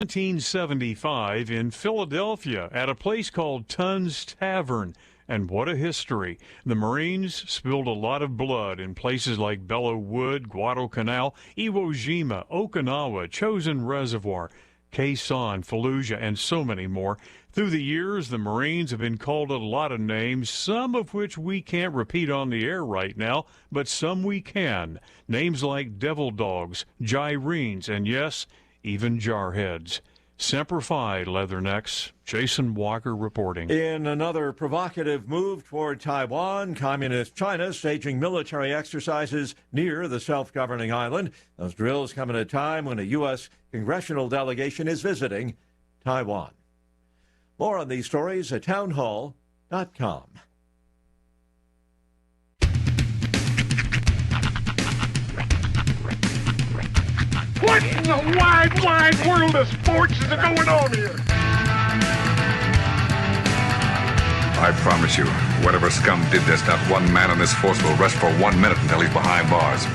1775 in Philadelphia at a place called Tunn's Tavern. And what a history. The Marines spilled a lot of blood in places like Belleau Wood, Guadalcanal, Iwo Jima, Okinawa, Chosin Reservoir, Khe Sanh, Fallujah, and so many more. Through the years, the Marines have been called a lot of names, some of which we can't repeat on the air right now, but some we can. Names like Devil Dogs, Gyrenes, and yes, even Jarheads. Semper Fi, Leathernecks. Jason Walker reporting. In another provocative move toward Taiwan, Communist China staging military exercises near the self-governing island. Those drills come at a time when a U.S. congressional delegation is visiting Taiwan. More on these stories at townhall.com. What in the wide, wide world of sports is going on here? I promise you, whatever scum did this, not one man in this force will rest for 1 minute until he's behind bars.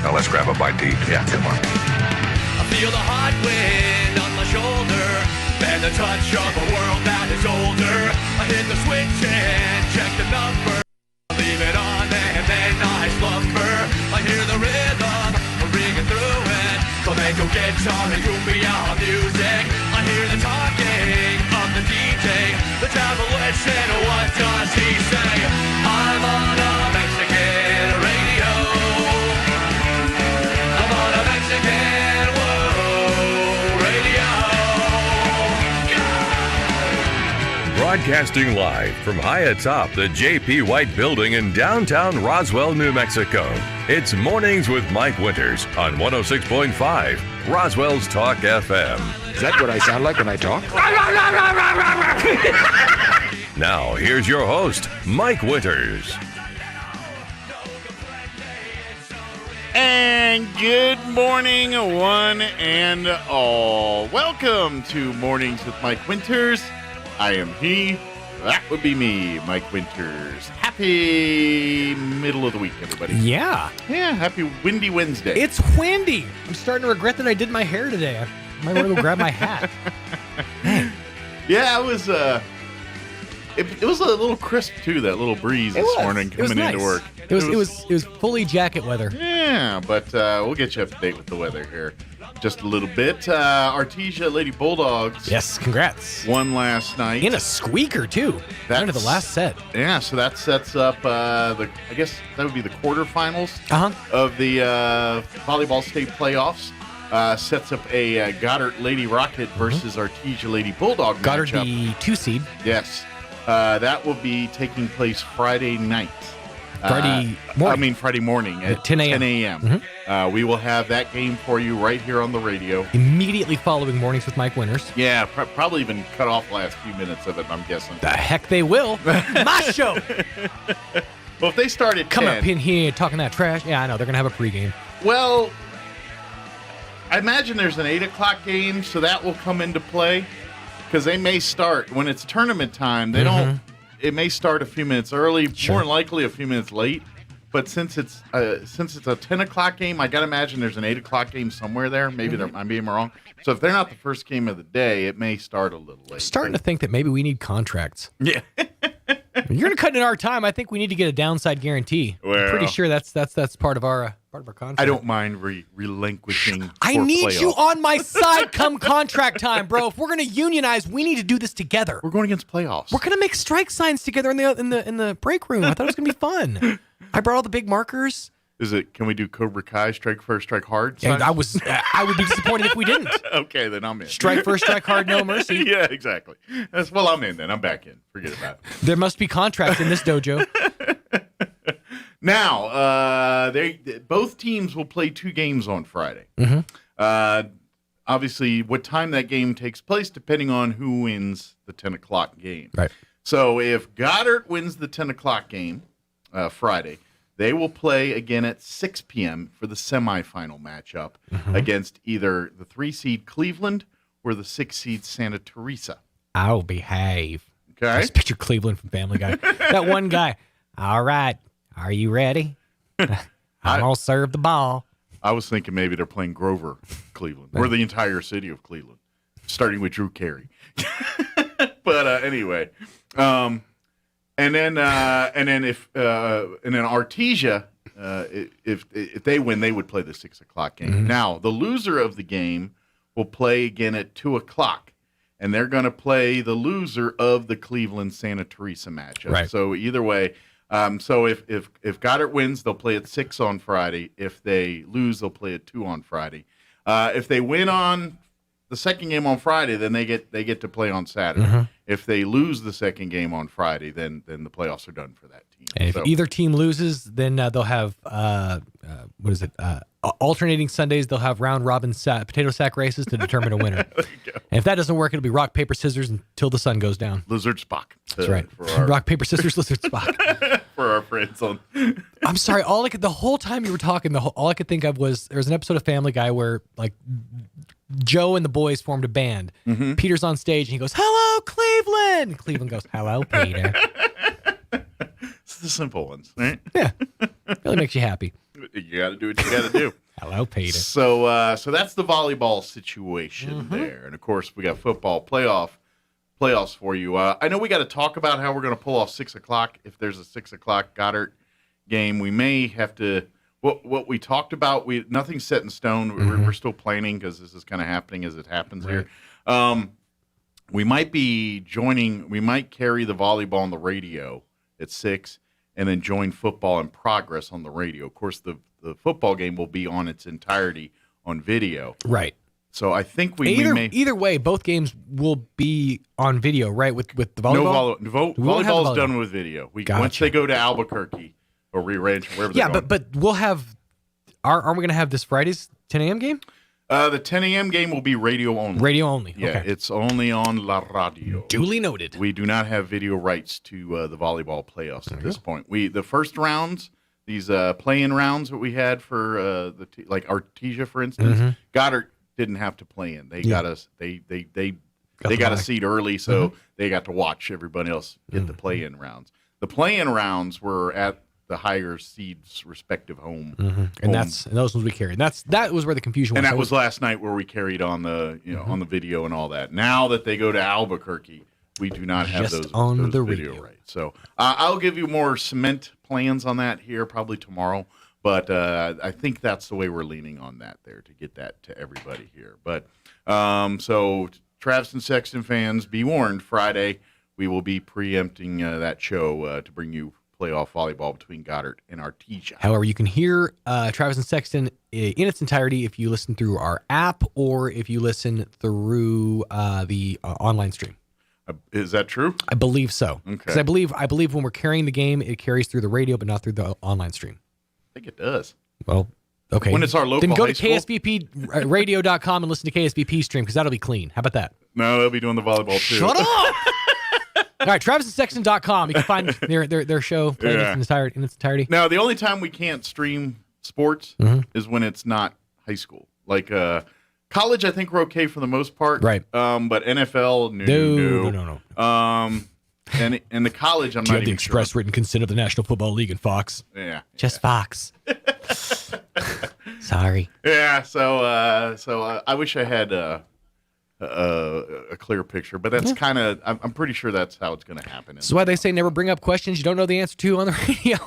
Now let's grab a bite to eat. Yeah, come on. I feel the hot wind on my shoulder and the touch of a world that is older. I hit the switch and check the number. Leave it on and then I slumber. I hear the rhythm ringing through it. Flamenco guitar and cumbia music. I hear the talking of the DJ. The travelers said, what does he say? I'm on a Mexican radio. I'm on a Mexican radio. Broadcasting live from high atop the J.P. White Building in downtown Roswell, New Mexico. It's Mornings with Mike Winters on 106.5 Roswell's Talk FM. Is that what I sound like when I talk? Now, here's your host, Mike Winters. And good morning, one and all. Welcome to Mornings with Mike Winters. I am he. That would be me, Mike Winters. Happy middle of the week, everybody. Yeah. Yeah, happy windy Wednesday. It's windy. I'm starting to regret that I did my hair today. I might want to go grab my hat. Yeah, it was it was a little crisp too, that little breeze this morning coming into work. It was fully jacket weather. Yeah, but we'll get you up to date with the weather here just a little bit. Artesia Lady Bulldogs. Yes, congrats. Won last night. In a squeaker, too. Under the last set. Yeah, so that sets up, I guess that would be the quarterfinals of the volleyball state playoffs. Sets up a Goddard Lady Rocket versus Artesia Lady Bulldog Goddard, matchup. the 2 seed. Yes. That will be taking place Friday night. Friday morning at 10 a.m. 10 a.m. Mm-hmm. We will have that game for you right here on the radio. Immediately following Mornings with Mike Winters. Yeah, probably even cut off the last few minutes of it, I'm guessing. The heck they will. My show. Well, if they start at 10. Come up in here talking that trash. Yeah, I know. They're going to have a pregame. Well, I imagine there's an 8 o'clock game, so that will come into play. Because they may start, when it's tournament time, they don't. It may start a few minutes early, more than likely a few minutes late. But since it's a 10 o'clock game, I got to imagine there's an 8 o'clock game somewhere there. Maybe I'm being wrong. So if they're not the first game of the day, it may start a little late. Starting to think that maybe we need contracts. Yeah. You're going to cut in our time. I think we need to get a downside guarantee. Well, I'm pretty sure that's part of our contract. I don't mind relinquishing. I need you on my side come contract time, bro. If we're going to unionize, we need to do this together. We're going against playoffs. We're going to make strike signs together in the break room. I thought it was going to be fun. I brought all the big markers. Can we do Cobra Kai, strike first, strike hard? Yeah, I would be disappointed if we didn't. Okay, then I'm in. Strike first, strike hard, no mercy. Yeah, exactly. Well, I'm in then. I'm back in. Forget about it. There must be contracts in this dojo. Now, both teams will play 2 games on Friday. Obviously, what time that game takes place, depending on who wins the 10 o'clock game. Right. So if Goddard wins the 10 o'clock game Friday, they will play again at 6 p.m. for the semifinal matchup against either the 3 seed Cleveland or the 6 seed Santa Teresa. I'll behave. Okay. I just picture Cleveland from Family Guy. That one guy. All right. Are you ready? I'm going to serve the ball. I was thinking maybe they're playing Grover, Cleveland, or the entire city of Cleveland. starting with Drew Carey. But anyway, and then Artesia, if they win, they would play the 6 o'clock game. Mm-hmm. Now the loser of the game will play again at 2 o'clock, and they're going to play the loser of the Cleveland Santa Teresa matchup. Right. So either way, so if Goddard wins, they'll play at 6 on Friday. If they lose, they'll play at 2 on Friday. If they win on the second game on Friday, then they get to play on Saturday. Mm-hmm. If they lose the second game on Friday, then the playoffs are done for that team. And if either team loses, then they'll have alternating Sundays. They'll have round robin potato sack races to determine a winner. There you go. And if that doesn't work, it'll be rock paper scissors until the sun goes down. Lizard Spock. That's right. Rock paper scissors lizard Spock. For our friends on. I'm sorry. The whole time you were talking, all I could think of was there was an episode of Family Guy where like Joe and the boys formed a band. Mm-hmm. Peter's on stage and he goes, "Hello, Cleveland." And Cleveland goes, "Hello, Peter." It's the simple ones, right? Yeah, really makes you happy. You got to do what you got to do. Hello, Peter. So that's the volleyball situation there, and of course we got football playoffs for you. I know we got to talk about how we're going to pull off 6 o'clock. If there's a 6 o'clock Goddard game, we may have to. What we talked about, nothing's set in stone. We're still planning because this is kind of happening as it happens here. We might be joining. We might carry the volleyball on the radio at 6, and then join football in progress on the radio. Of course, the football game will be on its entirety on video. Right. So I think either way, both games will be on video, right? With the volleyball. Volleyball's done with video. Once they go to Albuquerque or Rio Rancho, wherever. Yeah, they're going. but we'll have. Aren't we going to have this Friday's 10 a.m. game? The 10 a.m. game will be radio only. Radio only. Yeah, okay. It's only on La Radio. Duly noted. We do not have video rights to the volleyball playoffs at this point. The first rounds, these play-in rounds that we had for like Artesia, for instance, Goddard didn't have to play in. They got us. They got a seat early, so they got to watch everybody else get the play-in rounds. The play-in rounds were at the higher seeds' respective home, and those ones we carried. That was where the confusion was. And that was last night where we carried on the on the video and all that. Now that they go to Albuquerque, we do not have those video radio rights. So I'll give you more cement plans on that here probably tomorrow. But I think that's the way we're leaning on that there to get that to everybody here. But so Travis and Sexton fans, be warned. Friday we will be preempting that show to bring you playoff volleyball between Goddard and Artesia. However, you can hear Travis and Sexton in its entirety if you listen through our app or if you listen through the online stream. Is that true? I believe so. Okay. Because I believe when we're carrying the game, it carries through the radio, but not through the online stream. I think it does. Well, okay. When it's our local then go high to school? ksbpradio.com and listen to KSBP stream because that'll be clean. How about that? No, they'll be doing the volleyball too. Shut up! All right, TravisandSexton.com. You can find their show playing in its entirety. Now, the only time we can't stream sports is when it's not high school. Like college, I think we're okay for the most part. Right. But NFL, no. And the college, I'm Do you not have the even express written consent of the National Football League and Fox? Yeah. Just Fox. Sorry. Yeah. So I wish I had a clear picture, but that's kind of. I'm pretty sure that's how it's going to happen. That's why they say never bring up questions you don't know the answer to on the radio.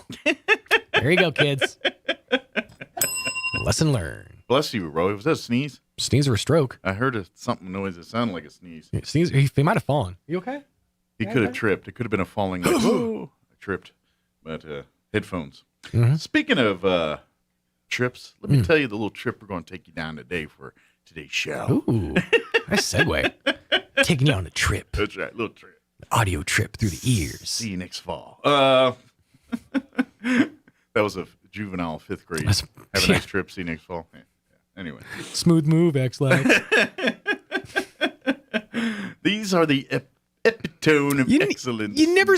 There you go, kids. Lesson learned. Bless you, Roy. Was that a sneeze? Sneeze or a stroke? I heard something noise that sounded like a sneeze. Yeah, sneeze. He might have fallen. You okay? He could have tripped. It could have been a falling. Like, oh, I tripped. But headphones. Speaking of trips, let me tell you the little trip we're going to take you down today for today's show. Ooh, nice segue. Taking you on a trip. That's right, little trip. Audio trip through the ears. See you next fall. That was a juvenile 5th grade. Have a nice trip. See you next fall. Yeah. Anyway. Smooth move, X-Lax. These are the epitome of excellence. You never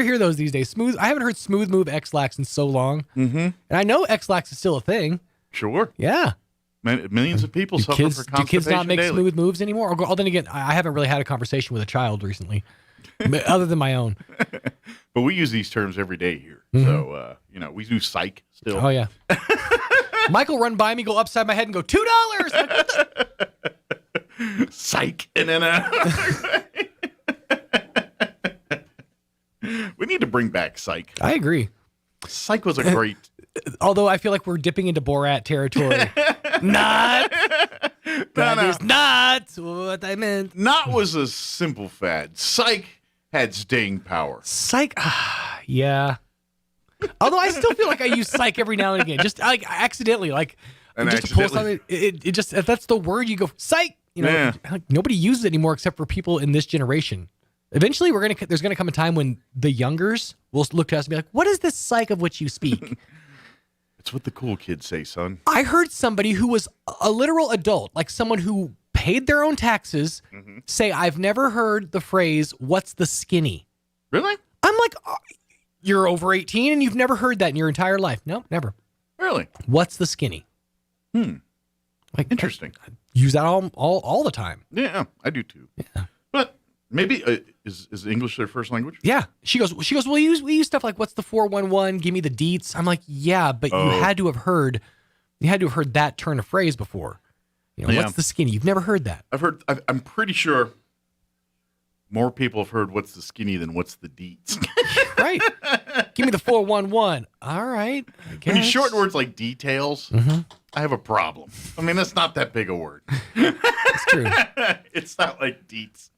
hear those these days. Smooth. I haven't heard smooth move X-Lax in so long. And I know X-Lax is still a thing. Sure. Yeah. Millions of people suffer for constipation. Do kids not make daily. smooth moves anymore? Or then again, I haven't really had a conversation with a child recently, other than my own. But we use these terms every day here. So, we do psych still. Oh, yeah. Michael run by me, go upside my head and go, $2. Psych. And then we need to bring back Psych. I agree. Psych was a great. Although I feel like we're dipping into Borat territory. Not. That is not what I meant. Not was a simple fad. Psych had staying power. Psych. Yeah. Although I still feel like I use psych every now and again, just like accidentally, like just to pull something. It just, if that's the word, you go psych. You know, like, nobody uses it anymore except for people in this generation. Eventually, there's gonna come a time when the youngers will look to us and be like, "What is this psych of which you speak?" It's what the cool kids say, son. I heard somebody who was a literal adult, like someone who paid their own taxes, say, "I've never heard the phrase, what's the skinny?" Really? I'm like, you're over 18 and you've never heard that in your entire life. No, never. Really? What's the skinny? Like, interesting. I use that all the time. Yeah, I do too. Yeah. But maybe is English their first language? Yeah. She goes, well, we use stuff like, what's the 411? Give me the deets. I'm like, yeah, but you had to have heard that turn of phrase before. You know, what's the skinny? You've never heard that. I'm pretty sure more people have heard what's the skinny than what's the deets. Right. Give me the 411. All right. When you shorten words like details, I have a problem. I mean, that's not that big a word. It's true. It's not like deets.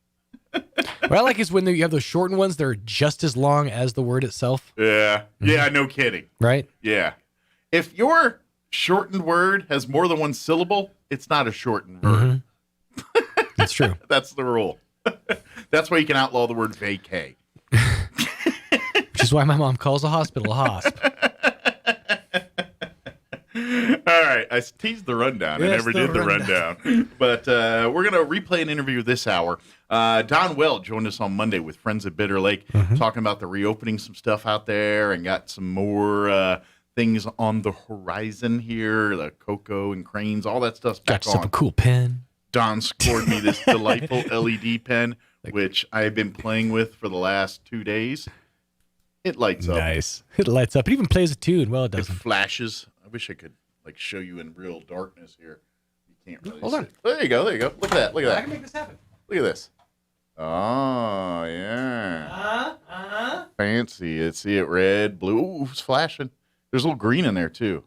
What I like is when you have those shortened ones, they're just as long as the word itself. Yeah. Yeah, no kidding. Right? Yeah. If your shortened word has more than one syllable, it's not a shortened verb. That's true. That's the rule. That's why you can outlaw the word vacay. Which is why my mom calls a hospital a hosp. All right. I teased the rundown. Yes, I never did the rundown. But we're going to replay an interview this hour. Don Well joined us on Monday with Friends at Bitter Lake, talking about the reopening some stuff out there and got some more things on the horizon here, the cocoa and cranes, all that stuff's back Got yourself a cool pen. Don scored me this delightful LED pen, which I've been playing with for the last 2 days. It lights up. Nice. It lights up. It even plays a tune. Well, it It doesn't. flashes. I wish I could show you in real darkness here. You can't really Hold see. on. There you go. There you go. Look at that. Look at that. I can make this happen. Look at this. Oh, yeah. Fancy. You see it red, blue. Ooh, it's flashing. There's a little green in there, too.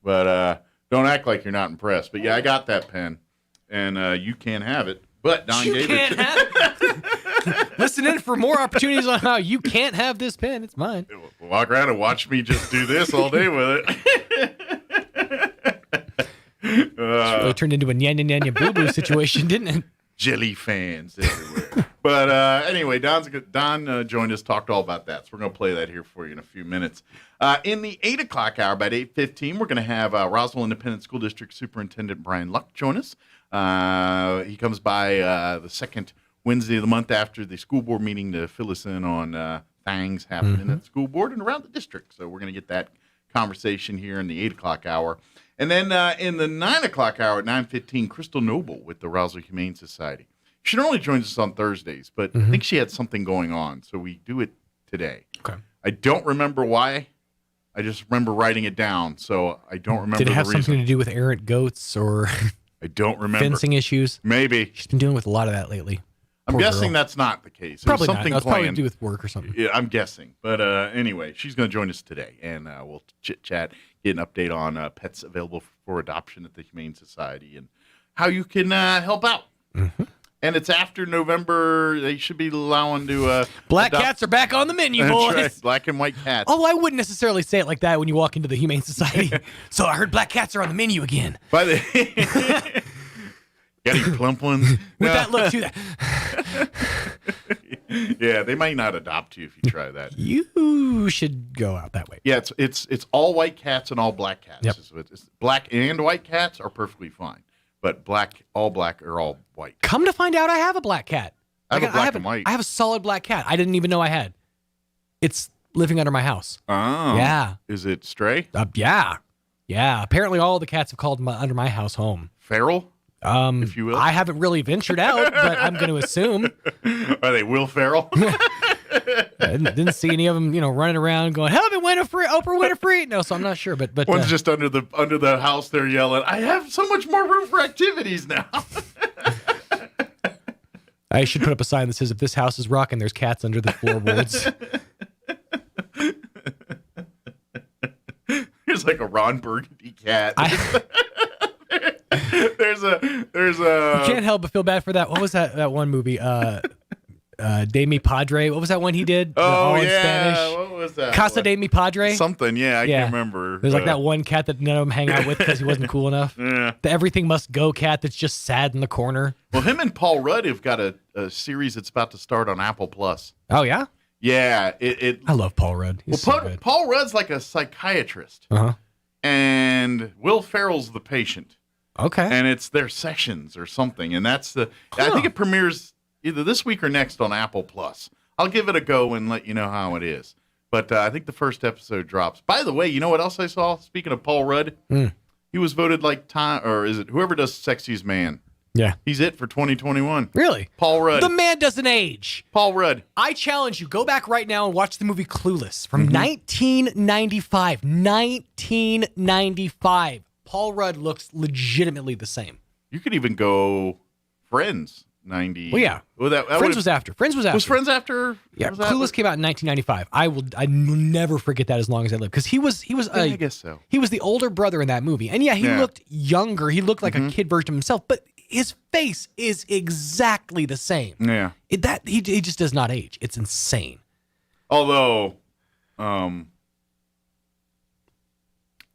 But don't act like you're not impressed. But, yeah, I got that pen, and you can't have it. But Don gave it to me. Have it. Listen in for more opportunities on how you can't have this pen. It's mine. Walk around and watch me just do this all day with it. It really turned into a nyanya nyanya boo boo situation, didn't it? Jelly fans everywhere. But anyway, Don joined us, talked all about that. So we're going to play that here for you in a few minutes. In the 8 o'clock hour, about 8:15, we're going to have Roswell Independent School District Superintendent Brian Luck join us. He comes by the second Wednesday of the month after the school board meeting to fill us in on things happening at the school board and around the district. So we're going to get that conversation here in the 8 o'clock hour. And then in the 9 o'clock hour at 9:15, Crystal Noble with the Roswell Humane Society. She normally joins us on Thursdays, but I think she had something going on, so we do it today. Okay. I don't remember why. I just remember writing it down, so I don't remember Did it the have reason. something to do with errant goats or I don't remember. fencing issues? Maybe. She's been dealing with a lot of that lately. I'm Poor guessing girl. that's not the case. Probably There's not. something No, it's probably to planned. do with work or something. Yeah, I'm guessing. But anyway, she's going to join us today, and we'll chit-chat, get an update on pets available for adoption at the Humane Society and how you can help out. And it's after November. They should be allowing to Black adopt- cats are back on the menu, That's boys. right, black and white cats. Although I wouldn't necessarily say it like that when you walk into the Humane Society. So I heard black cats are on the menu again. By the got any plump ones? With No. that look, too. Yeah, they might not adopt you if you try that. You should go out that way. Yeah, it's all white cats and all black cats. Yep. It's black and white cats are perfectly fine, but all black or all white. Come to find out, I have a black cat. I have a black and white. I have a solid black cat. I didn't even know I had. It's living under my house. Oh, Yeah. Is it stray? Yeah. Apparently, all the cats have called under my house home. Feral? If you will. I haven't really ventured out, but I'm going to assume. Are they Will Ferrell? I didn't see any of them, running around going, "Help me, Winifred, Oprah Winfrey." No, so I'm not sure, but One's just under the house. They're yelling, "I have so much more room for activities now." I should put up a sign that says, if this house is rocking, there's cats under the floorboards. There's like a Ron Burgundy cat. There's a. You can't help but feel bad for that. What was that one movie? De Mi Padre. What was that one he did? Oh, in yeah. Spanish? What was that? Casa de Mi Padre? Something, yeah. I can't remember. There's like that one cat that none of them hang out with because he wasn't cool enough. Yeah. The Everything Must Go cat that's just sad in the corner. Well, him and Paul Rudd have got a series that's about to start on Apple Plus. Oh, yeah? Yeah. I love Paul Rudd. He's so good. Paul Rudd's like a psychiatrist. Uh-huh. And Will Ferrell's the patient. Okay. And it's their sessions or something. And that's I think it premieres either this week or next on Apple Plus. I'll give it a go and let you know how it is. But I think the first episode drops. By the way, you know what else I saw? Speaking of Paul Rudd, he was voted whoever does Sexiest Man. Yeah. He's it for 2021. Really? Paul Rudd. The man doesn't age. Paul Rudd. I challenge you, go back right now and watch the movie Clueless from 1995. 1995. Paul Rudd looks legitimately the same. You could even go Friends. 90. Well, yeah. Friends was after. Was Friends after? Yeah. Clueless came out in 1995. I will never forget that as long as I live, because he was I guess so. He was the older brother in that movie, and he looked younger. He looked like a kid version of himself, but his face is exactly the same. Yeah. He just does not age. It's insane. Although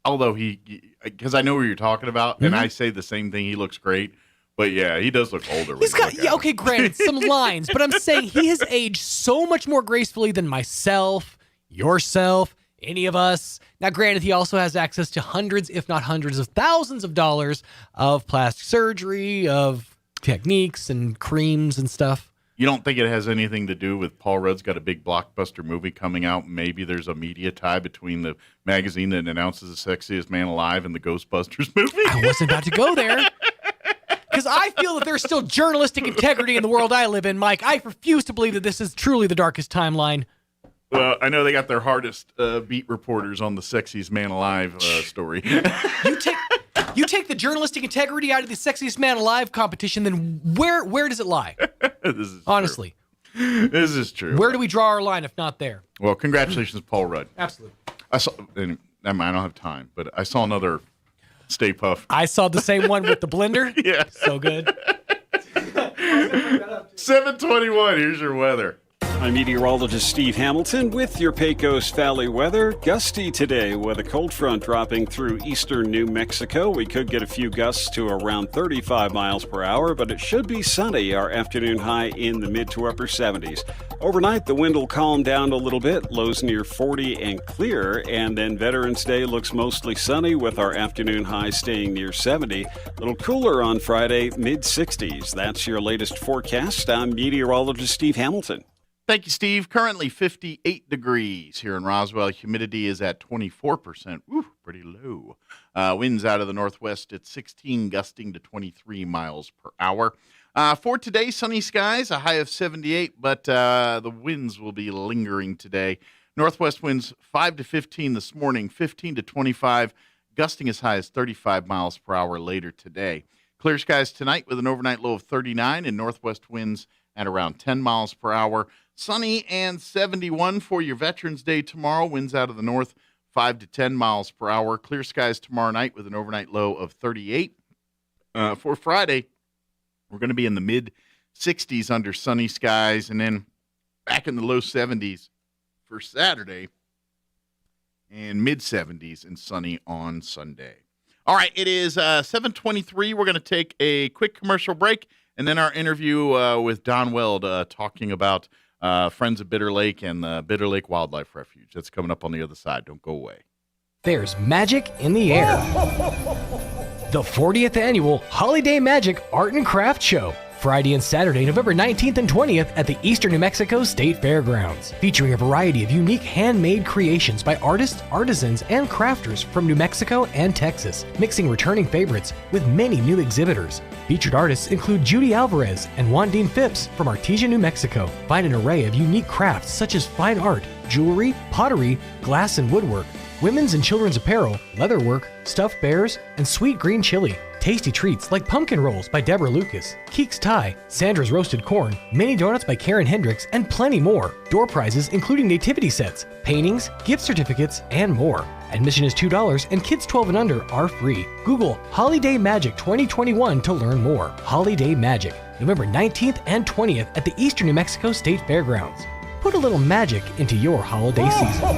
he, because I know what you're talking about, and I say the same thing. He looks great. But yeah, he does look older. He's got, okay, granted, some lines, but I'm saying he has aged so much more gracefully than myself, yourself, any of us. Now, granted, he also has access to hundreds, if not hundreds of thousands of dollars of plastic surgery, of techniques and creams and stuff. You don't think it has anything to do with Paul Rudd's got a big blockbuster movie coming out? Maybe there's a media tie between the magazine that announces the Sexiest Man Alive and the Ghostbusters movie? I wasn't about to go there. Because I feel that there's still journalistic integrity in the world I live in, Mike. I refuse to believe that this is truly the darkest timeline. Well, I know they got their hardest beat reporters on the Sexiest Man Alive story. You take the journalistic integrity out of the Sexiest Man Alive competition, then where does it lie? Honestly. This is true. Where do we draw our line if not there? Well, congratulations, Paul Rudd. Absolutely. I don't have time, but I saw another Stay Puft. I saw the same one with the blender. Yeah. So good. 7:21, here's your weather. I'm meteorologist Steve Hamilton with your Pecos Valley weather. Gusty today with a cold front dropping through eastern New Mexico. We could get a few gusts to around 35 miles per hour, but it should be sunny. Our afternoon high in the mid to upper 70s. Overnight, the wind will calm down a little bit, lows near 40 and clear, and then Veterans Day looks mostly sunny with our afternoon high staying near 70. A little cooler on Friday, mid 60s. That's your latest forecast. I'm meteorologist Steve Hamilton. Thank you, Steve. Currently 58 degrees here in Roswell. Humidity is at 24%. Woo, pretty low. Winds out of the northwest at 16, gusting to 23 miles per hour. For today, sunny skies, a high of 78, but the winds will be lingering today. Northwest winds 5 to 15 this morning, 15 to 25, gusting as high as 35 miles per hour later today. Clear skies tonight with an overnight low of 39 and northwest winds at around 10 miles per hour. Sunny and 71 for your Veterans Day tomorrow. Winds out of the north 5 to 10 miles per hour. Clear skies tomorrow night with an overnight low of 38. For Friday, we're going to be in the mid-60s under sunny skies, and then back in the low 70s for Saturday and mid-70s and sunny on Sunday. All right, it is 7:23. We're going to take a quick commercial break, and then our interview with Don Weld talking about Friends of Bitter Lake and the Bitter Lake Wildlife Refuge. That's coming up on the other side. Don't go away. There's magic in the air. The 40th Annual Holiday Magic Art and Craft Show. Friday and Saturday, November 19th and 20th at the Eastern New Mexico State Fairgrounds. Featuring a variety of unique handmade creations by artists, artisans, and crafters from New Mexico and Texas. Mixing returning favorites with many new exhibitors. Featured artists include Judy Alvarez and Wandine Phipps from Artesia, New Mexico. Find an array of unique crafts such as fine art, jewelry, pottery, glass and woodwork, women's and children's apparel, leatherwork, stuffed bears, and sweet green chili. Tasty treats like pumpkin rolls by Deborah Lucas, Keek's Thai, Sandra's Roasted Corn, mini donuts by Karen Hendricks, and plenty more. Door prizes including nativity sets, paintings, gift certificates, and more. Admission is $2 and kids 12 and under are free. Google Holiday Magic 2021 to learn more. Holiday Magic, November 19th and 20th at the Eastern New Mexico State Fairgrounds. Put a little magic into your holiday season.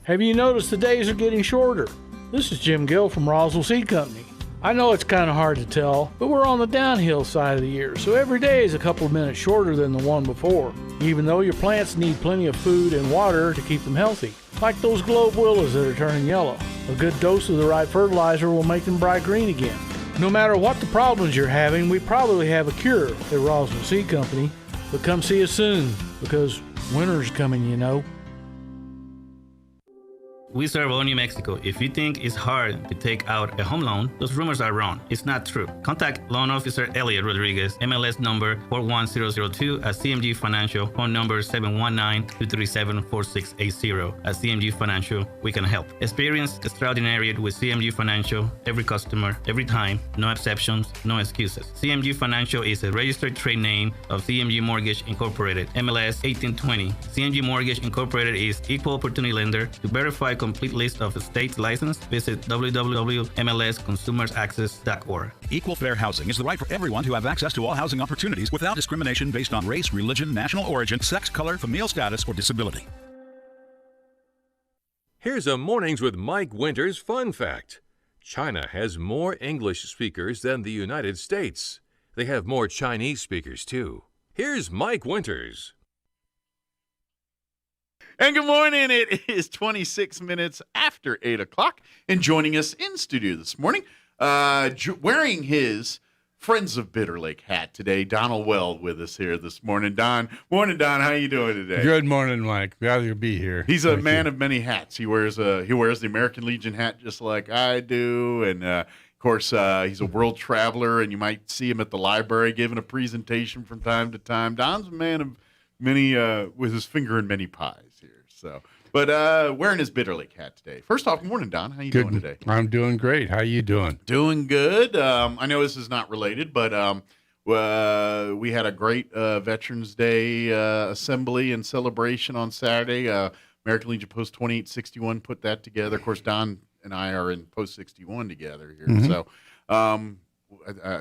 Have you noticed the days are getting shorter? This is Jim Gill from Roswell Seed Company. I know it's kind of hard to tell, but we're on the downhill side of the year, so every day is a couple of minutes shorter than the one before, even though your plants need plenty of food and water to keep them healthy. Like those globe willows that are turning yellow. A good dose of the right fertilizer will make them bright green again. No matter what the problems you're having, we probably have a cure at Roswell Seed Company. But come see us soon, because winter's coming, you know. We serve all New Mexico. If you think it's hard to take out a home loan, those rumors are wrong. It's not true. Contact Loan Officer Elliot Rodriguez, MLS number 41002 at CMG Financial, phone number 719-237-4680. At CMG Financial, we can help. Experience extraordinary with CMG Financial, every customer, every time, no exceptions, no excuses. CMG Financial is a registered trade name of CMG Mortgage Incorporated, MLS 1820. CMG Mortgage Incorporated is equal opportunity lender. To verify complete list of states licensed, visit www.mlsconsumersaccess.org. Equal fair housing is the right for everyone to have access to all housing opportunities without discrimination based on race, religion, national origin, sex, color, familial status, or disability. Here's a Mornings with Mike Winters fun fact. China has more English speakers than the United States. They have more Chinese speakers, too. Here's Mike Winters. And good morning. It is 26 minutes after 8 o'clock. And joining us in studio this morning, wearing his Friends of Bitter Lake hat today, Donald Weld with us here this morning. Morning, Don. How you doing today? Good morning, Mike. Glad to be here. He's a man of many hats. He wears the American Legion hat just like I do. And, of course, he's a world traveler, and you might see him at the library giving a presentation from time to time. Don's a man of many, with his finger in many pies here. So, but wearing his Bitter Lake hat today. First off, morning, Don. How you doing today? I'm doing great. How you doing? Doing good. I know this is not related, but we had a great Veterans Day assembly and celebration on Saturday. American Legion Post 2861 put that together. Of course, Don and I are in Post 61 together here. Mm-hmm. So,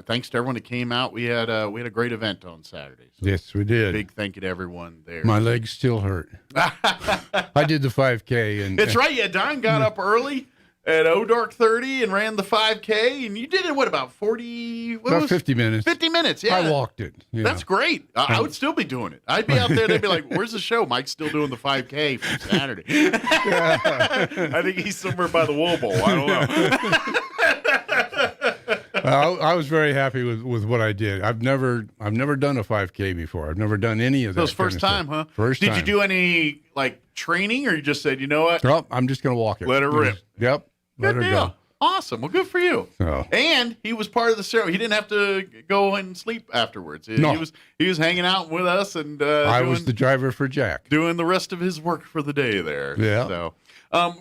thanks to everyone that came out. We had a great event on Saturday. So yes, we did. Big thank you to everyone there. My legs still hurt. I did the 5K, and it's right. Yeah, Don got up early at dark 30 and ran the 5K, and you did it about 40? About 50 minutes. 50 minutes. Yeah, I walked it. That's great. I would still be doing it. I'd be out there. They'd be like, "Where's the show?" Mike's still doing the 5K from Saturday. I think he's somewhere by the Wool Bowl. I don't know. I was very happy with what I did. I've never done a 5K before. I've never done any of that. So it's first time, huh? First time. Did you do any training, or you just said, you know what? Nope, I'm just going to walk it. Let her rip. Yep. Let her go. Awesome. Well, good for you. So. And he was part of the show. He didn't have to go and sleep afterwards. No. He was hanging out with us, and I was the driver for Jack, doing the rest of his work for the day there. Yeah. So.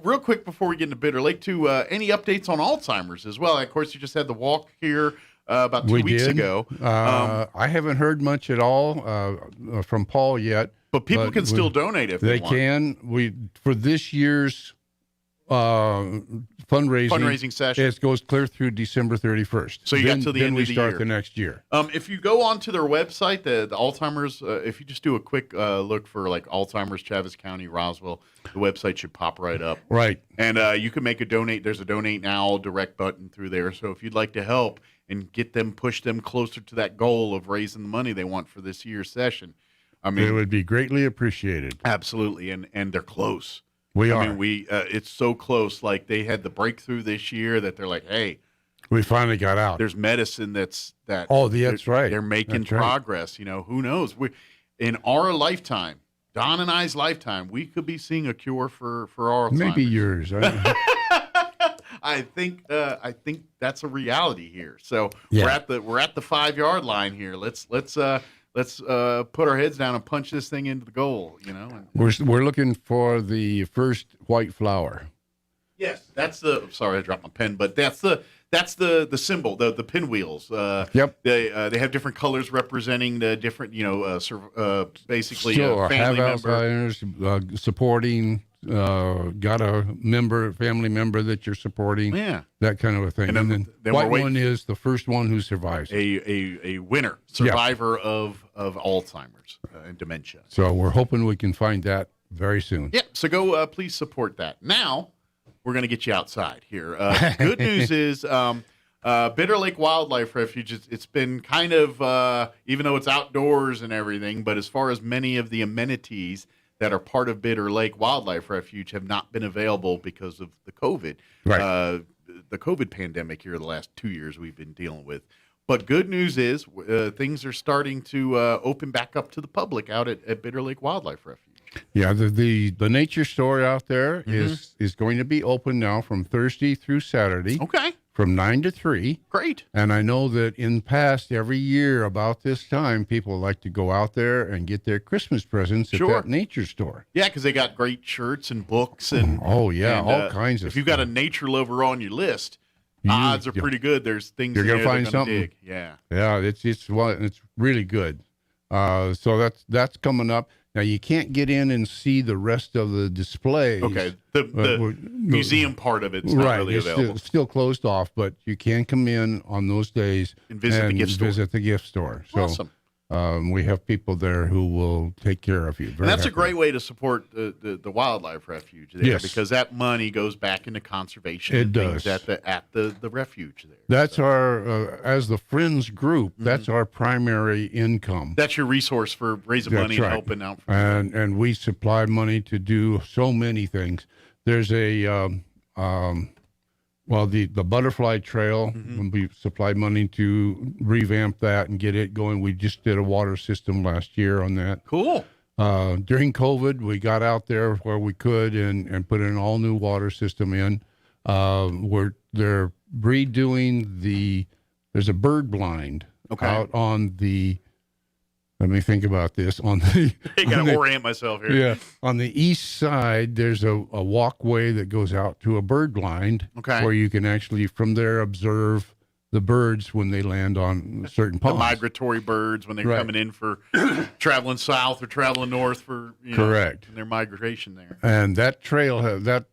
Real quick before we get into Bitter Lake, any updates on Alzheimer's as well? Of course, you just had the walk here about 2 weeks ago. I haven't heard much at all from Paul yet. But people can still donate if they want. They can. For this year's fundraising session, it goes clear through December 31st. So you got till the end of the year. Then we start the next year. If you go onto their website, the Alzheimer's, if you just do a quick look for Alzheimer's, Chaves County, Roswell, the website should pop right up. Right. And you can make a donate. There's a donate now direct button through there. So if you'd like to help and push them closer to that goal of raising the money they want for this year's session, it would be greatly appreciated. Absolutely. And they're close. I mean, it's so close. Like, they had the breakthrough this year that they're like, hey, we finally got out. There's medicine that's right. They're making progress. Right. Who knows? In our lifetime, Don and I's lifetime, we could be seeing a cure for Alzheimer's. Maybe yours. I think that's a reality here. So we're at the 5-yard line here. Let's put our heads down and punch this thing into the goal. We're looking for the first white flower. Yes, that's sorry, I dropped my pen, but that's the That's the symbol, the pinwheels. Yep. They have different colors representing the different, basically Still family have member. outsiders supporting. Got a family member that you're supporting. Yeah. That kind of a thing. And then white one is the first one who survives. A winner, survivor of Alzheimer's and dementia. So we're hoping we can find that very soon. Yeah. So go, please support that. Now we're going to get you outside here. Good news is Bitter Lake Wildlife Refuge, it's been kind of, even though it's outdoors and everything, but as far as many of the amenities that are part of Bitter Lake Wildlife Refuge have not been available because of the COVID. Right. The COVID pandemic here the last 2 years we've been dealing with. But good news is things are starting to open back up to the public out at Bitter Lake Wildlife Refuge. Yeah, the nature store out there is going to be open now from Thursday through Saturday. Okay. From 9 to 3. Great. And I know that in past, every year about this time, people like to go out there and get their Christmas presents at that nature store. Yeah, because they got great shirts and books and all kinds of if you've got a nature lover on your list, odds are pretty good. There's things you're going to find something. Dig. Yeah. Yeah, it's really good. So that's coming up. Now, you can't get in and see the rest of the displays. Okay, the museum part of it's not really available. It's still closed off, but you can come in on those days and visit the gift store. So, awesome. We have people there who will take care of you. And that's a great way to support the wildlife refuge there, because that money goes back into conservation. It does at the refuge there. That's our as the Friends group. That's our primary income. That's your resource for raising money and helping out. And we supply money to do so many things. There's a the butterfly trail. We supplied money to revamp that and get it going. We just did a water system last year on that. Cool. During COVID, we got out there where we could and put an all new water system in. They're redoing there's a bird blind out on the. Let me think about this. I got to orient myself here. Yeah. On the east side, there's a walkway that goes out to a bird blind where you can actually, from there, observe the birds when they land on certain ponds. The migratory birds when they're coming in for traveling south or traveling north for, correct. Their migration there. And that trail, that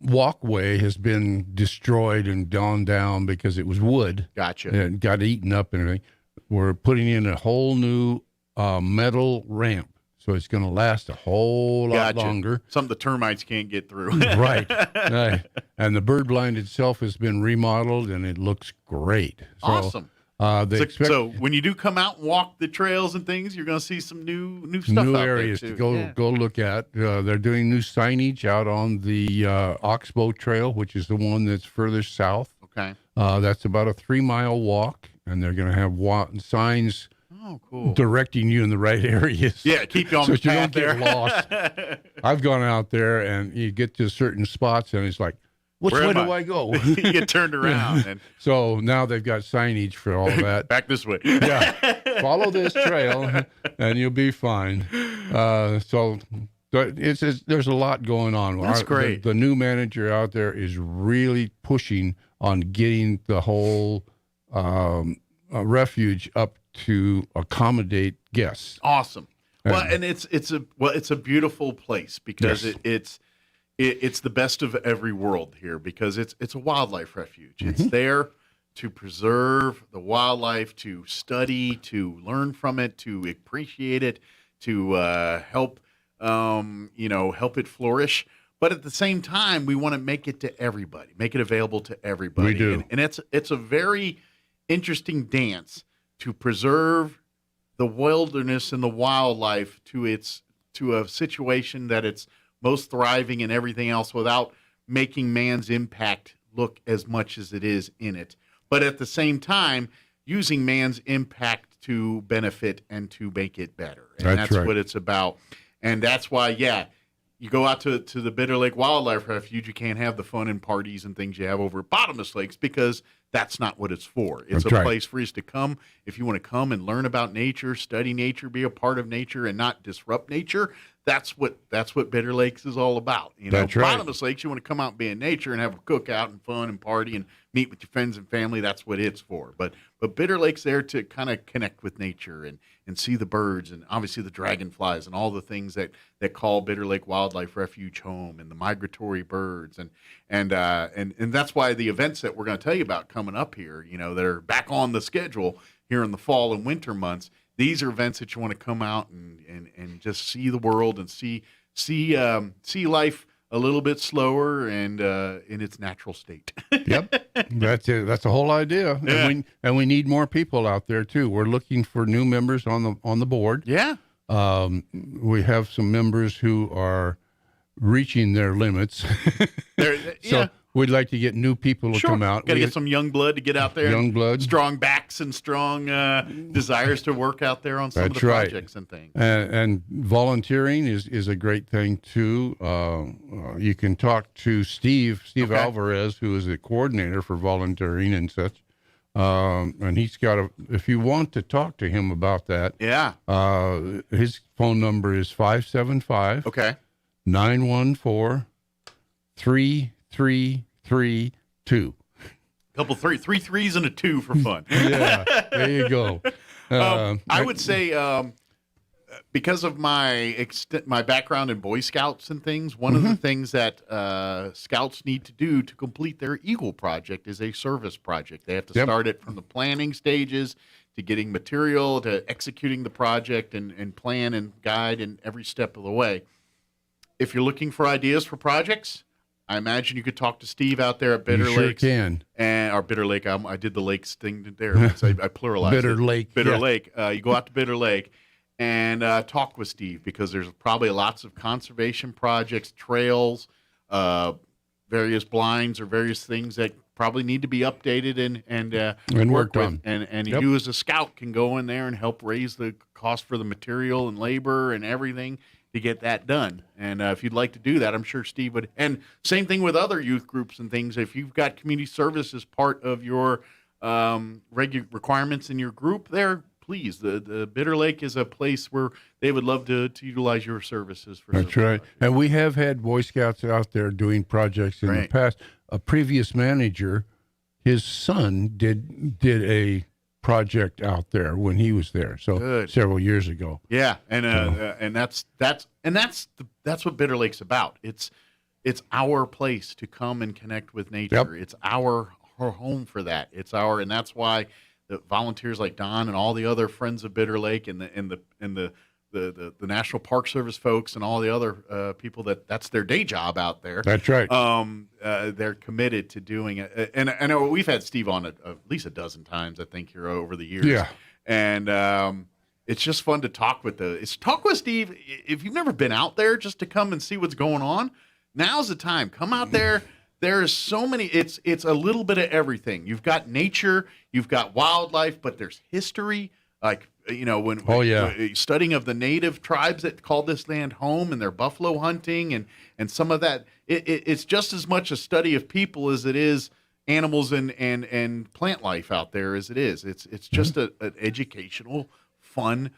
walkway has been destroyed and gone down because it was wood. Gotcha. And it got eaten up and everything. We're putting in a whole new metal ramp, so it's going to last a whole lot longer. Something the termites can't get through. Right. And the bird blind itself has been remodeled, and it looks great. So, awesome. So when you do come out and walk the trails and things, you're going to see some new stuff new out areas there to go look at. They're doing new signage out on the Oxbow Trail, which is the one that's further south. Okay. That's about a 3-mile walk, and they're going to have signs. Oh, cool. Directing you in the right areas. Yeah, keep you on so the you path don't get lost. I've gone out there and you get to certain spots and it's like, which way do I go? You get turned around. And so now they've got signage for all that. Back this way. Yeah. Follow this trail and you'll be fine. So there's a lot going on. That's great. The new manager out there is really pushing on getting the whole refuge up to accommodate guests. Awesome. Well, and it's a beautiful place because it's the best of every world here because it's a wildlife refuge. It's there to preserve the wildlife, to study, to learn from it, to appreciate it, to help help it flourish. But at the same time, we want to make it to everybody, make it available to everybody. We do. And it's a very interesting dance to preserve the wilderness and the wildlife to a situation that it's most thriving and everything else without making man's impact look as much as it is in it. But at the same time, using man's impact to benefit and to make it better. And that's right. what it's about. And that's why, you go out to the Bitter Lake Wildlife Refuge, you can't have the fun and parties and things you have over at Bottomless Lakes because that's not what it's for. It's a place for us to come. If you want to come and learn about nature, study nature, be a part of nature, and not disrupt nature, that's what Bitter Lakes is all about. That's right. Bottomless Lakes, you want to come out and be in nature and have a cookout and fun and party and meet with your friends and family, that's what it's for. But Bitter Lake's there to kind of connect with nature and see the birds and obviously the dragonflies and all the things that call Bitter Lake Wildlife Refuge home, and the migratory birds and that's why the events that we're going to tell you about coming up here, that are back on the schedule here in the fall and winter months. These are events that you want to come out and just see the world and see life a little bit slower and in its natural state. Yep, that's it. That's the whole idea. Yeah. And we need more people out there too. We're looking for new members on the board. Yeah. We have some members who are reaching their limits. So we'd like to get new people to come out. Got to get some young blood to get out there. Young blood. Strong backs and strong desires to work out there on some of the projects and things. And volunteering is a great thing, too. You can talk to Steve Alvarez, who is the coordinator for volunteering and such. And he's got if you want to talk to him about that, his phone number is 575 914 3332. Couple three threes and a 2 for fun. Yeah, there you go. I would say because of my background in Boy Scouts and things, one of the things that Scouts need to do to complete their Eagle project is a service project. They have to start it from the planning stages to getting material to executing the project and plan and guide in every step of the way. If you're looking for ideas for projects, I imagine you could talk to Steve out there at Bitter Lake. Sure can. Or Bitter Lake. I did the lakes thing there. So I pluralized Bitter it. Lake. Bitter Lake. You go out to Bitter Lake and talk with Steve, because there's probably lots of conservation projects, trails, various blinds or various things that probably need to be updated and worked on. And you as a scout can go in there and help raise the cost for the material and labor and everything to get that done. And if you'd like to do that, I'm sure Steve would. And same thing with other youth groups and things. If you've got community service as part of your requirements in your group there, please, the Bitter Lake is a place where they would love to utilize your services. That's right. And we have had Boy Scouts out there doing projects in the past. A previous manager, his son did a project out there when he was there, so several years ago. Yeah, and that's what Bitter Lake's about. It's our place to come and connect with nature. Yep. It's our home for that. And that's why the volunteers like Don and all the other friends of Bitter Lake and the National Park Service folks and all the other people that's their day job out there. That's right. They're committed to doing it. And I know we've had Steve on at least a dozen times, I think, here over the years. Yeah. And it's just fun to talk with Steve. If you've never been out there just to come and see what's going on, now's the time. Come out there. There's so many. It's a little bit of everything. You've got nature, you've got wildlife, but there's history. Like, when studying of the native tribes that call this land home and their buffalo hunting and some of that, it's just as much a study of people as it is animals and plant life out there as it is. It's just an educational, fun,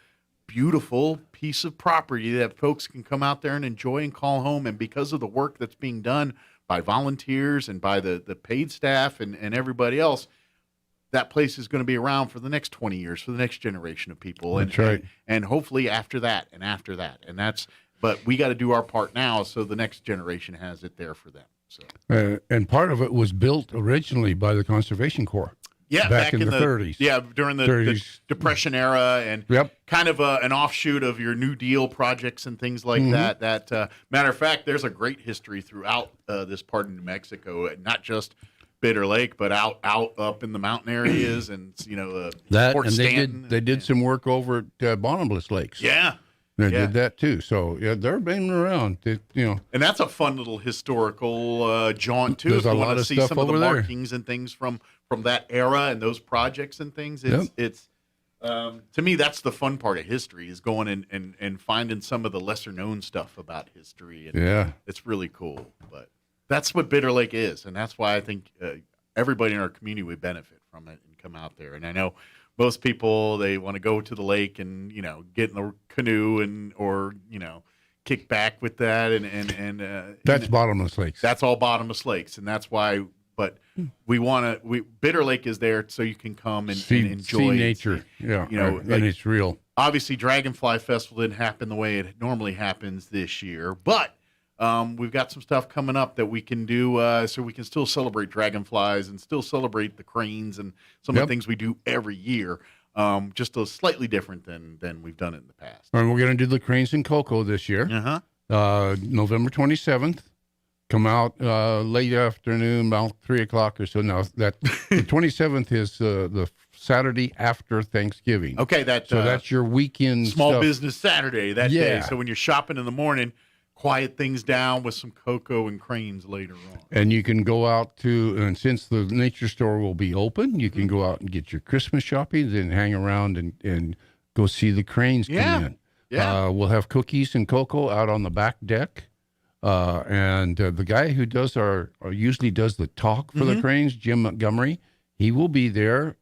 beautiful piece of property that folks can come out there and enjoy and call home. And because of the work that's being done by volunteers and by the paid staff and everybody else, that place is going to be around for the next 20 years, for the next generation of people. That's right. And hopefully after that and after that. But we got to do our part now so the next generation has it there for them. So. And part of it was built originally by the Conservation Corps. Yeah, back in the 30s. Yeah, during the Depression era, and kind of an offshoot of your New Deal projects and things like that. Matter of fact, there's a great history throughout this part of New Mexico, not just Bitter Lake, but out up in the mountain areas, and Fort Stanton. They did some work over at Bottomless Lakes. Yeah. They did that too. So they're been around. And that's a fun little historical jaunt too. There's if a you lot want to of see stuff some of the over there. markings and things from that era and those projects and things. It's to me, that's the fun part of history, is going and finding some of the lesser known stuff about history. And it's really cool. But that's what Bitter Lake is, and that's why I think everybody in our community would benefit from it and come out there. And I know most people, they want to go to the lake and get in the canoe or kick back with that and that's Bottomless Lakes. That's all Bottomless Lakes, and that's why but Bitter Lake is there so you can come and enjoy see nature. And it's real. Obviously, Dragonfly Festival didn't happen the way it normally happens this year, but we've got some stuff coming up that we can do so we can still celebrate dragonflies and still celebrate the cranes and some of the things we do every year. Just a slightly different than we've done it in the past. And we're going to do the cranes and cocoa this year. November 27th. Come out late afternoon, about 3 o'clock or so. Now, the 27th is the Saturday after Thanksgiving. Okay, so that's your weekend small stuff. business Saturday that day. So when you're shopping in the morning, quiet things down with some cocoa and cranes later on. And you can go out and since the nature store will be open, you can go out and get your Christmas shopping, then hang around and go see the cranes come in. Yeah. We'll have cookies and cocoa out on the back deck. And the guy who does usually does the talk for the cranes, Jim Montgomery, he will be there.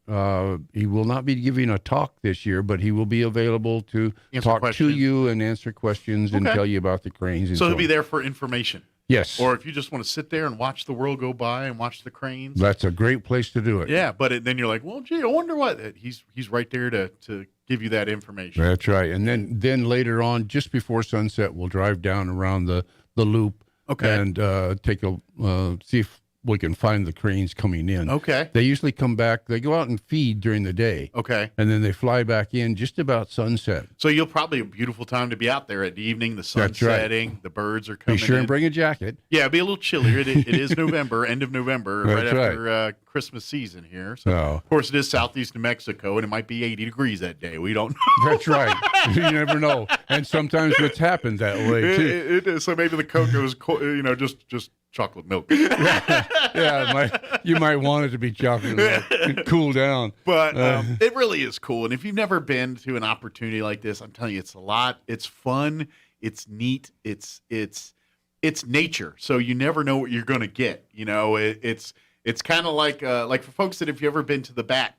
He will not be giving a talk this year, but he will be available to talk to you and answer questions and tell you about the cranes. So he'll be there for information. Yes. Or if you just want to sit there and watch the world go by and watch the cranes. That's a great place to do it. Yeah, but then you're like, well, gee, I wonder what. He's right there to give you that information. That's right. And then later on, just before sunset, we'll drive down around the loop and take see if we can find the cranes coming in. Okay. They usually come back. They go out and feed during the day. Okay. And then they fly back in just about sunset. So you'll probably a beautiful time to be out there at the evening. The sun's setting. The birds are coming Be sure in. and bring a jacket. Yeah, it'll be a little chillier. It is November, end of November, right after Christmas season here. So, of course, it is southeast New Mexico, and it might be 80 degrees that day. We don't know. That's right. You never know. And sometimes it's happened that way, too. It is. So maybe the cocoa is, just chocolate milk. You might want it to be chocolate milk. Cool down. But it really is cool. And if you've never been to an opportunity like this, I'm telling you, it's a lot. It's fun. It's neat. It's nature. So you never know what you're going to get. It's kind of like for folks that if you've ever been to the bat,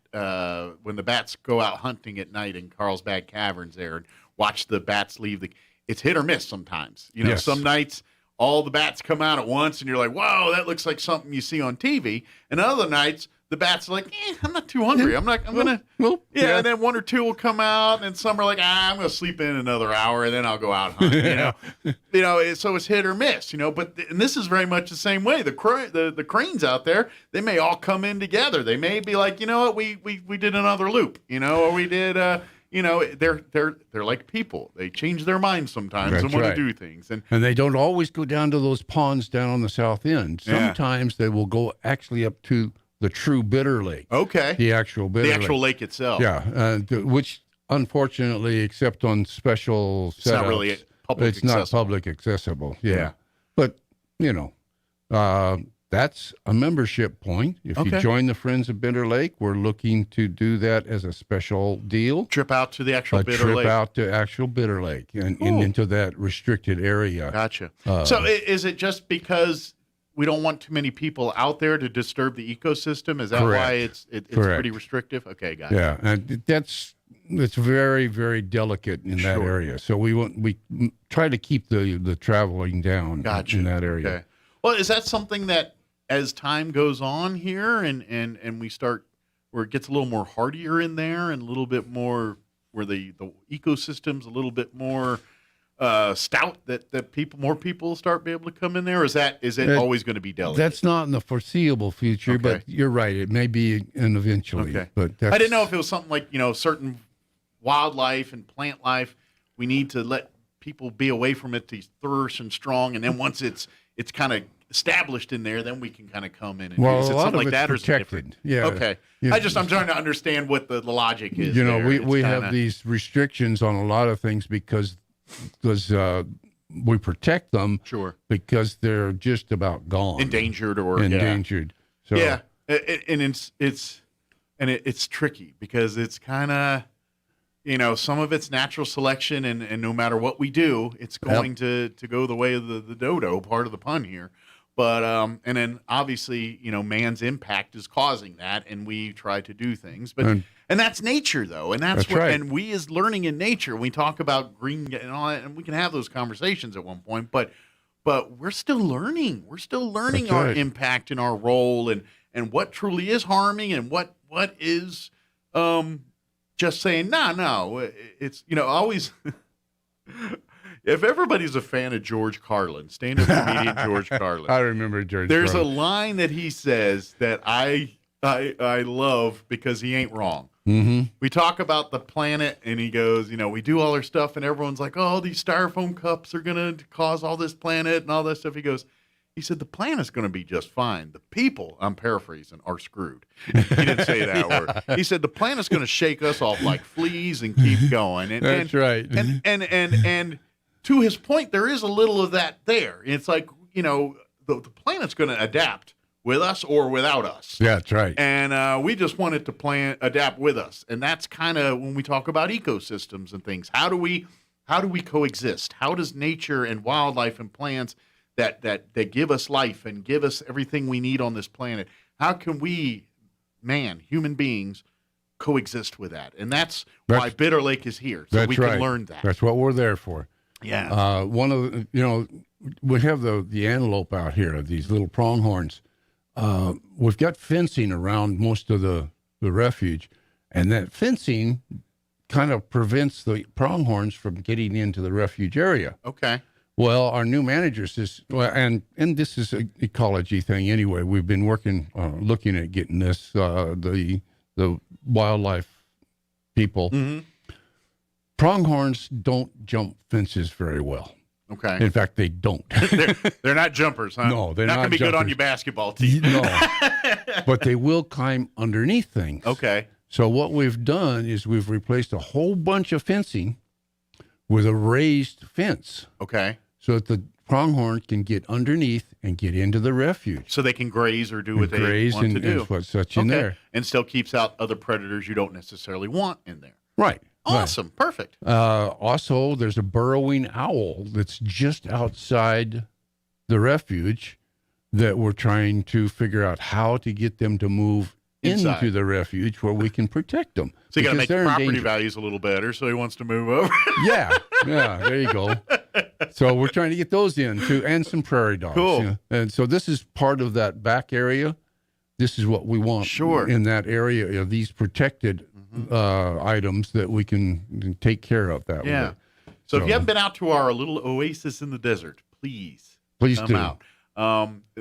when the bats go out hunting at night in Carlsbad Caverns there and watch the bats leave, it's hit or miss sometimes. Some nights all the bats come out at once and you're like, whoa, that looks like something you see on TV. And other nights the bats are like, I'm not too hungry. And then one or two will come out and some are like, I'm going to sleep in another hour and then I'll go out hunting. So it's hit or miss, but and this is very much the same way. The cranes out there, they may all come in together. They may be like, you know what, we did another loop, or we did, they're like people. They change their minds sometimes and want to do things. And they don't always go down to those ponds down on the south end. Sometimes they will go actually up to the true Bitter Lake. Okay. The actual Bitter Lake. The actual lake itself. Yeah. Which, unfortunately, except on special setups, not really public accessible. Not public accessible. Yeah. But, that's a membership point. If you join the Friends of Bitter Lake, we're looking to do that as a special deal. Trip out to the actual Bitter Lake. Trip out to actual Bitter Lake and into that restricted area. Gotcha. So is it just because we don't want too many people out there to disturb the ecosystem? Is that why it's pretty restrictive? Okay, got it. Yeah, and it's very, very delicate in that area. So we try to keep the traveling down in that area. Okay. Well, is that something that as time goes on here and we start where it gets a little more hardier in there and a little bit more where the ecosystem's a little bit more stout that more people start be able to come in there? Or is it always going to be delicate? That's not in the foreseeable future, but you're right. It may be eventually. Okay. But I didn't know if it was something like, certain wildlife and plant life, we need to let people be away from it to flourish and strong. And then once it's kind of established in there, then we can kind of come in and use it. Something like that, protected. Or is it different? Yeah. Okay. Yeah. I'm trying to understand what the logic is. We have these restrictions on a lot of things because we protect them. Sure. Because they're just about gone. Endangered. So yeah. It's tricky because it's kind of, some of it's natural selection and no matter what we do, it's going to go the way of the dodo, part of the pun here. But and then obviously, man's impact is causing that, and we try to do things. But and that's nature, though, and that's what. Right. And we is learning in nature. We talk about green and all that, and we can have those conversations at one point. But but we're still learning. We're still learning That's our right. impact and our role and what truly is harming and what is just saying, no. It's, always... If everybody's a fan of George Carlin, stand-up comedian George Carlin. I remember George There's Carlin. a line that he says that I love because he ain't wrong. Mm-hmm. We talk about the planet, and he goes, we do all our stuff, and everyone's like, oh, these styrofoam cups are going to cause all this planet and all that stuff. He said, the planet's going to be just fine. The people, I'm paraphrasing, are screwed. He didn't say that word. He said, the planet's going to shake us off like fleas and keep going. That's right. And to his point, there is a little of that there. It's like, the planet's going to adapt with us or without us. Yeah, that's right. And we just want it to adapt with us. And that's kind of when we talk about ecosystems and things. How do we coexist? How does nature and wildlife and plants that give us life and give us everything we need on this planet, how can we, human beings, coexist with that? And that's why Bitter Lake is here, so we can learn that. That's what we're there for. Yeah. One of the, we have the antelope out here, these little pronghorns. We've got fencing around most of the refuge, and that fencing kind of prevents the pronghorns from getting into the refuge area. Okay. Well, our new manager says, and this is an ecology thing anyway. We've been working, looking at getting this, the wildlife people. Mm-hmm. Pronghorns don't jump fences very well. Okay. In fact, they don't. They're not jumpers, huh? No, they're not going to be good on jumpers. your basketball team. No. But they will climb underneath things. Okay. So what we've done is we've replaced a whole bunch of fencing with a raised fence. Okay. So that the pronghorn can get underneath and get into the refuge. So they can graze or do what they want to do. And what's such in there. And still keeps out other predators you don't necessarily want in there. Right. Awesome. Right. Perfect. Also, there's a burrowing owl that's just outside the refuge that we're trying to figure out how to get them to move into the refuge where we can protect them. So you got to make the property values a little better, so he wants to move over. Yeah, there you go. So we're trying to get those in too, and some prairie dogs. Cool. Yeah. And so this is part of that back area. This is what we want in that area, these protected items that we can take care of that way. Yeah. So if you haven't been out to our little oasis in the desert, please come do. out.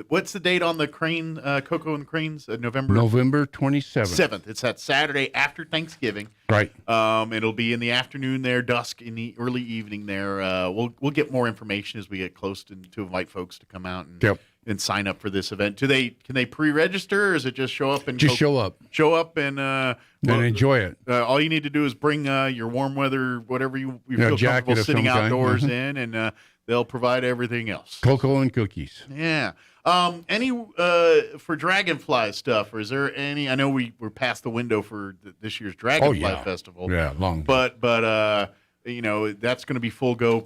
What's the date on the crane, Coco and the Cranes? November 27th. 7th. It's that Saturday after Thanksgiving. Right. It'll be in the afternoon there, dusk in the early evening there. We'll get more information as we get close to invite folks to come out and sign up for this event. Can they pre-register, or is it just show up and show up? Show up and enjoy it. All you need to do is bring your warm weather, whatever you feel comfortable sitting outdoors in, and they'll provide everything else. Cocoa and cookies. Yeah. Any for Dragonfly stuff, or is there any? I know we're past the window for this year's Dragonfly Festival. Yeah, long. But that's going to be full go.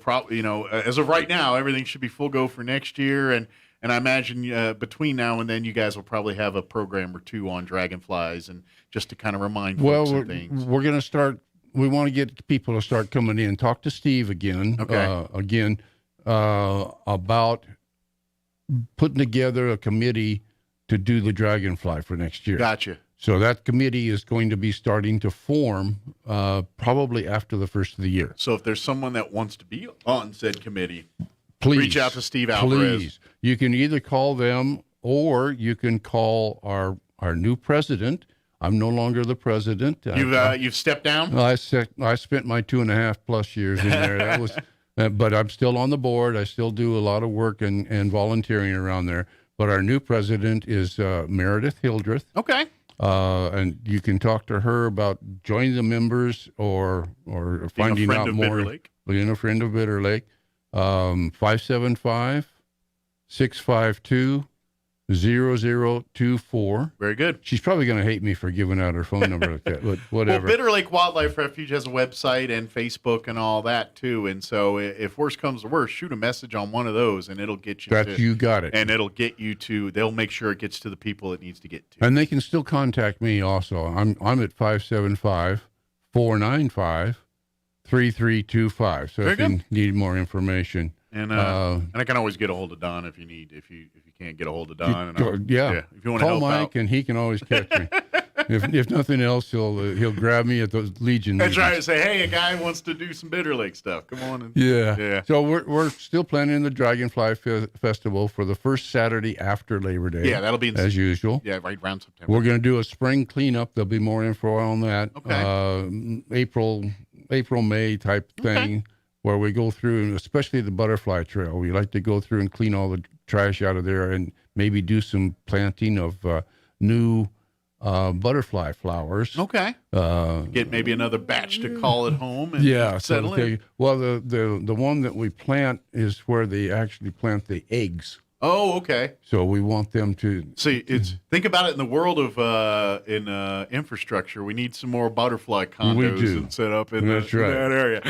As of right now, everything should be full go for next year, and I imagine between now and then, you guys will probably have a program or two on dragonflies, and just to kind of remind folks of things. We're going to start. We want to get people to start coming in. Talk to Steve again. Okay. About putting together a committee to do the dragonfly for next year. Gotcha. So that committee is going to be starting to form probably after the first of the year. So if there's someone that wants to be on said committee, please reach out to Steve Alvarez. Please. You can either call them or you can call our new president. I'm no longer the president. You've stepped down? I spent my 2.5+ years in there. That was, but I'm still on the board. I still do a lot of work and volunteering around there. But our new president is Meredith Hildreth. Okay. And you can talk to her about joining the members or finding out more. Being a friend of Bitter Lake. 575-652-0024. Very good. She's probably going to hate me for giving out her phone number like that, but whatever. Well, Bitter Lake Wildlife Refuge has a website and Facebook and all that too. And so if worse comes to worse, shoot a message on one of those and it'll get you you got it. And it'll get you to, they'll make sure it gets to the people it needs to get to. And they can still contact me also. I'm at 575-495-3325. So if you need more information. And I can always get a hold of Don if you can't get a hold of Don. If you want to call help Mike, out. and he can always catch me. If nothing else, he'll grab me at the Legion. That's right. meetings. Say, hey, a guy wants to do some Bitter Lake stuff. Come on. Yeah. So we're still planning the Dragonfly Festival for the first Saturday after Labor Day. Yeah, that'll be as usual. Yeah, right around September. We're going to do a spring cleanup. There'll be more info on that. Okay. April, May type thing, where we go through, and especially the Butterfly Trail. We like to go through and clean all the trash out of there, and maybe do some planting of new butterfly flowers. Okay. Get maybe another batch to call it home and settle in. Well, the one that we plant is where they actually plant the eggs. Oh, okay. So we want them to see. Think about it in the world of infrastructure. We need some more butterfly condos and set up in that area.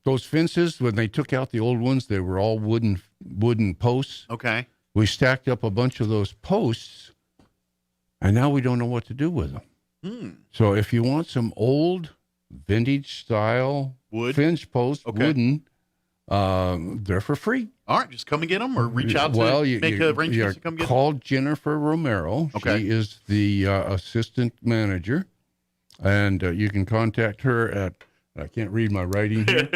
Those fences, when they took out the old ones, they were all wooden posts. Okay. We stacked up a bunch of those posts, and now we don't know what to do with them. So if you want some old vintage style fence posts, wooden, they're for free. All right, just come and get them, or reach out to make arrangements to come get them. Call Jennifer Romero. Okay. She is the assistant manager, and you can contact her at, I can't read my writing here,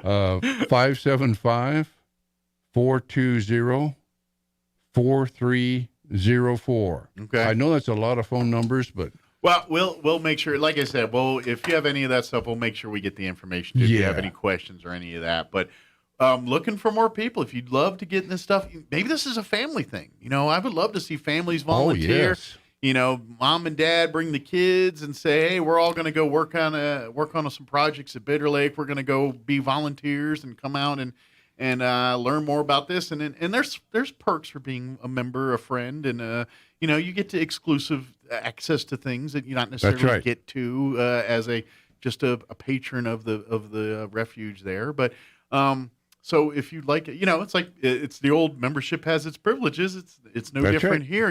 575-420-4304. Okay. I know that's a lot of phone numbers, but... Well, we'll make sure, like I said, if you have any of that stuff, we'll make sure we get the information if you have any questions or any of that. But looking for more people. If you'd love to get in this stuff, maybe this is a family thing. I would love to see families volunteer. Oh, yes. Mom and dad bring the kids and say, hey, we're all going to go work on some projects at Bitter Lake. We're going to go be volunteers and come out and learn more about this. And there's perks for being a member, a friend, and you get to exclusive access to things that you not necessarily get to as just a patron of the refuge there. But so if you'd like, it's like it's the old membership has its privileges. It's no different here.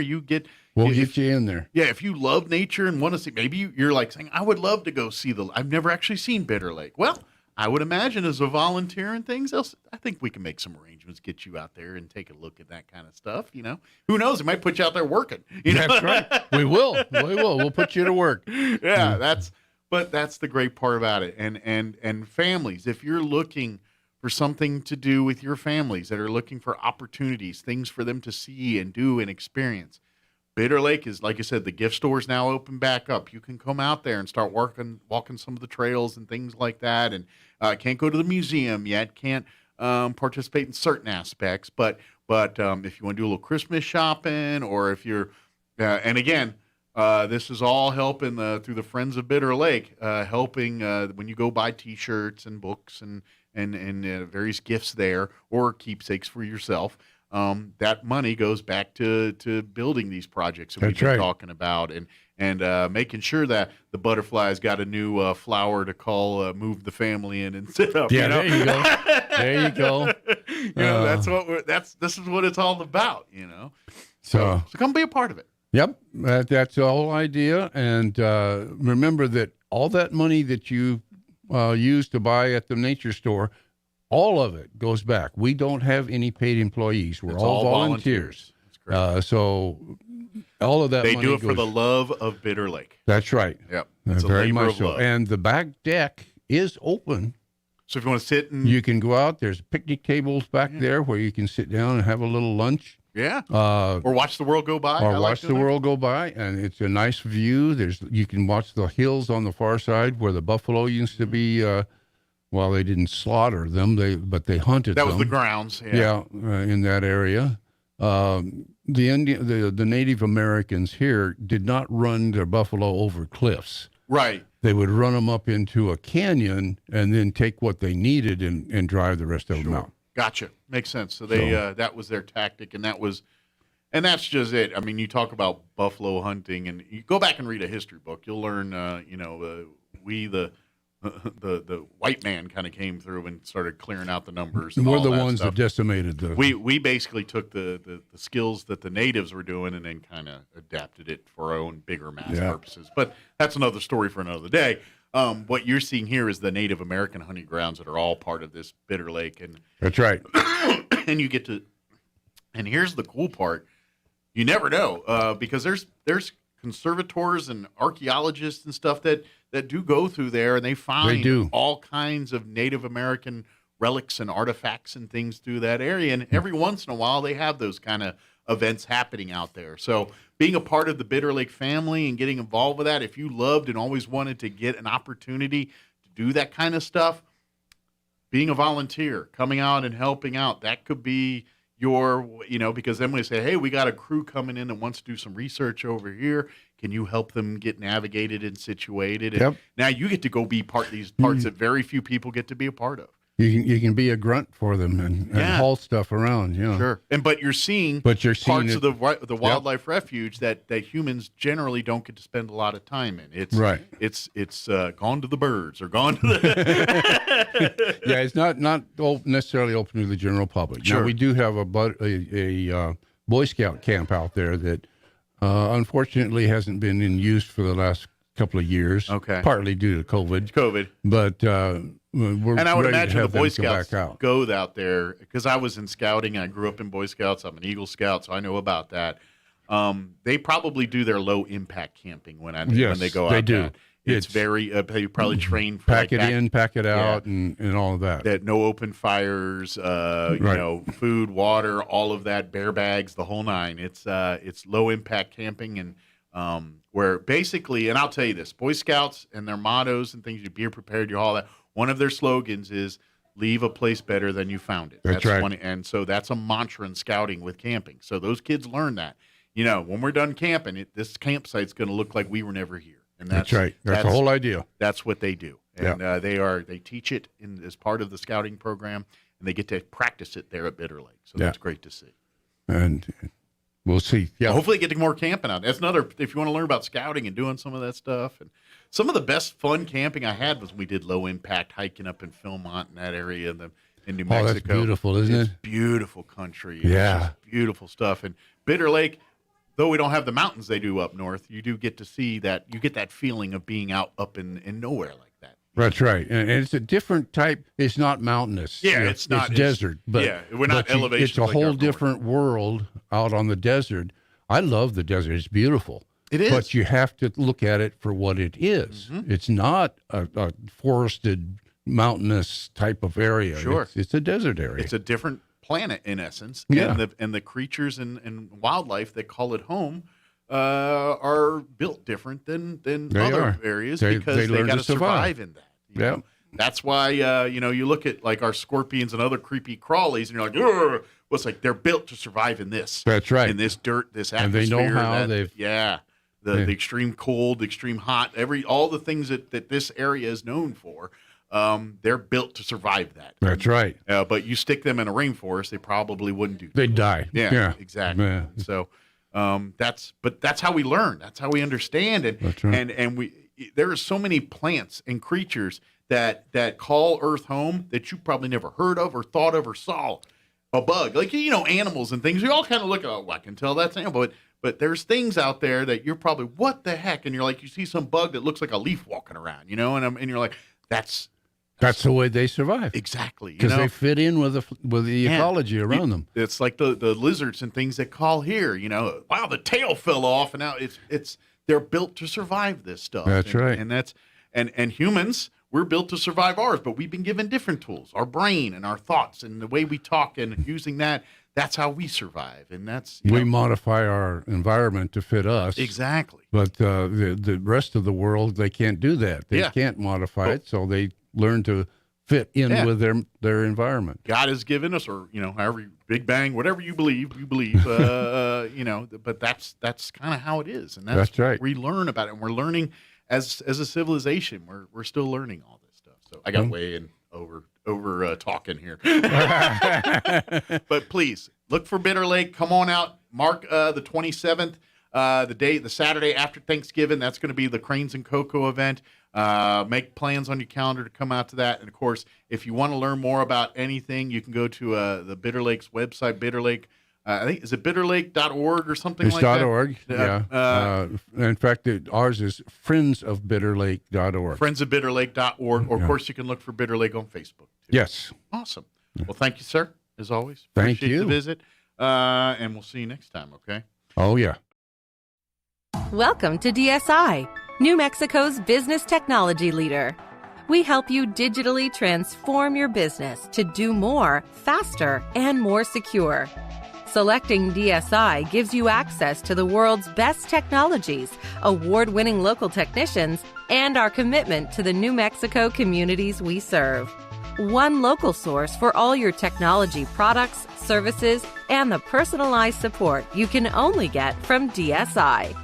We'll get you in there. Yeah, if you love nature and want to see, maybe you're like saying, I would love to go see I've never actually seen Bitter Lake. Well, I would imagine as a volunteer and things else, I think we can make some arrangements, get you out there and take a look at that kind of stuff. Who knows? It might put you out there working. That's right. We will. We'll put you to work. Yeah, that's the great part about it. And families, if you're looking for something to do with your families that are looking for opportunities, things for them to see and do and experience, Bitter Lake is, like I said, the gift store's now open back up. You can come out there and start walking some of the trails and things like that. And can't go to the museum yet, can't participate in certain aspects. But if you want to do a little Christmas shopping, or if you're, and again, this is all helping through the Friends of Bitter Lake, helping when you go buy T-shirts and books and various gifts there, or keepsakes for yourself. That money goes back to building these projects that we've been talking about, and making sure that the Butterfly's got a new flower to call Move the Family in and sit up. Yeah, there you go. There you go. This is what it's all about. So come be a part of it. Yep, that's the whole idea. And remember that all that money that you use to buy at the nature store, all of it goes back. We don't have any paid employees. We're all volunteers. That's great. So all of that they money do it for the love of Bitter Lake. That's right. Yep. It's very much much so. Love. And the back deck is open. So if you want to sit and you can go out. There's picnic tables back there where you can sit down and have a little lunch. Yeah. Or watch the world go by. Or watch the world go by, and it's a nice view. You can watch the hills on the far side where the buffalo used to be. Well, they didn't slaughter them, but they hunted them. That was the grounds. Yeah, in that area. The Native Americans here did not run their buffalo over cliffs. Right. They would run them up into a canyon and then take what they needed and drive the rest of them out. Gotcha. Makes sense. So they that was their tactic, and that's just it. I mean, you talk about buffalo hunting, and you go back and read a history book, you'll learn. We the the white man kind of came through and started clearing out the numbers. We're the ones that decimated the. We basically took the skills that the natives were doing and then kind of adapted it for our own bigger mass purposes. But that's another story for another day. What you're seeing here is the Native American hunting grounds that are all part of this Bitter Lake, and that's right. And you get to, and here's the cool part: you never know because there's conservators and archaeologists and stuff that do go through there, and they find all kinds of Native American relics and artifacts and things through that area. And every once in a while, they have those kind of events happening out there. So being a part of the Bitter Lake family and getting involved with that, if you loved and always wanted to get an opportunity to do that kind of stuff, being a volunteer, coming out and helping out, that could be your, because then we say, hey, we got a crew coming in that wants to do some research over here. Can you help them get navigated and situated? And now you get to go be part of these parts that very few people get to be a part of. You can be a grunt for them and haul stuff around. Sure. But you're seeing parts of the wildlife refuge that humans generally don't get to spend a lot of time in. It's It's gone to the birds or gone to the. Yeah, it's not necessarily open to the general public. Sure. Now we do have a Boy Scout camp out there that unfortunately hasn't been in use for the last couple of years. Okay. Partly due to COVID. But we're and I would ready to imagine the have them Boy come back Scouts out. go out there because I was in scouting and I grew up in Boy Scouts. I'm an Eagle Scout, so I know about that. They probably do their low impact camping when they go out. They do. There. It's very they probably train for pack it in, pack it out, and all of that. That no open fires, food, water, all of that, bear bags, the whole nine. It's low impact camping and where basically, and I'll tell you this, Boy Scouts and their mottos and things, you be prepared, you all that. One of their slogans is leave a place better than you found it. That's right. And so that's a mantra in scouting with camping. So those kids learn that. When we're done camping, this campsite's going to look like we were never here. And that's right. That's the whole idea. That's what they do. And they teach it as part of the scouting program, and they get to practice it there at Bitter Lake. So that's great to see. And we'll see. Yeah. Hopefully get more camping out. That's another, if you want to learn about scouting and doing some of that stuff. And some of the best fun camping I had was when we did low impact hiking up in Philmont and that area in New Mexico. Oh, that's beautiful, isn't it? It's beautiful country. Yeah. It's just beautiful stuff. And Bitter Lake, though we don't have the mountains they do up north, you do get to see that. You get that feeling of being out up in nowhere like that. That's right. And it's a different type. It's not mountainous. Yeah, it's not. It's desert. But we're not elevation. It's a whole different world out on the desert. I love the desert. It's beautiful. It is. But you have to look at it for what it is. Mm-hmm. It's not a forested, mountainous type of area. Sure. It's a desert area. It's a different planet in essence. Yeah. And the creatures and wildlife that call it home are built different than other areas because they got to survive in that. That's why you look at like our scorpions and other creepy crawlies, and you're like, well, it's like they're built to survive in this. That's right. In this dirt, this atmosphere. And they know how the extreme cold, the extreme hot, all the things that this area is known for. They're built to survive that. That's right. But you stick them in a rainforest, they probably wouldn't do. They'd die. Yeah, exactly. Yeah. So that's how we learn. That's how we understand it. That's right. And there are so many plants and creatures that call Earth home that you probably never heard of or thought of or saw. A bug, like animals and things. We all kind of look at, I can tell that's an animal, but there's things out there that you're probably, what the heck? And you're like, you see some bug that looks like a leaf walking around, and you're like, that's the way they survive. Exactly. Because they fit in with the ecology around them. It's like the lizards and things that call here, wow, the tail fell off, and now they're built to survive this stuff. That's right. And that's and humans, we're built to survive ours, but we've been given different tools, our brain and our thoughts and the way we talk and using that. That's how we survive, and that's we modify our environment to fit us. Exactly. But the rest of the world, they can't do that. They can't modify it, so they learn to fit in with their environment. God has given us, or however, Big Bang, whatever you believe. But that's kind of how it is, and that's right. We learn about it, and we're learning as a civilization. We're still learning all this stuff. So I got way in over talking here. But please look for Bitter Lake. Come on out. Mark the 27th, the Saturday after Thanksgiving. That's going to be the Cranes and Cocoa event. Make plans on your calendar to come out to that. And, of course, if you want to learn more about anything, you can go to the Bitter Lake's website, Bitter Lake. I think, is it bitterlake.org or something like that? .org, yeah. In fact, ours is friendsofbitterlake.org. Friendsofbitterlake.org. Or, of course, you can look for Bitter Lake on Facebook, too. Yes. Awesome. Well, thank you, sir, as always. Thank Appreciate you. the visit. And we'll see you next time, okay? Oh, yeah. Welcome to DSI, New Mexico's business technology leader. We help you digitally transform your business to do more, faster, and more secure. Selecting DSI gives you access to the world's best technologies, award-winning local technicians, and our commitment to the New Mexico communities we serve. One local source for all your technology products, services, and the personalized support you can only get from DSI.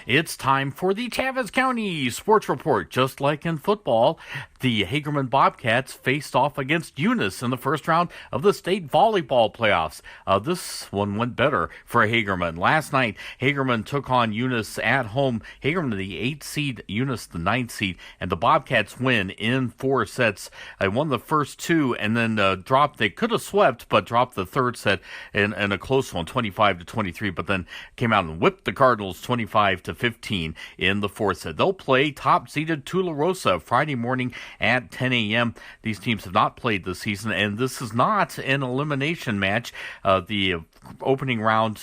It's time for the Chaves County Sports Report. Just like in football, the Hagerman Bobcats faced off against Eunice in the first round of the state volleyball playoffs. This one went better for Hagerman. Last night, Hagerman took on Eunice at home. Hagerman, the 8th seed, Eunice, the 9th seed, and the Bobcats win in 4 sets. They won the first 2 and then dropped. They could have swept, but dropped the third set in a close one, 25-23, but then came out and whipped the Cardinals 25-15 in the 4th set. They'll play top-seeded Tularosa Friday morning at 10 a.m. These teams have not played this season, and this is not an elimination match. The opening round,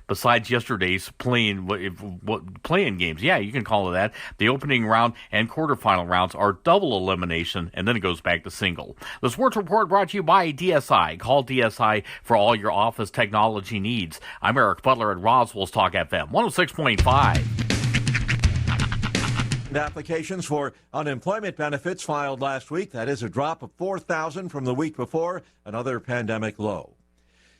besides yesterday's playing games, yeah, you can call it that. The opening round and quarterfinal rounds are double elimination, and then it goes back to single. The Sports Report brought to you by DSI. Call DSI for all your office technology needs. I'm Eric Butler at Roswell's Talk FM 106.5. Applications for unemployment benefits filed last week. That is a drop of 4,000 from the week before, another pandemic low.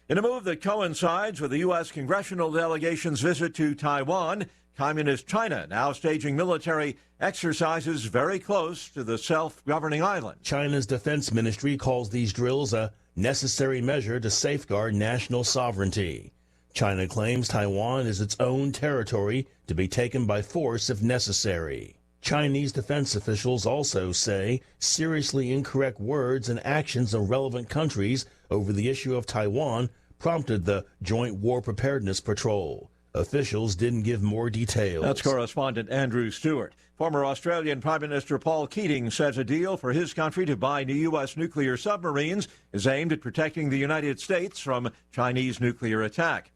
In a move that coincides with the U.S. congressional delegation's visit to Taiwan, Communist China now staging military exercises very close to the self-governing island. China's defense ministry calls these drills a necessary measure to safeguard national sovereignty. China claims Taiwan is its own territory to be taken by force if necessary. Chinese defense officials also say seriously incorrect words and actions of relevant countries over the issue of Taiwan prompted the Joint War Preparedness Patrol. Officials didn't give more details. That's correspondent Andrew Stewart. Former Australian Prime Minister Paul Keating says a deal for his country to buy new U.S. nuclear submarines is aimed at protecting the United States from Chinese nuclear attack.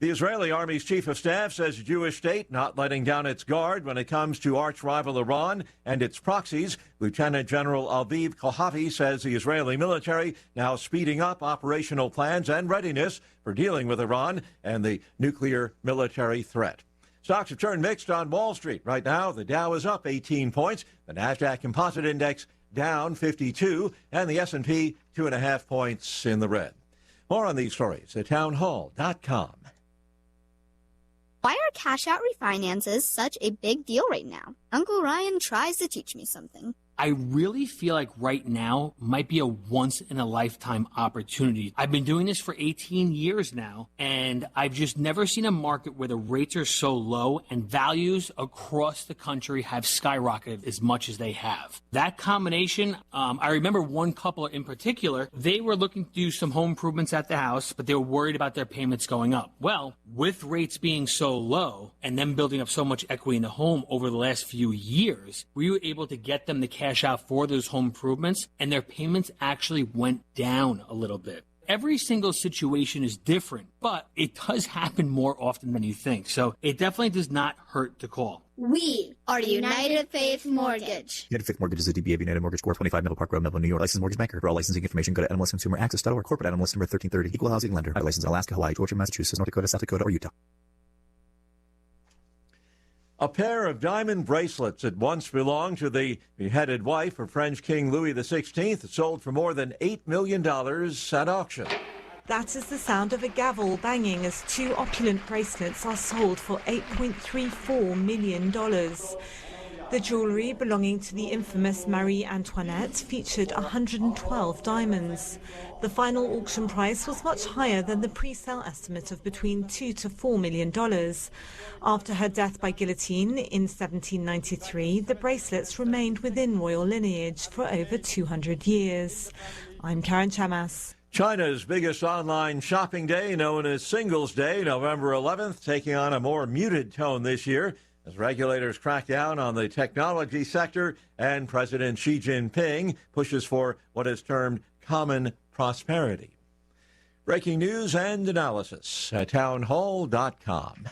The Israeli Army's chief of staff says the Jewish state not letting down its guard when it comes to arch-rival Iran and its proxies. Lieutenant General Aviv Kohavi says the Israeli military now speeding up operational plans and readiness for dealing with Iran and the nuclear military threat. Stocks have turned mixed on Wall Street. Right now, the Dow is up 18 points, the NASDAQ Composite Index down 52, and the S&P 2.5 points in the red. More on these stories at townhall.com. Why are cash-out refinances such a big deal right now? Uncle Ryan tries to teach me something. I really feel like right now might be a once-in-a-lifetime opportunity. I've been doing this for 18 years now, and I've just never seen a market where the rates are so low and values across the country have skyrocketed as much as they have. That combination, I remember one couple in particular, they were looking to do some home improvements at the house, but they were worried about their payments going up. Well, with rates being so low and them building up so much equity in the home over the last few years, we were able to get them the cash out for those home improvements, and their payments actually went down a little bit. Every single situation is different, but it does happen more often than you think. So it definitely does not hurt to call. We are United Faith Mortgage. United Faith Mortgage is a DBA of United Mortgage Corp. 25 Middle Park Road, Melville, New York. Licensed mortgage banker. For all licensing information, go to NMLSConsumerAccess.org. Corporate NMLS number 1330. Equal housing lender. Licensed in Alaska, Hawaii, Georgia, Massachusetts, North Dakota, South Dakota, or Utah. A pair of diamond bracelets that once belonged to the beheaded wife of French King Louis XVI sold for more than $8 million at auction. That is the sound of a gavel banging as 2 opulent bracelets are sold for $8.34 million. The jewellery belonging to the infamous Marie Antoinette featured 112 diamonds. The final auction price was much higher than the pre-sale estimate of between $2 to $4 million. After her death by guillotine in 1793, the bracelets remained within royal lineage for over 200 years. I'm Karen Chamas. China's biggest online shopping day, known as Singles Day, November 11th, taking on a more muted tone this year as regulators crack down on the technology sector and President Xi Jinping pushes for what is termed common prosperity. Breaking news and analysis at townhall.com.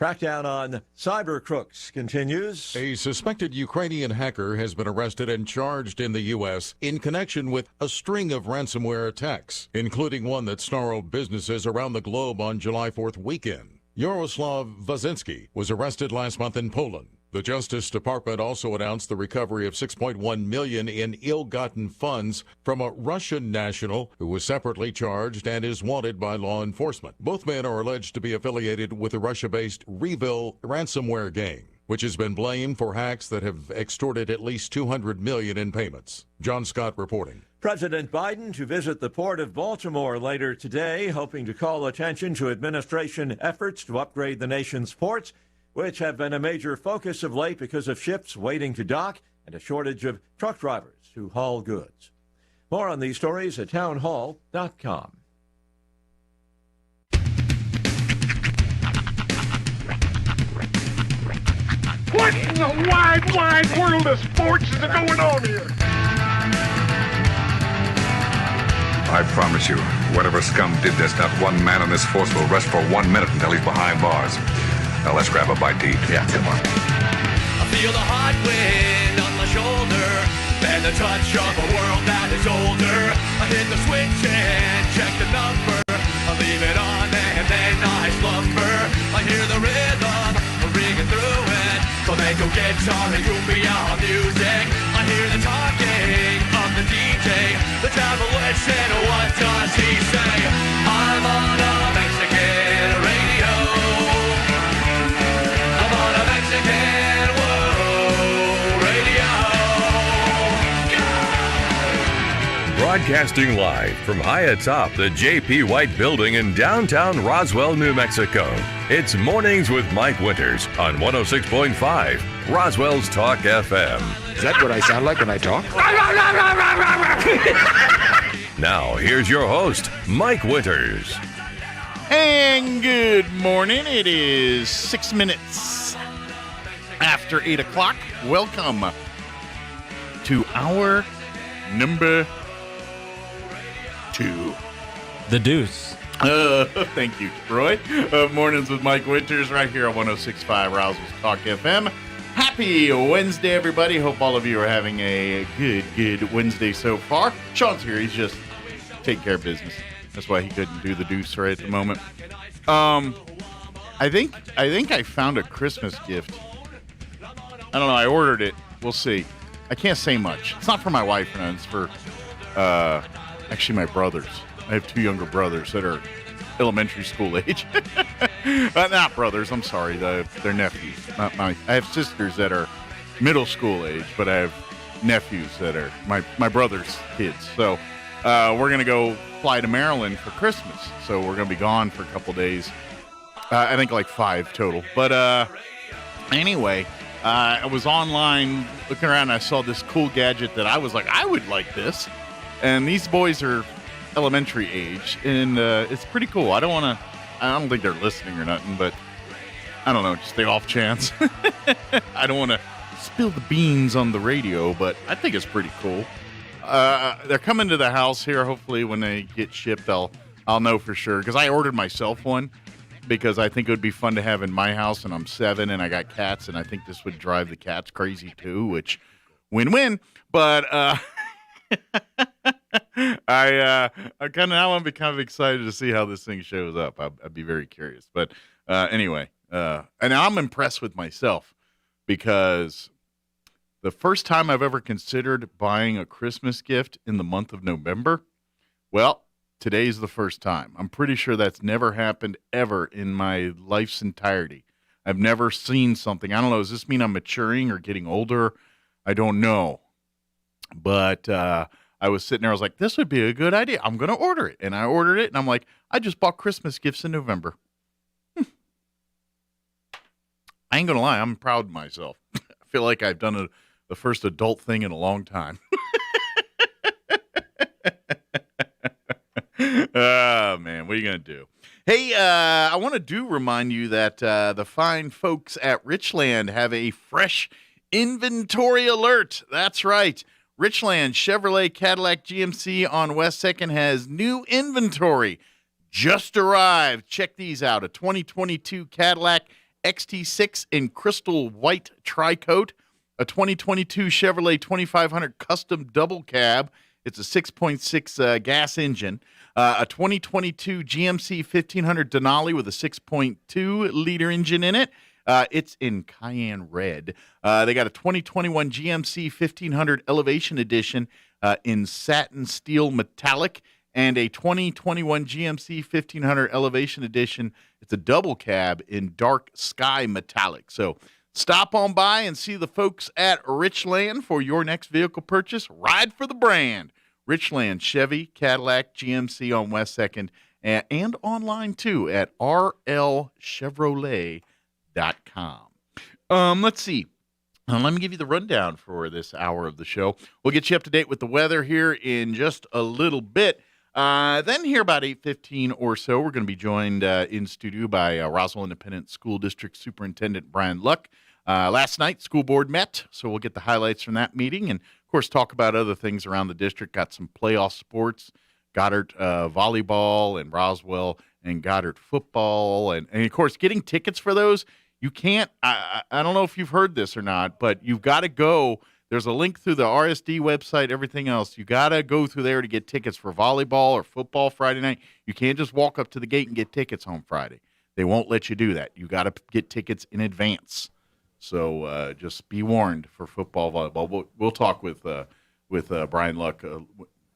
Crackdown on cyber crooks continues. A suspected Ukrainian hacker has been arrested and charged in the U.S. in connection with a string of ransomware attacks, including one that snarled businesses around the globe on July 4th weekend. Yaroslav Wazinski was arrested last month in Poland. The Justice Department also announced the recovery of $6.1 million in ill-gotten funds from a Russian national who was separately charged and is wanted by law enforcement. Both men are alleged to be affiliated with the Russia-based Revil ransomware gang, which has been blamed for hacks that have extorted at least $200 million in payments. John Scott reporting. President Biden to visit the Port of Baltimore later today, hoping to call attention to administration efforts to upgrade the nation's ports, which have been a major focus of late because of ships waiting to dock and a shortage of truck drivers who haul goods. More on these stories at townhall.com. What in the wide world of sports is going on here? I promise you, whatever scum did this, not one man in this force will rest for 1 minute until he's behind bars. Now let's grab a bite to eat. Yeah, come on. I feel the hot wind on my shoulder and the touch of a world that is older. I hit the switch and check the number. I leave it on and then I slumber. I hear the rhythm ringing through it. Flamenco guitar and cumbia music. I hear the talking of the DJ. The travel listen, what does he say? I'm on a Mexican radio. I'm on a Mexican world radio. Broadcasting live from high atop the J.P. White Building in downtown Roswell, New Mexico. It's Mornings with Mike Winters on 106.5 Roswell's Talk FM. Is that what I sound like when I talk? Now, here's your host, Mike Winters. And good morning. It is 6 minutes after 8 o'clock. Welcome to hour number 2. The Deuce. Thank you, Roy. Mornings with Mike Winters right here on 106.5 Roswell's Talk FM. Happy Wednesday, everybody. Hope all of you are having a good Wednesday so far. Sean's here. He's just taking care of business. That's why he couldn't do the Deuce right at the moment. I think I found a Christmas gift. I don't know. I ordered it. We'll see. I can't say much. It's not for my wife, and it's for actually my brothers. I have 2 younger brothers that are elementary school age. Not brothers. I'm sorry. They're nephews. Not my. I have sisters that are middle school age, but I have nephews that are my brother's kids. So we're gonna go fly to Maryland for Christmas. So we're gonna be gone for a couple days. I think like 5 total. But anyway, I was online looking around. And I saw this cool gadget that I was like, I would like this. And these boys are elementary age, and it's pretty cool. I don't think they're listening or nothing, but I don't know, just the off chance. I don't want to spill the beans on the radio, but I think it's pretty cool. They're coming to the house here. Hopefully when they get shipped, I'll know for sure, because I ordered myself one because I think it would be fun to have in my house, and I'm 7 and I got cats, and I think this would drive the cats crazy too, which win-win. But I kind of now I'm kind of excited to see how this thing shows up. I'd be very curious. But anyway, and I'm impressed with myself because the first time I've ever considered buying a Christmas gift in the month of November, well, today's the first time. I'm pretty sure that's never happened ever in my life's entirety. I've never seen something. I don't know. Does this mean I'm maturing or getting older? I don't know. But I was sitting there. I was like, this would be a good idea. I'm going to order it. And I ordered it. And I'm like, I just bought Christmas gifts in November. I ain't going to lie. I'm proud of myself. I feel like I've done the first adult thing in a long time. Oh, man. What are you going to do? Hey, I want to remind you that the fine folks at Richland have a fresh inventory alert. That's right. Richland Chevrolet Cadillac GMC on West 2nd has new inventory just arrived. Check these out. A 2022 Cadillac XT6 in crystal white tri-coat. A 2022 Chevrolet 2500 custom double cab. It's a 6.6 gas engine. A 2022 GMC 1500 Denali with a 6.2 liter engine in it. It's in cayenne red. They got a 2021 GMC 1500 Elevation Edition in satin steel metallic, and a 2021 GMC 1500 Elevation Edition. It's a double cab in dark sky metallic. So stop on by and see the folks at Richland for your next vehicle purchase. Ride for the brand. Richland Chevy, Cadillac, GMC on West 2nd, and online too at rlchevrolet.com. Let's see. Let me give you the rundown for this hour of the show. We'll get you up to date with the weather here in just a little bit. Then here about 8:15 or so, we're going to be joined in studio by Roswell Independent School District Superintendent Brian Luck. Last night, school board met, so we'll get the highlights from that meeting and, of course, talk about other things around the district. Got some playoff sports, Goddard volleyball and Roswell and Goddard football. And, of course, getting tickets for those, you can't I don't know if you've heard this or not, but you've got to go. There's a link through the RSD website, everything else. You got to go through there to get tickets for volleyball or football Friday night. You can't just walk up to the gate and get tickets on Friday. They won't let you do that. You got to get tickets in advance. So just be warned for football, volleyball. We'll talk with Brian Luck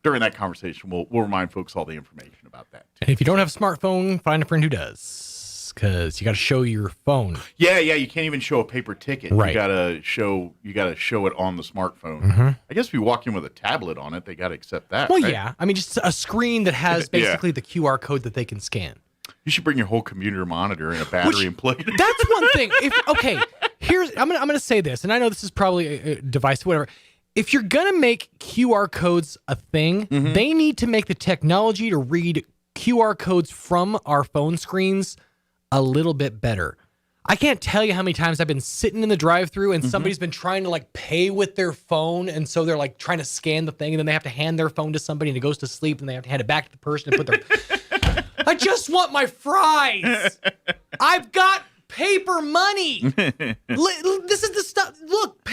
during that conversation. We'll remind folks all the information about that too. And if you don't have a smartphone, find a friend who does, because you got to show your phone. Yeah. You can't even show a paper ticket. Right. You got to show it on the smartphone. Mm-hmm. I guess if you walk in with a tablet on it, they got to accept that. Well, right? yeah. I mean, just a screen that has basically the QR code that they can scan. You should bring your whole computer monitor and a battery and plug it in. That's one thing. I'm gonna say this, and I know this is probably divisive, whatever. If you're gonna make QR codes a thing, they need to make the technology to read QR codes from our phone screens a little bit better. I can't tell you how many times I've been sitting in the drive-thru and somebody's been trying to like pay with their phone, and so they're like trying to scan the thing, and then they have to hand their phone to somebody, and it goes to sleep, and they have to hand it back to the person and put their. I just want my fries. I've got paper money. This is the stuff. Look,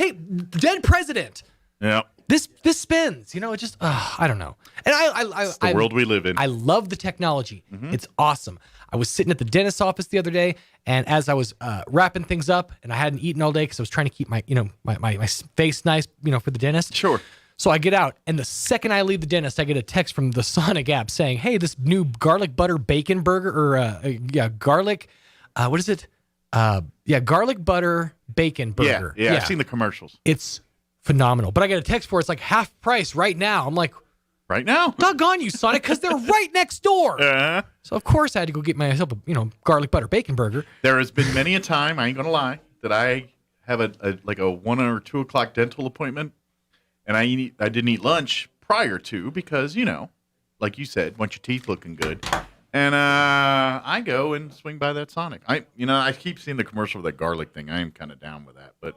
dead president. Yeah. This spins. You know, it just. I don't know. And it's the world we live in. I love the technology. It's awesome. I was sitting at the dentist's office the other day, and as I was wrapping things up, and I hadn't eaten all day because I was trying to keep my face nice, for the dentist. Sure. So I get out, and the second I leave the dentist, I get a text from the Sonic app saying, "Hey, this new garlic butter bacon burger, garlic, what is it? Garlic butter bacon burger." Yeah, I've seen the commercials. It's phenomenal. But I get a text for it's like half price right now. I'm like, right now? Doggone you, Sonic, because they're right next door. So of course I had to go get myself a garlic butter bacon burger. There has been many a time, I ain't gonna lie, that I have a 1 or 2 o'clock dental appointment. And I didn't eat lunch prior to because, like you said, want your teeth looking good. And I go and swing by that Sonic. I keep seeing the commercial with that garlic thing. I am kind of down with that. But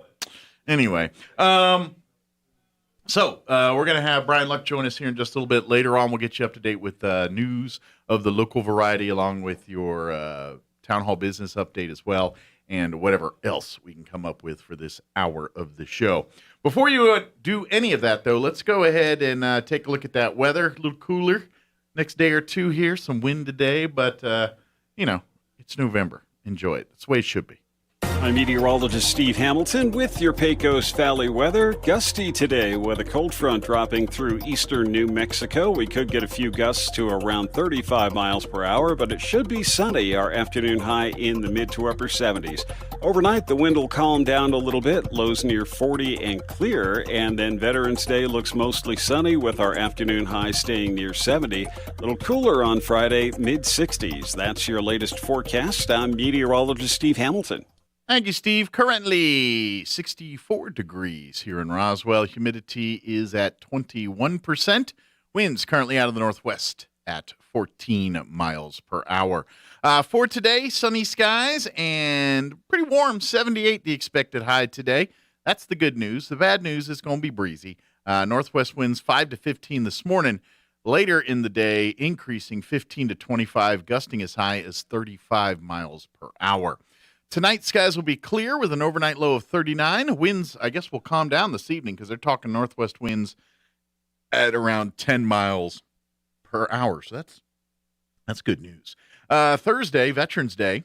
anyway, so we're going to have Brian Luck join us here in just a little bit. Later on, we'll get you up to date with news of the local variety along with your town hall business update as well. And whatever else we can come up with for this hour of the show. Before you do any of that, though, let's go ahead and take a look at that weather. A little cooler next day or two here. Some wind today, but, it's November. Enjoy it. That's the way it should be. I'm meteorologist Steve Hamilton with your Pecos Valley weather. Gusty today with a cold front dropping through eastern New Mexico. We could get a few gusts to around 35 miles per hour, but it should be sunny. Our afternoon high in the mid to upper 70s. Overnight, the wind will calm down a little bit, lows near 40 and clear, and then Veterans Day looks mostly sunny with our afternoon high staying near 70. A little cooler on Friday, mid 60s. That's your latest forecast. I'm meteorologist Steve Hamilton. Thank you, Steve. Currently 64 degrees here in Roswell. Humidity is at 21%. Winds currently out of the northwest at 14 miles per hour. For today, sunny skies and pretty warm, 78 the expected high today. That's the good news. The bad news is going to be breezy. Northwest winds 5 to 15 this morning. Later in the day, increasing 15 to 25, gusting as high as 35 miles per hour. Tonight, skies will be clear with an overnight low of 39. Winds, I guess, will calm down this evening because they're talking northwest winds at around 10 miles per hour. So that's good news. Thursday, Veterans Day,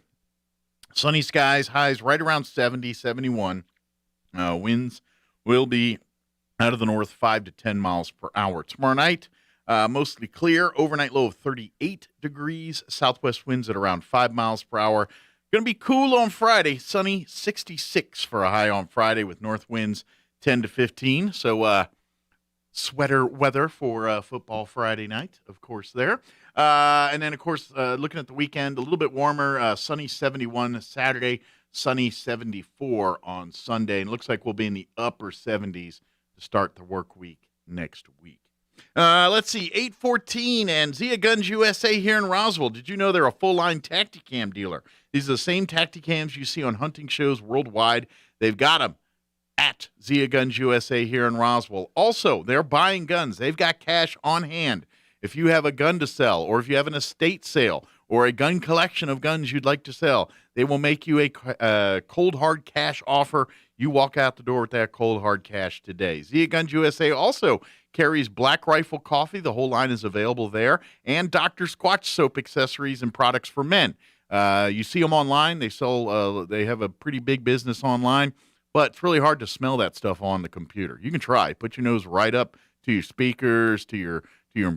sunny skies, highs right around 70, 71. Winds will be out of the north 5 to 10 miles per hour. Tomorrow night, mostly clear, overnight low of 38 degrees, southwest winds at around 5 miles per hour. Going to be cool on Friday, sunny 66 for a high on Friday with north winds 10 to 15. So sweater weather for football Friday night, of course, there. And then, of course, looking at the weekend, a little bit warmer, sunny 71 Saturday, sunny 74 on Sunday. And it looks like we'll be in the upper 70s to start the work week next week. Let's see, 814 and Zia Guns USA here in Roswell. Did you know they're a full-line Tacticam dealer? These are the same Tacticams you see on hunting shows worldwide. They've got them at Zia Guns USA here in Roswell. Also, they're buying guns. They've got cash on hand. If you have a gun to sell, or if you have an estate sale, or a gun collection of guns you'd like to sell, they will make you a cold, hard cash offer. You walk out the door with that cold, hard cash today. Zia Guns USA also carries Black Rifle Coffee. The whole line is available there. And Dr. Squatch soap accessories and products for men. You see them online. They sell. They have a pretty big business online, but it's really hard to smell that stuff on the computer. You can try. Put your nose right up to your speakers, to your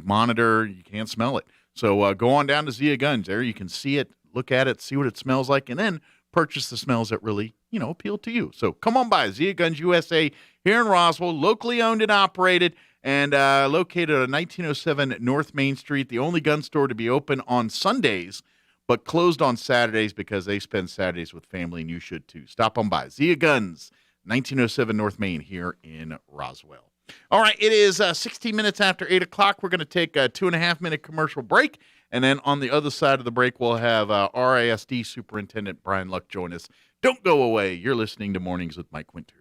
monitor. You can't smell it. So go on down to Zia Guns. There you can see it, look at it, see what it smells like, and then purchase the smells that really, appeal to you. So come on by Zia Guns USA here in Roswell, locally owned and operated, and located on 1907 North Main Street, the only gun store to be open on Sundays, but closed on Saturdays because they spend Saturdays with family, and you should too. Stop on by. Zia Guns, 1907 North Main here in Roswell. All right, it is 16 minutes after 8 o'clock. We're going to take a 2.5-minute commercial break, and then on the other side of the break, we'll have RISD Superintendent Brian Luck join us. Don't go away. You're listening to Mornings with Mike Winters.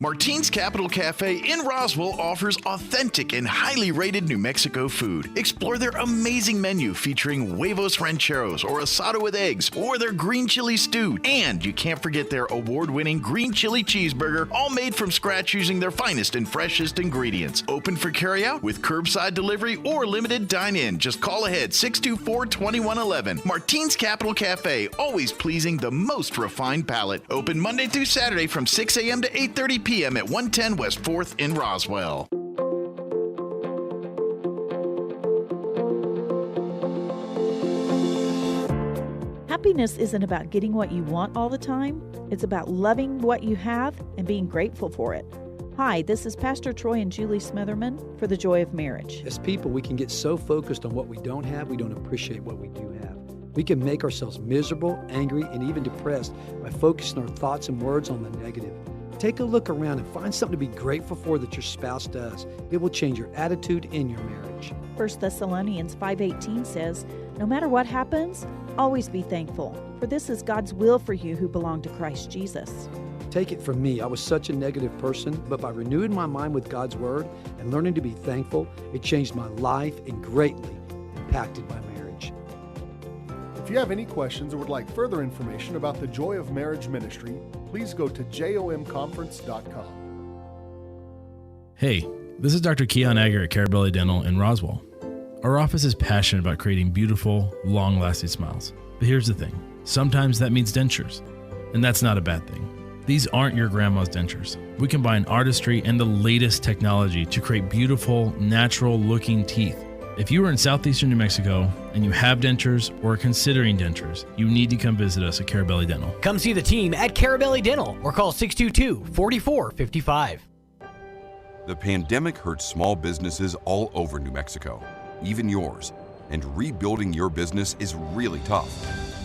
Martine's Capital Cafe in Roswell offers authentic and highly rated New Mexico food. Explore their amazing menu featuring huevos rancheros or asado with eggs or their green chili stew. And you can't forget their award-winning green chili cheeseburger, all made from scratch using their finest and freshest ingredients. Open for carryout with curbside delivery or limited dine-in. Just call ahead 624-2111. Martine's Capital Cafe, always pleasing the most refined palate. Open Monday through Saturday from 6 a.m. to 8:30 p.m. at 110 West 4th in Roswell. Happiness isn't about getting what you want all the time. It's about loving what you have and being grateful for it. Hi, this is Pastor Troy and Julie Smitherman for The Joy of Marriage. As people, we can get so focused on what we don't have, we don't appreciate what we do have. We can make ourselves miserable, angry, and even depressed by focusing our thoughts and words on the negative. Take a look around and find something to be grateful for that your spouse does. It will change your attitude in your marriage. 1 Thessalonians 5:18 says, "No matter what happens, always be thankful, for this is God's will for you who belong to Christ Jesus." Take it from me, I was such a negative person, but by renewing my mind with God's Word and learning to be thankful, it changed my life and greatly impacted my marriage. If you have any questions or would like further information about the Joy of Marriage Ministry, please go to jomconference.com. Hey, this is Dr. Keon Egger at Carabelli Dental in Roswell. Our office is passionate about creating beautiful, long-lasting smiles. But here's the thing. Sometimes that means dentures. and that's not a bad thing. These aren't your grandma's dentures. We combine artistry and the latest technology to create beautiful, natural-looking teeth. If you are in southeastern New Mexico and you have dentures or are considering dentures, you need to come visit us at Carabelli Dental. Come see the team at Carabelli Dental or call 622-4455. The pandemic hurt small businesses all over New Mexico, even yours, and rebuilding your business is really tough.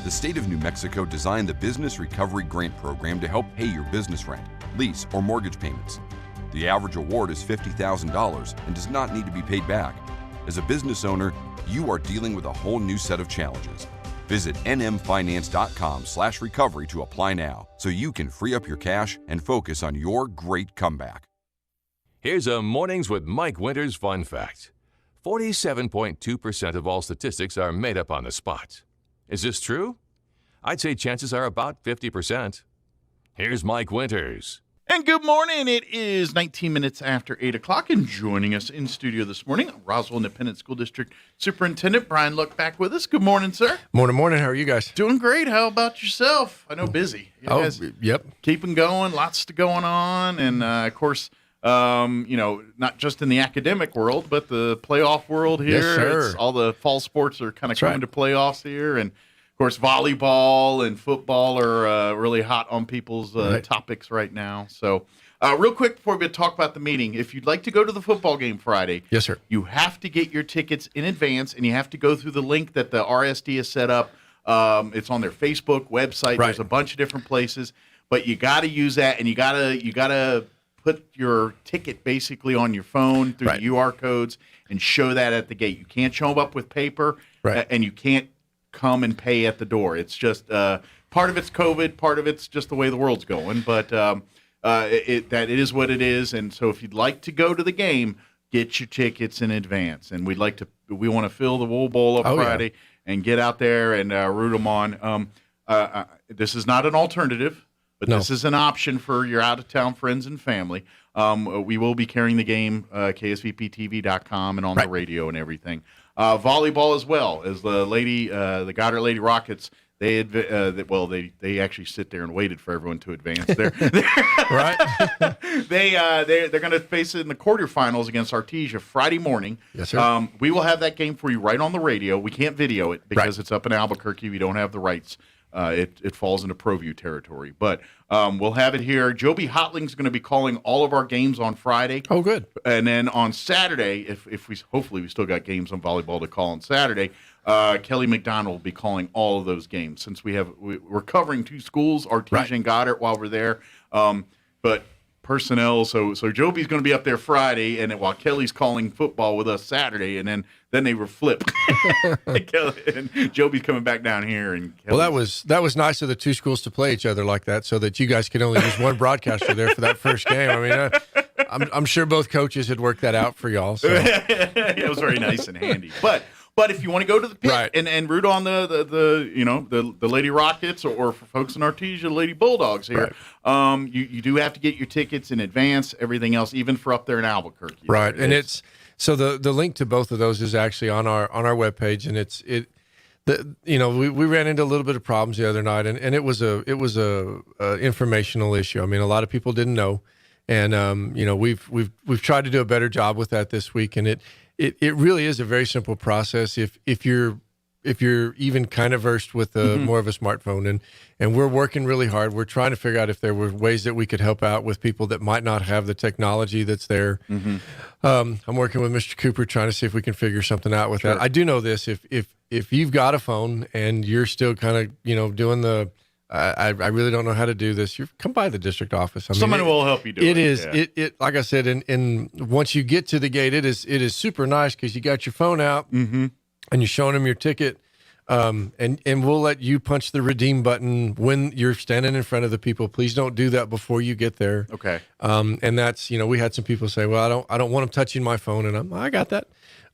The state of New Mexico designed the Business Recovery Grant Program to help pay your business rent, lease, or mortgage payments. The average award is $50,000 and does not need to be paid back. As a business owner, you are dealing with a whole new set of challenges. Visit nmfinance.com/recovery to apply now so you can free up your cash and focus on your great comeback. Here's a Mornings with Mike Winters fun fact. 47.2% of all statistics are made up on the spot. Is this true? I'd say chances are about 50%. Here's Mike Winters. And good morning. It is 19 minutes after 8 o'clock, and joining us in studio this morning, Roswell Independent School District Superintendent Brian Luck back with us. Good morning, sir. Morning. How are you guys? Doing great. How about yourself? I know busy. You guys yep. Keeping going, lots going on, and of course, not just in the academic world, but the playoff world here. Yes, sir. All the fall sports are kind of coming to playoffs here, and of course, volleyball and football are really hot on people's topics right now. So, real quick before we talk about the meeting, if you'd like to go to the football game Friday, yes, sir, you have to get your tickets in advance, and you have to go through the link that the RSD has set up. It's on their Facebook website. Right. There's a bunch of different places, but you got to use that, and you gotta put your ticket basically on your phone through the UR codes and show that at the gate. You can't show them up with paper, and you can't come and pay at the door. It's just part of it's COVID, part of it's just the way the world's going. But it is what it is. And so if you'd like to go to the game, get your tickets in advance. And we want to fill the Wool Bowl up Friday and get out there and root them on. This is not an alternative, but this is an option for your out-of-town friends and family. We will be carrying the game, ksvptv.com, and on the radio and everything. Volleyball as well, as the Goddard Lady Rockets. They actually sit there and waited for everyone to advance. They're going to face it in the quarterfinals against Artesia Friday morning. Yes, sir. We will have that game for you right on the radio. We can't video it because it's up in Albuquerque. We don't have the rights. It falls into ProView territory, but we'll have it here. Joby Hotling's going to be calling all of our games on Friday. Oh, good. And then on Saturday, if we hopefully we still got games on volleyball to call on Saturday, Kelly McDonald will be calling all of those games since we're covering two schools, Artesia and Goddard, while we're there. But personnel, so Joby's going to be up there Friday, and while Kelly's calling football with us Saturday, and then they were flipped. And Joby's coming back down here. And Kelly's... that was nice of the two schools to play each other like that, so that you guys could only use one broadcaster there for that first game. I mean, I'm sure both coaches had worked that out for y'all. So. It was very nice and handy, but. But if you want to go to the pit and root on the Lady Rockets or for folks in Artesia, the Lady Bulldogs here, you do have to get your tickets in advance. Everything else, even for up there in Albuquerque, right? And it's so the link to both of those is actually on our webpage, and we ran into a little bit of problems the other night, and it was a informational issue. I mean, a lot of people didn't know, and we've tried to do a better job with that this week, and it really is a very simple process if you're even kind of versed with more of a smartphone, and we're working really hard. We're trying to figure out if there were ways that we could help out with people that might not have the technology that's there. I'm working with Mr. Cooper trying to see if we can figure something out with that. I do know this: if you've got a phone and you're still kind of doing the I really don't know how to do this. You come by the district office. I mean, someone will help you do it. It is. Yeah. It like I said, and once you get to the gate, it is super nice because you got your phone out and you're showing them your ticket, and we'll let you punch the redeem button when you're standing in front of the people. Please don't do that before you get there. Okay. And that's we had some people say, well, I don't want them touching my phone, and I got that.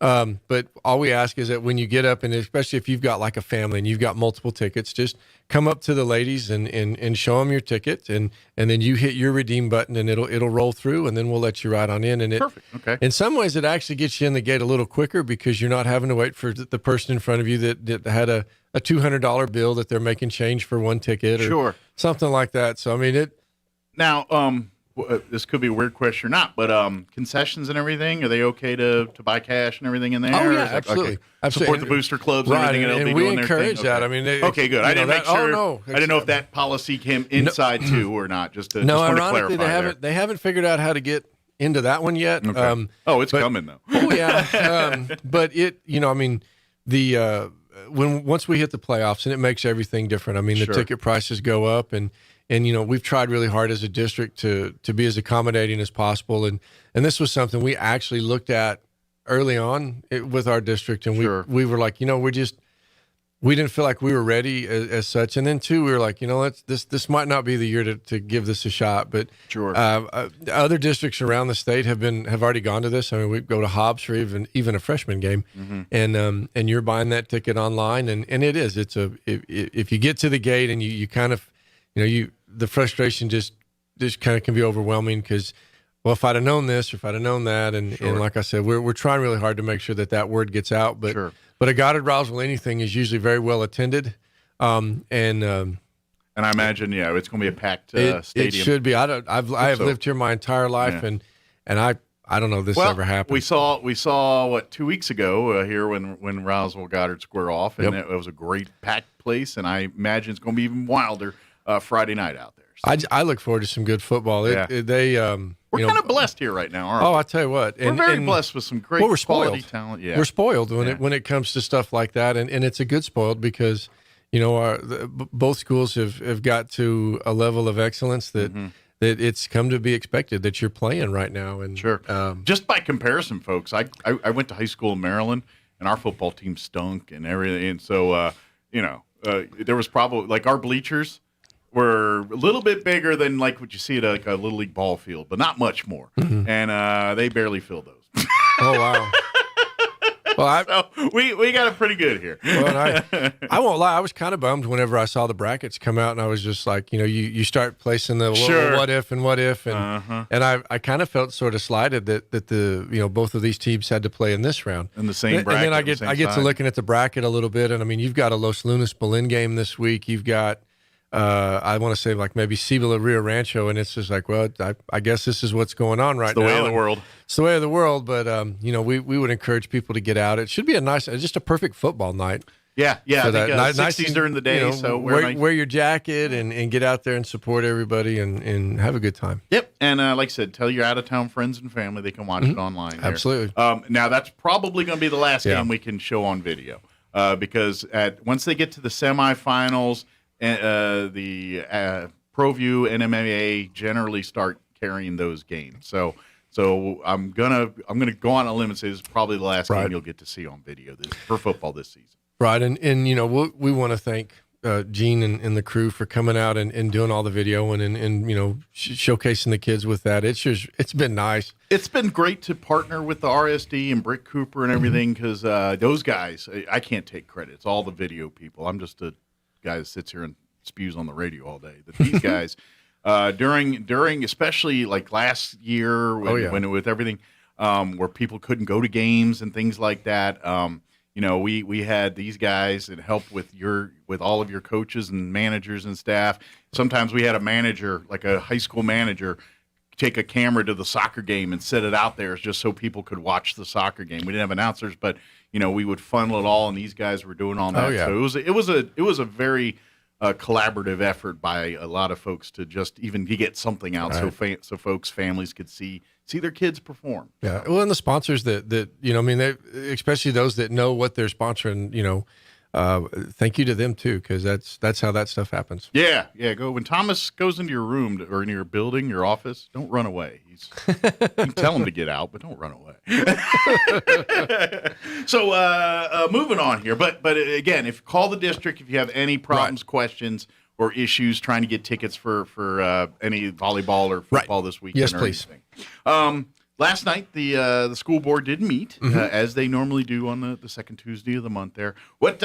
But all we ask is that when you get up, and especially if you've got like a family and you've got multiple tickets, just come up to the ladies and show them your ticket, and then you hit your redeem button, and it'll roll through, and then we'll let you ride on in. And Perfect. Okay. In some ways, it actually gets you in the gate a little quicker because you're not having to wait for the person in front of you that had a $200 bill that they're making change for one ticket or something like that. So I mean Now, this could be a weird question or not, but concessions and everything, are they okay to buy cash and everything in there? Oh, yeah, Is that- absolutely. okay. Absolutely. Support the booster clubs Right, and everything, and and they'll be we doing their encourage thing? that. Okay. I mean, okay, good. I didn't make sure. no. I didn't know if that policy came inside too or not. Just wanted to ironically, clarify they haven't figured out how to get into that one yet. Okay. It's coming though. Oh yeah, but once we hit the playoffs, and it makes everything different. I mean, the ticket prices go up, and we've tried really hard as a district to be as accommodating as possible, and this was something we actually looked at early on with our district, and we were like, we didn't feel like we were ready as such, and then too, we were like, this might not be the year to give this a shot, but other districts around the state have already gone to this. I mean, we go to Hobbs for even a freshman game, and you're buying that ticket online, and if you get to the gate and you kind of, the frustration just kind of can be overwhelming because, well, if I'd have known this or if I'd have known that, and like I said, we're trying really hard to make sure that word gets out, but a God at Roswell anything is usually very well attended, and I imagine it's going to be a packed stadium. It should be. I have lived here my entire life, and I don't know if this ever happened. We saw what 2 weeks ago here when Roswell Goddard Square off, and it was a great packed place, and I imagine it's going to be even wilder Friday night out there. So. I look forward to some good football. We're kind of blessed here right now, aren't we? I tell you what, we're very blessed with some great quality talent. Yeah, we're spoiled when it comes to stuff like that, and it's a good spoiled because both schools have got to a level of excellence that it's come to be expected that you're playing right now. And just by comparison, folks, I went to high school in Maryland, and our football team stunk and everything, and so there was probably like our bleachers were a little bit bigger than like what you see at a little league ball field, but not much more. And they barely filled those. Oh wow! Well, so we got it pretty good here. Well, I won't lie. I was kind of bummed whenever I saw the brackets come out, and I was just like, you start placing the what if, and I kind of felt sort of slighted that the both of these teams had to play in this round in the same bracket. And then I get to looking at the bracket a little bit, and I mean, you've got a Los Lunas Berlin game this week. You've got. I want to say like maybe Cibola Rio Rancho, and it's just like, well, I guess this is what's going on right now. It's the way of the world. It's the way of the world, but we would encourage people to get out. It should be just a perfect football night. Yeah. So I think 60s during the day, so wear your jacket and get out there and support everybody and have a good time. Yep, and like I said, tell your out-of-town friends and family they can watch it online. Absolutely. Now, that's probably going to be the last game we can show on video because once they get to the semifinals, the ProView and MMA generally start carrying those games. So I'm gonna go on a limb and say this is probably the last game you'll get to see on video for football this season. Right, and we want to thank Gene and the crew for coming out and doing all the video and showcasing the kids with that. It's been nice. It's been great to partner with the RSD and Brick Cooper and everything because those guys, I can't take credit. It's all the video people. I'm just a guy that sits here and spews on the radio all day. But these guys, during especially like last year when with everything where people couldn't go to games and things like that, we had these guys that helped with all of your coaches and managers and staff. Sometimes we had a manager, like a high school manager, take a camera to the soccer game and set it out there just so people could watch the soccer game. We didn't have announcers, but we would funnel it all, and these guys were doing all that. So it was a very collaborative effort by a lot of folks to just even get something out, so folks, families could see their kids perform. Yeah, well, and the sponsors that they, especially those that know what they're sponsoring, thank you to them too, because that's how that stuff happens. Yeah. Go when Thomas goes into your room or into your building, your office. Don't run away. You can tell him to get out, but don't run away. So moving on here, but again, call the district if you have any problems, questions, or issues trying to get tickets for any volleyball or football this weekend. Yes, or please. anything. last night the school board did meet as they normally do on the second Tuesday of the month. There, what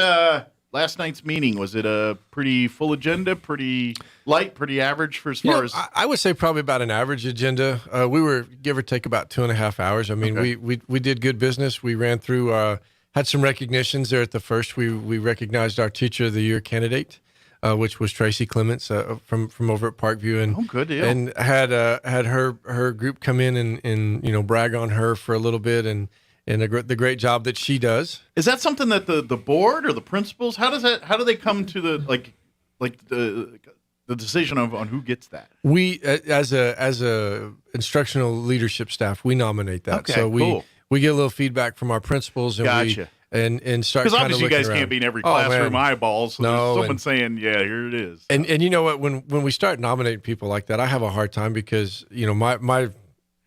last night's meeting, was it a pretty full agenda, pretty light, pretty average for as far as? I would say probably about an average agenda. We were give or take about 2.5 hours. I mean, we did good business. We ran through, had some recognitions there at the first. We recognized our Teacher of the Year candidate, which was Tracy Clements from over at Parkview, and good deal. And had her group come in and brag on her for a little bit and the great job that she does. Is that something that the board or the principals, how do they come to the the decision on who gets that? We as a instructional leadership staff, we nominate that. Okay, so cool. we get a little feedback from our principals, and Gotcha. and start, because obviously you guys around. can't be in every classroom eyeballs, so No, there's someone saying, yeah, here it is. And you know what, when we start nominating people like that, I have a hard time because my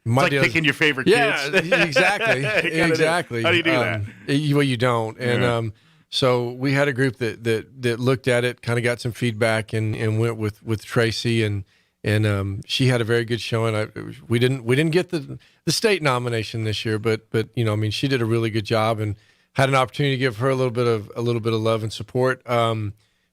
it's like deal picking your favorite yeah, kids. exactly. Exactly. How do you do that? Well, you don't. And Yeah. so we had a group that looked at it, kind of got some feedback, and went with Tracy, and she had a very good showing. We didn't get the state nomination this year, but she did a really good job, and had an opportunity to give her a little bit of love and support.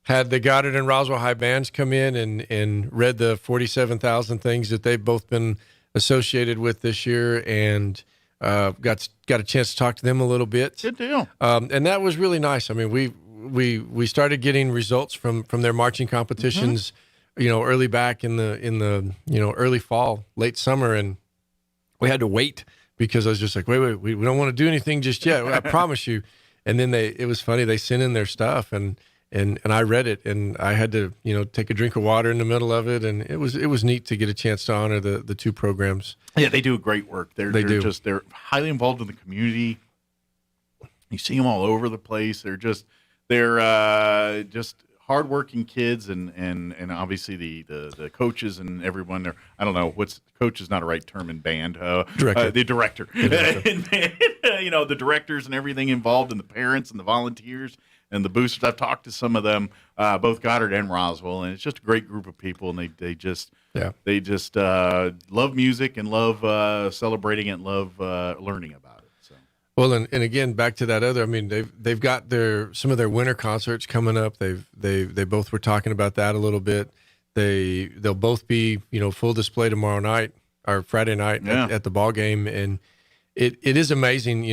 Had the Goddard and Roswell High bands come in and read the 47,000 things that they've both been associated with this year, and got a chance to talk to them a little bit. Good deal. And that was really nice. I mean, we started getting results from their marching competitions, early back in the early fall, late summer, and we had to wait because I was just like, wait, we don't want to do anything just yet. I promise you. And then it was funny. They sent in their stuff, and I read it, and I had to take a drink of water in the middle of it, and it was neat to get a chance to honor the two programs. Yeah, they do great work. They're highly involved in the community. You see them all over the place. They're just hardworking kids, and obviously the coaches and everyone. I don't know, coach is not a right term in band. Director. The director. In band, the directors and everything involved, and the parents and the volunteers and the boosters. I've talked to some of them, both Goddard and Roswell, and it's just a great group of people, and they just love music and love celebrating it and love learning about it. So. Well, and again, back to that other. I mean, they've got some of their winter concerts coming up. They both were talking about that a little bit. They'll both be full display tomorrow night or Friday night at the ball game, and it is amazing.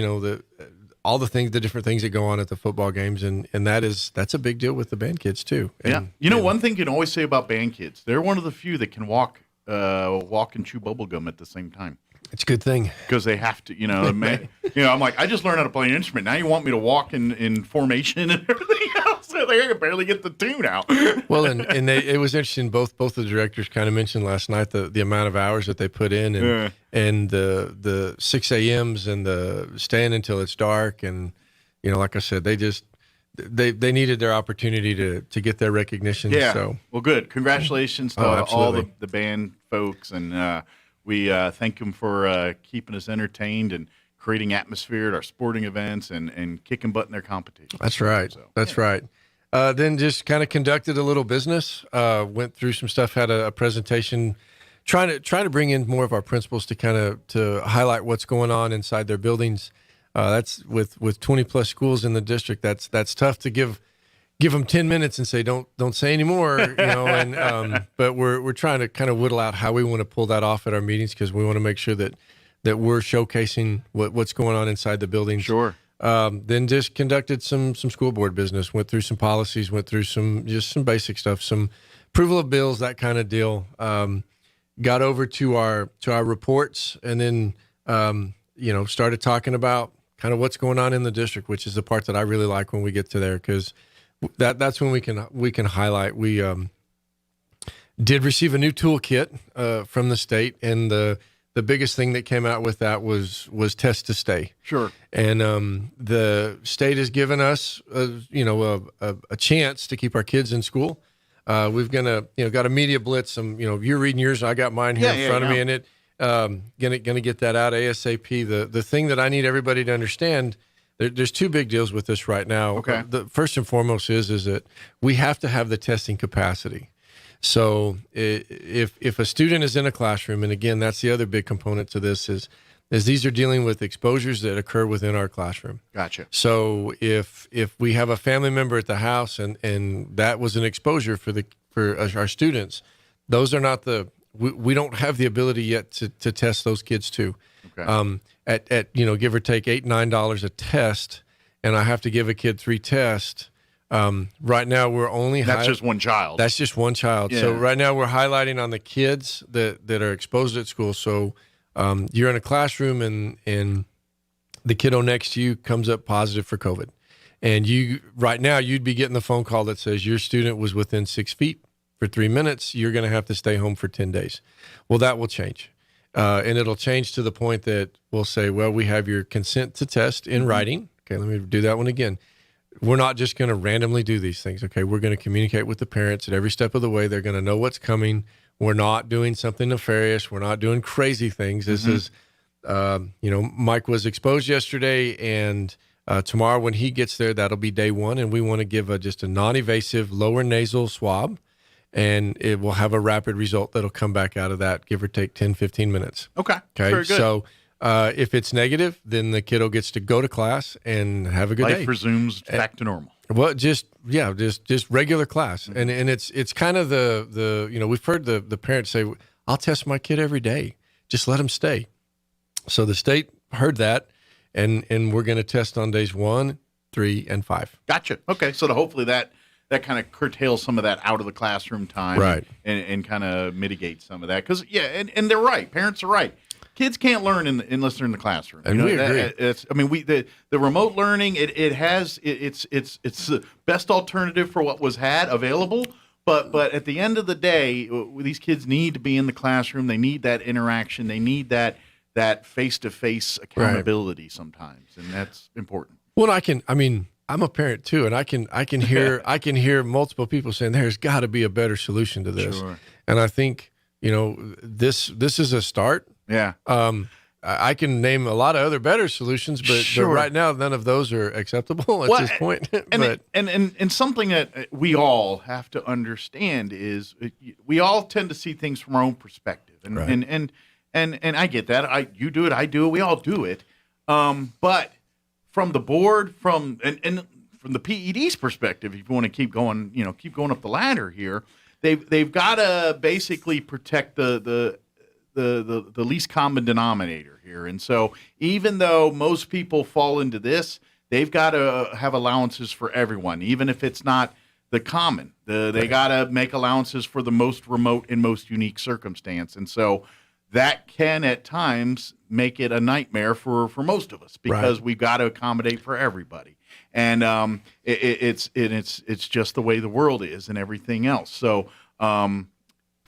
All the different things that go on at the football games, and that's a big deal with the band kids too. And, one thing you can always say about band kids, they're one of the few that can walk and chew bubble gum at the same time. It's a good thing because they have to. I'm like, I just learned how to play an instrument. Now you want me to walk in formation and everything else? They can barely get the tune out. Well, and it was interesting. Both the directors kind of mentioned last night the amount of hours that they put in, and the 6 a.m.s and the staying until it's dark, and like I said, they needed their opportunity to get their recognition. Yeah. So well, good. Congratulations to all the band folks, and we thank them for keeping us entertained and creating atmosphere at our sporting events and kicking butt in their competition. That's right. So, That's right. Then just kind of conducted a little business, went through some stuff, had a presentation, trying to bring in more of our principals to highlight what's going on inside their buildings. That's with 20 plus schools in the district. That's tough to give them 10 minutes and say don't say anymore, and but we're trying to kind of whittle out how we want to pull that off at our meetings, because we want to make sure that we're showcasing what's going on inside the building. Sure. Then just conducted some school board business, went through some policies, went through some basic stuff, some approval of bills, that kind of deal. Got over to our reports, and then started talking about kind of what's going on in the district, which is the part that I really like when we get to there, because that's when we can highlight. We did receive a new toolkit from the state, and the biggest thing that came out with that was test to stay. Sure. And the state has given us a chance to keep our kids in school. We've got a media blitz. You're reading yours, I got mine here in front of me, and it gonna get that out ASAP. The thing that I need everybody to understand, there's two big deals with this right now. Okay. The first and foremost is that we have to have the testing capacity. So if a student is in a classroom, and again, that's the other big component to this, is is these are dealing with exposures that occur within our classroom. Gotcha. So if we have a family member at the house and that was an exposure for our students, those are not we don't have the ability yet to test those kids too. Okay. At give or take $8-9 a test, and I have to give a kid 3 tests. Right now we're only that's just one child. That's just one child. Yeah. So right now we're highlighting on the kids that are exposed at school. So you're in a classroom and the kiddo next to you comes up positive for COVID, and right now you'd be getting the phone call that says your student was within 6 feet for 3 minutes. You're going to have to stay home for 10 days. Well, that will change. And it'll change to the point that we'll say, well, we have your consent to test in writing. Okay, let me do that one again. We're not just going to randomly do these things. Okay, we're going to communicate with the parents at every step of the way. They're going to know what's coming. We're not doing something nefarious. We're not doing crazy things. This is, Mike was exposed yesterday, and tomorrow when he gets there, that'll be day 1, and we want to give just a non-invasive lower nasal swab, and it will have a rapid result that'll come back out of that, give or take 10-15 minutes. Okay. Very good. So if it's negative, then the kiddo gets to go to class and have a good day. Life resumes back to normal. Well, just regular class. And it's kind of the we've heard the parents say, I'll test my kid every day. Just let him stay. So the state heard that, and we're going to test on days 1, 3, and 5. Gotcha. Okay. So hopefully that kind of curtails some of that out of the classroom time, right? And kind of mitigates some of that, because and they're right. Parents are right. Kids can't learn unless they're in the classroom. And we agree. The remote learning it's the best alternative for what was available. But at the end of the day, these kids need to be in the classroom. They need that interaction. They need that face-to-face accountability sometimes, and that's important. Well, I'm a parent too, and I can hear multiple people saying there's got to be a better solution to this. Sure. And I think this is a start. Yeah. I can name a lot of other better solutions, but right now none of those are acceptable at this point. And something that we all have to understand is we all tend to see things from our own perspective, and I get that. You do it, I do it, we all do it. But from the board, from the PED's perspective, if you want to keep going up the ladder here, they've got to basically protect the least common denominator here. And so even though most people fall into this, they've got to have allowances for everyone, even if it's not the common. They got to make allowances for the most remote and most unique circumstance. And so that can at times make it a nightmare for most of us, because we've got to accommodate for everybody. And it's just the way the world is and everything else. So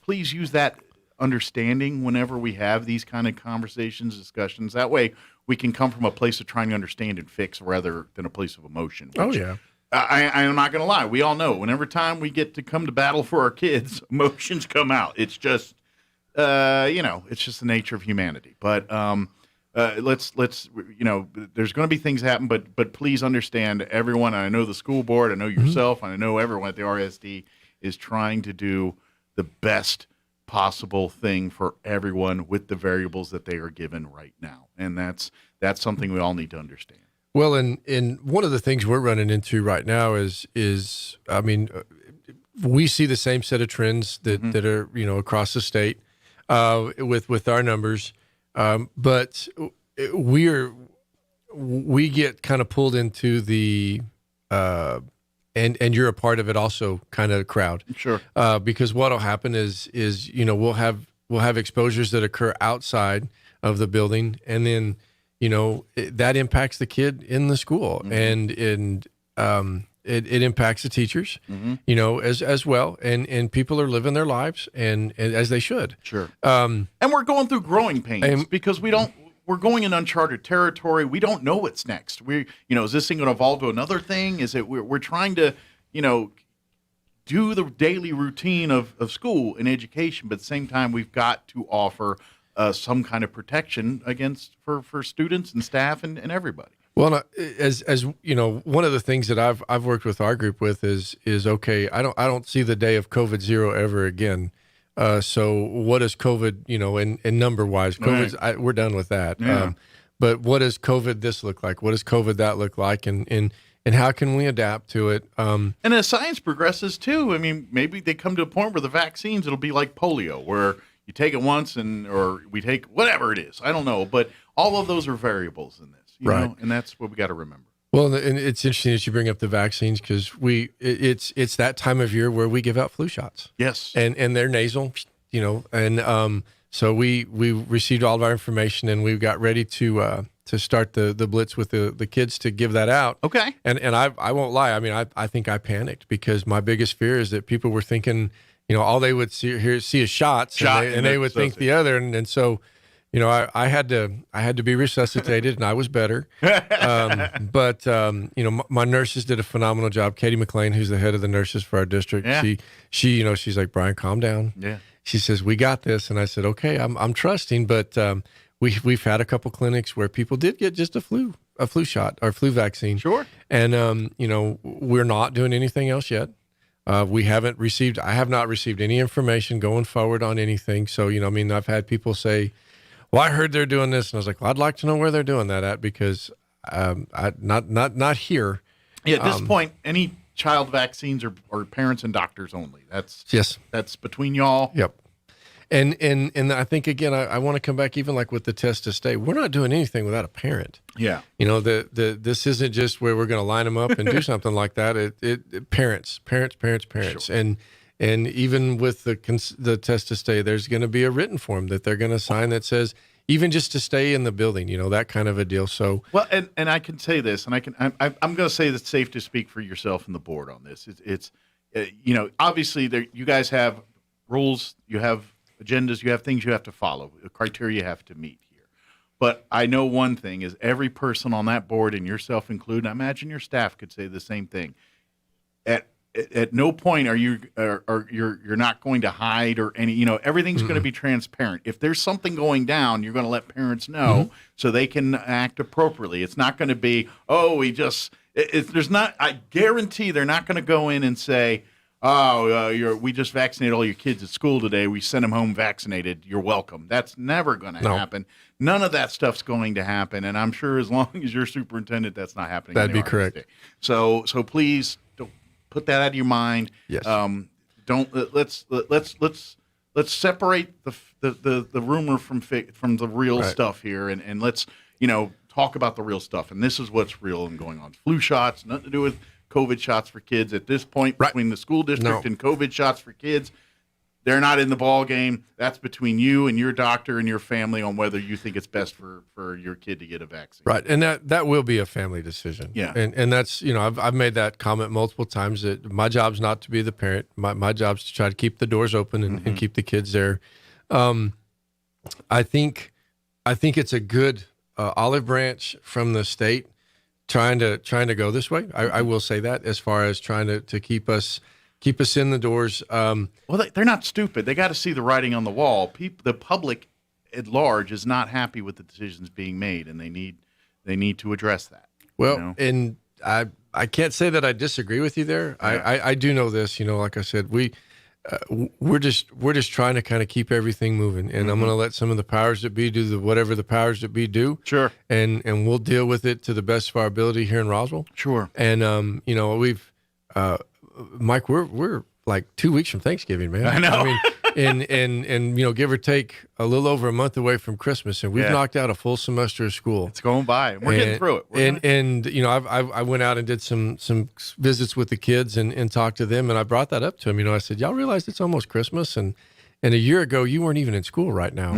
please use that understanding whenever we have these kind of conversations, discussions. That way we can come from a place of trying to understand and fix rather than a place of emotion. I'm not going to lie. We all know whenever time we get to come to battle for our kids, emotions come out. It's just, it's just the nature of humanity. But there's going to be things happen, but please understand, everyone. And I know the school board, I know yourself, and I know everyone at the RSD is trying to do the best possible thing for everyone with the variables that they are given right now. And that's something we all need to understand. Well, and one of the things we're running into right now is we see the same set of trends that are, across the state with our numbers. But we get kind of pulled into the, and you're a part of it also kind of crowd. Sure. Because what'll happen is we'll have exposures that occur outside of the building, and then that impacts the kid in the school, and it impacts the teachers, as well, and people are living their lives and as they should. Sure. And we're going through growing pains because we're going in uncharted territory. We don't know what's next. Is this thing going to evolve to another thing? Is it we're trying to, do the daily routine of school and education, but at the same time, we've got to offer some kind of protection for students and staff and everybody. Well, as one of the things that I've worked with our group with is okay. I don't see the day of COVID-0 ever again. So what does COVID, and number wise, we're done with that. Yeah. But what does COVID this look like? What does COVID that look like? And how can we adapt to it? And as science progresses too, I mean, maybe they come to a point where the vaccines, it'll be like polio, where you take it once or we take whatever it is. I don't know, but all of those are variables in this, you know, and that's what we got to remember. Well, and it's interesting that you bring up the vaccines because it's that time of year where we give out flu shots. Yes, and they're nasal, and so we received all of our information and we got ready to start the blitz with the kids to give that out. Okay, and I won't lie. I mean, I think I panicked because my biggest fear is that people were thinking, all they would see is shots, and they would think the other, and so. I had to be resuscitated, and I was better. But my nurses did a phenomenal job. Katie McLean, who's the head of the nurses for our district, she's like, Brian, calm down. Yeah. She says, we got this, and I said, okay, I'm trusting. But we've had a couple clinics where people did get just a flu shot or flu vaccine. Sure. And we're not doing anything else yet. I have not received any information going forward on anything. So I've had people say, well, I heard they're doing this, and I was like, well, I'd like to know where they're doing that at because not here. Yeah, at this point, any child vaccines are parents and doctors only. That's between y'all. Yep. And I think again, I want to come back even like with the test to stay. We're not doing anything without a parent. Yeah. This isn't just where we're going to line them up and do something like that. Parents, sure. And even with the test to stay, there's going to be a written form that they're going to sign that says even just to stay in the building, that kind of a deal. So well, and I can say this, and I'm going to say that it's safe to speak for yourself and the board on this. It's obviously you guys have rules, you have agendas, you have things you have to follow, the criteria you have to meet here. But I know one thing is every person on that board, and yourself included, I imagine your staff could say the same thing. At no point are you're not going to hide or any, everything's going to be transparent. If there's something going down, you're going to let parents know so they can act appropriately. It's not going to be, I guarantee they're not going to go in and say, we just vaccinated all your kids at school today. We sent them home vaccinated. You're welcome. That's never going to happen. None of that stuff's going to happen. And I'm sure as long as you're superintendent, that's not happening. That'd be correct. So please don't put that out of your mind. Yes. Let's separate the rumor from the real stuff here, and let's talk about the real stuff. And this is what's real and going on. Flu shots, nothing to do with COVID shots for kids at this point. Between the school district and COVID shots for kids, they're not in the ball game. That's between you and your doctor and your family on whether you think it's best for your kid to get a vaccine. Right, and that will be a family decision. Yeah, and that's I've made that comment multiple times that my job's not to be the parent. My job's to try to keep the doors open and keep the kids there. I think it's a good olive branch from the state trying to go this way. I will say that as far as trying to keep us in the doors. Well, they're not stupid. They got to see the writing on the wall. The public at large is not happy with the decisions being made, and they need to address that. Well, and I can't say that I disagree with you there. Yeah. I do know this. Like I said, we're just trying to kind of keep everything moving, and I'm going to let some of the powers that be do whatever the powers that be do. Sure. And we'll deal with it to the best of our ability here in Roswell. Sure. And we've. Mike, we're like 2 weeks from Thanksgiving, man. I know. I mean, and give or take a little over a month away from Christmas, and we've knocked out a full semester of school. It's going by. We're getting through it. I went out and did some visits with the kids and talked to them, and I brought that up to them. I said, y'all realize it's almost Christmas, and a year ago you weren't even in school right now,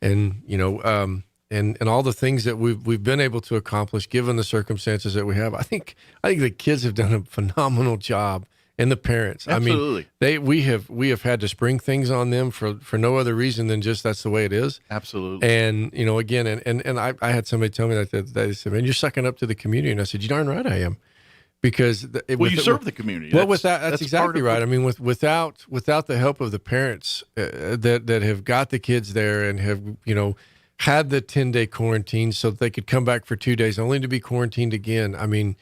and and all the things that we've been able to accomplish given the circumstances that we have. I think the kids have done a phenomenal job. And the parents. Absolutely. I mean, we have had to spring things on them for no other reason than just that's the way it is. Absolutely. And again, and I had somebody tell me that they said, "Man, you're sucking up to the community," and I said, "You darn right I am," because you serve the community. Well, that's exactly right. I mean, without the help of the parents that have got the kids there and have had the 10-day quarantine so that they could come back for 2 days only to be quarantined again. I mean.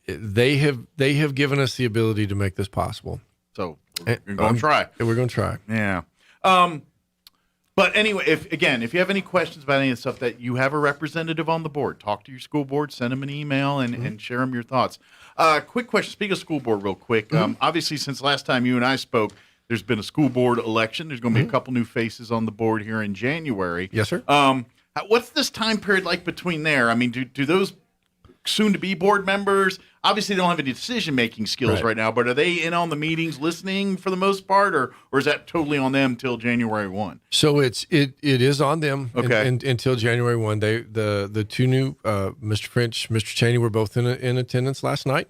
They have given us the ability to make this possible. So we're going to try. We're going to try. Yeah. But anyway, if you have any questions about any of the stuff, that you have a representative on the board, talk to your school board, send them an email, and share them your thoughts. Quick question. Speak of school board real quick. Obviously, since last time you and I spoke, there's been a school board election. There's going to be a couple new faces on the board here in January. Yes, sir. What's this time period like between there? I mean, do those soon-to-be board members, obviously they don't have any decision-making skills right now, but are they in on the meetings listening for the most part, or is that totally on them till January 1? So it is on them until January 1. The two new, Mr. French, Mr. Cheney, were both in attendance last night,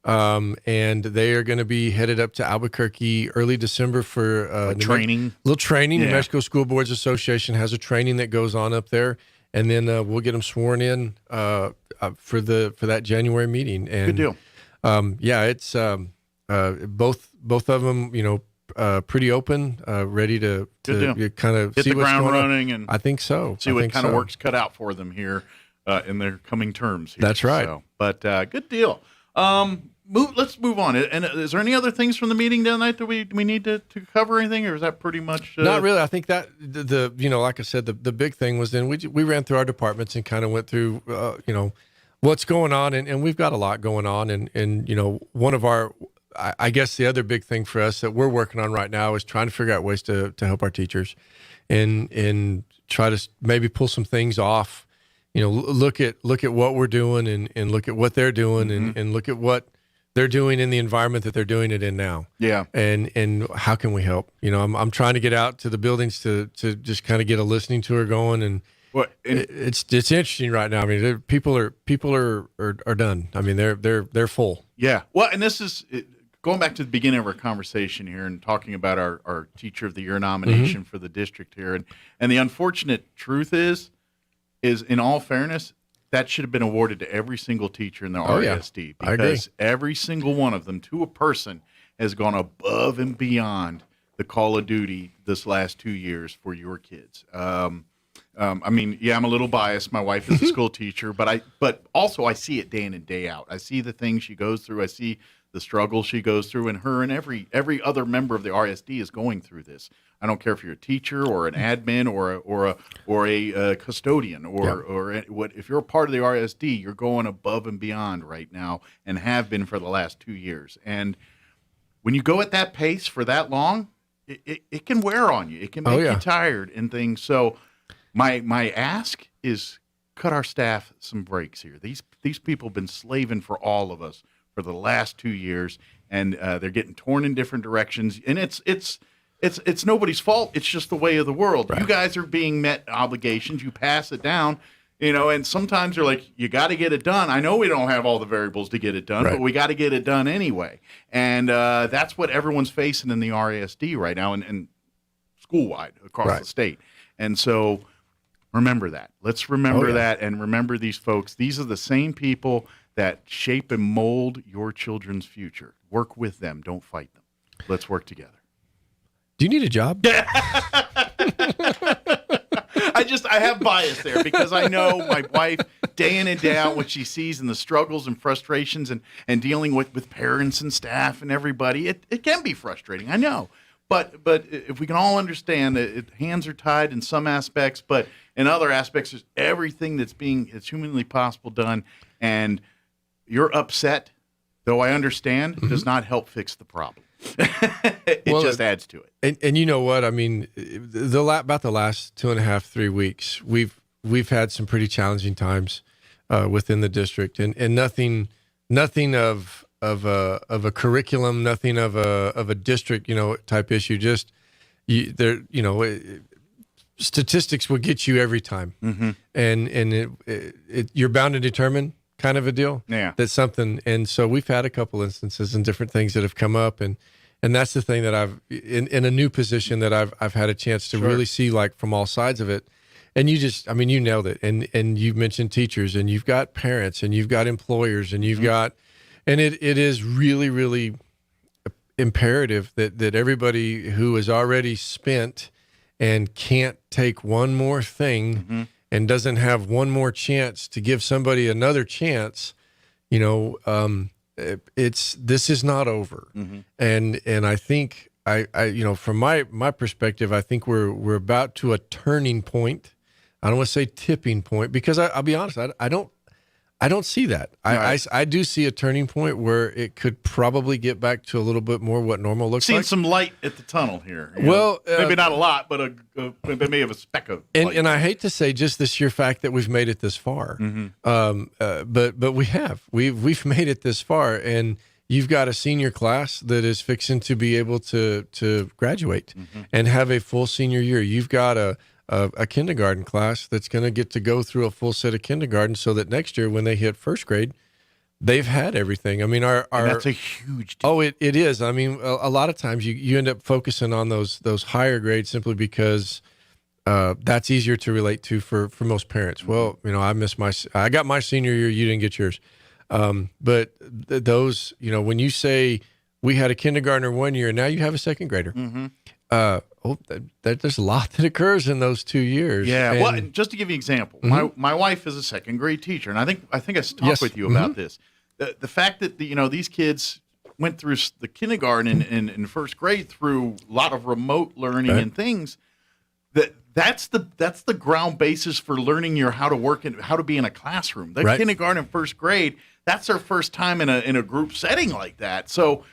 and they are going to be headed up to Albuquerque early December for training. Little training. Yeah. New Mexico School Boards Association has a training that goes on up there, and then we'll get them sworn in for that January meeting. And, good deal. It's both of them, pretty open, ready to kind of hit see the what's ground going running on. and I think so. See what kind of work's cut out for them here in their coming terms. Here. That's right. So, but good deal. Let's move on. And is there any other things from the meeting tonight that we need to cover anything, or is that pretty much? Not really. I think that the like I said, the big thing was then we ran through our departments and kind of went through what's going on, and we've got a lot going on, and one of our, I guess the other big thing for us that we're working on right now is trying to figure out ways to help our teachers, and try to maybe pull some things off. Look at what we're doing and look at what they're doing and look at what they're doing in the environment that they're doing it in now. Yeah. And how can we help? I'm trying to get out to the buildings to just kind of get a listening tour going, and it's interesting right now. I mean, people are done. I mean, they're full. Yeah. Well, and this is going back to the beginning of our conversation here and talking about our Teacher of the Year nomination for the district here, and the unfortunate truth is in all fairness, that should have been awarded to every single teacher in the RSD, because every single one of them, to a person, has gone above and beyond the call of duty this last 2 years for your kids. I mean, yeah, I'm a little biased. My wife is a school teacher, but also I see it day in and day out. I see the things she goes through. I see the struggle she goes through, and her and every other member of the RSD is going through this. I don't care if you're a teacher or an admin or a custodian or what. If you're a part of the RSD, you're going above and beyond right now, and have been for the last 2 years. And when you go at that pace for that long, it can wear on you. It can make you tired and things. So my ask is cut our staff some breaks here. These people have been slaving for all of us for the last 2 years, and they're getting torn in different directions. And it's nobody's fault. It's just the way of the world. Right. You guys are being met obligations. You pass it down, and sometimes you're like, you got to get it done. I know we don't have all the variables to get it done, but we got to get it done anyway. And that's what everyone's facing in the RSD right now, and school-wide across the state. And so remember that. Let's remember that, and remember these folks. These are the same people that shape and mold your children's future. Work with them. Don't fight them. Let's work together. Do you need a job? I have bias there, because I know my wife day in and day out, what she sees and the struggles and frustrations and dealing with parents and staff and everybody. It can be frustrating. I know. But if we can all understand that hands are tied in some aspects, but in other aspects, there's everything that's humanly possible done. And you're upset, though I understand, does not help fix the problem. It just adds to it. And you know what? I mean, about the last 2.5, 3 weeks, we've had some pretty challenging times within the district, and nothing of a curriculum, nothing of a district, type issue. Just statistics will get you every time, and you're bound and determined, kind of a deal. Yeah, that's something. And so we've had a couple instances and different things that have come up, and that's the thing that I've in a new position that I've had a chance to really see, like, from all sides of it. And you nailed it. And you've mentioned teachers, and you've got parents, and you've got employers, and you've got, and it is really, really imperative that everybody who is already spent and can't take one more thing and doesn't have one more chance to give somebody another chance, this is not over. And I think from my perspective, I think we're about to a turning point. I don't want to say tipping point because I'll be honest, I don't see that. Right. I do see a turning point where it could probably get back to a little bit more what normal looks like. Seeing some light at the tunnel here. Well, maybe not a lot, but maybe have a speck of light. And I hate to say just the sheer fact that we've made it this far, but we have. We've made it this far, and you've got a senior class that is fixing to be able to graduate and have a full senior year. You've got a kindergarten class that's going to get to go through a full set of kindergarten so that next year when they hit first grade, they've had everything. I mean, our that's a huge deal. Oh, it is. I mean, a lot of times you end up focusing on those higher grades simply because that's easier to relate to for most parents. Well, I got my senior year, you didn't get yours. But those, when you say we had a kindergartner 1 year, now you have a second grader. There's a lot that occurs in those 2 years. Yeah. Well, just to give you an example, my wife is a second grade teacher, and I think I talked with you about this. The fact that these kids went through the kindergarten and first grade through a lot of remote learning and things. That's the ground basis for learning how to work and how to be in a classroom. The kindergarten and first grade, that's their first time in a group setting like that. So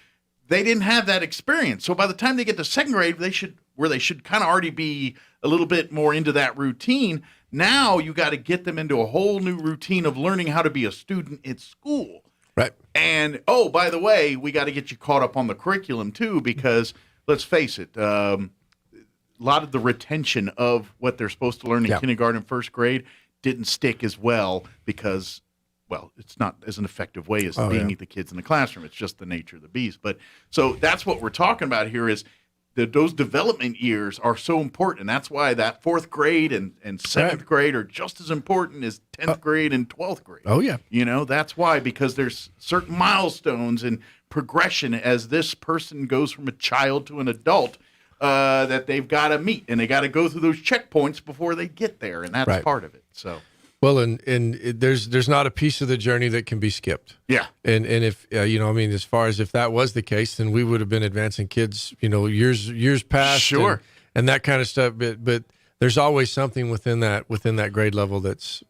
they didn't have that experience. So by the time they get to second grade, they should kind of already be a little bit more into that routine. Now you got to get them into a whole new routine of learning how to be a student at school. Right. And by the way, we got to get you caught up on the curriculum too, because let's face it, a lot of the retention of what they're supposed to learn in kindergarten and first grade didn't stick as well because, well, it's not as an effective way as being the kids in the classroom. It's just the nature of the beast. But so that's what we're talking about here is that those development years are so important. And that's why that fourth grade and seventh grade are just as important as 10th grade and 12th grade. Oh, yeah. That's why, because there's certain milestones and progression as this person goes from a child to an adult that they've got to meet, and they got to go through those checkpoints before they get there, and that's part of it. So, well, and there's not a piece of the journey that can be skipped. Yeah, and if as far as if that was the case, then we would have been advancing kids, years past, sure, and that kind of stuff. But there's always something within that grade level that's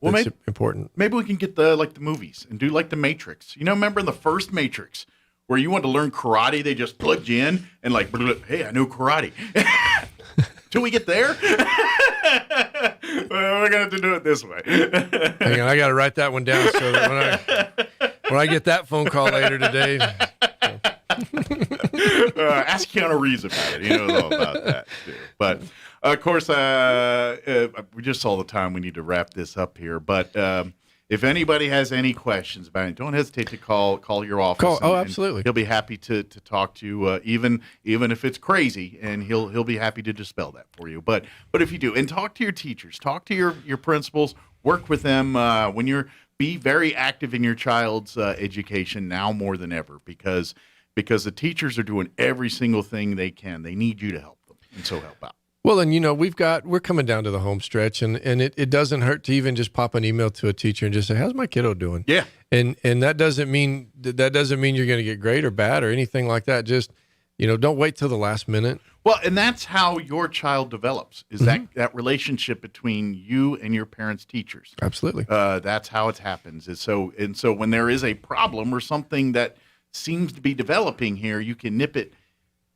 important. Maybe we can get the movies and do like the Matrix. Remember in the first Matrix, where you want to learn karate, they just plugged you in and hey, I know karate. Till we get there, we're going to have to do it this way. Hang on, I got to write that one down so that when I get that phone call later today. Ask Keanu Reeves about it. He knows all about that too. But of course, we just saw the time. We need to wrap this up here. But if anybody has any questions about it, don't hesitate to call your office. Absolutely. He'll be happy to talk to you, even if it's crazy, and he'll be happy to dispel that for you. But if you do, and talk to your teachers, talk to your principals, work with them be very active in your child's education now more than ever, because the teachers are doing every single thing they can. They need you to help them, and so help out. Well, and we're coming down to the home stretch, and it doesn't hurt to even just pop an email to a teacher and just say, "How's my kiddo doing?" Yeah, and that doesn't mean you're going to get great or bad or anything like that. Just don't wait till the last minute. Well, and that's how your child develops, is that relationship between you and your parents' teachers. Absolutely, that's how it happens. So when there is a problem or something that seems to be developing here, you can nip it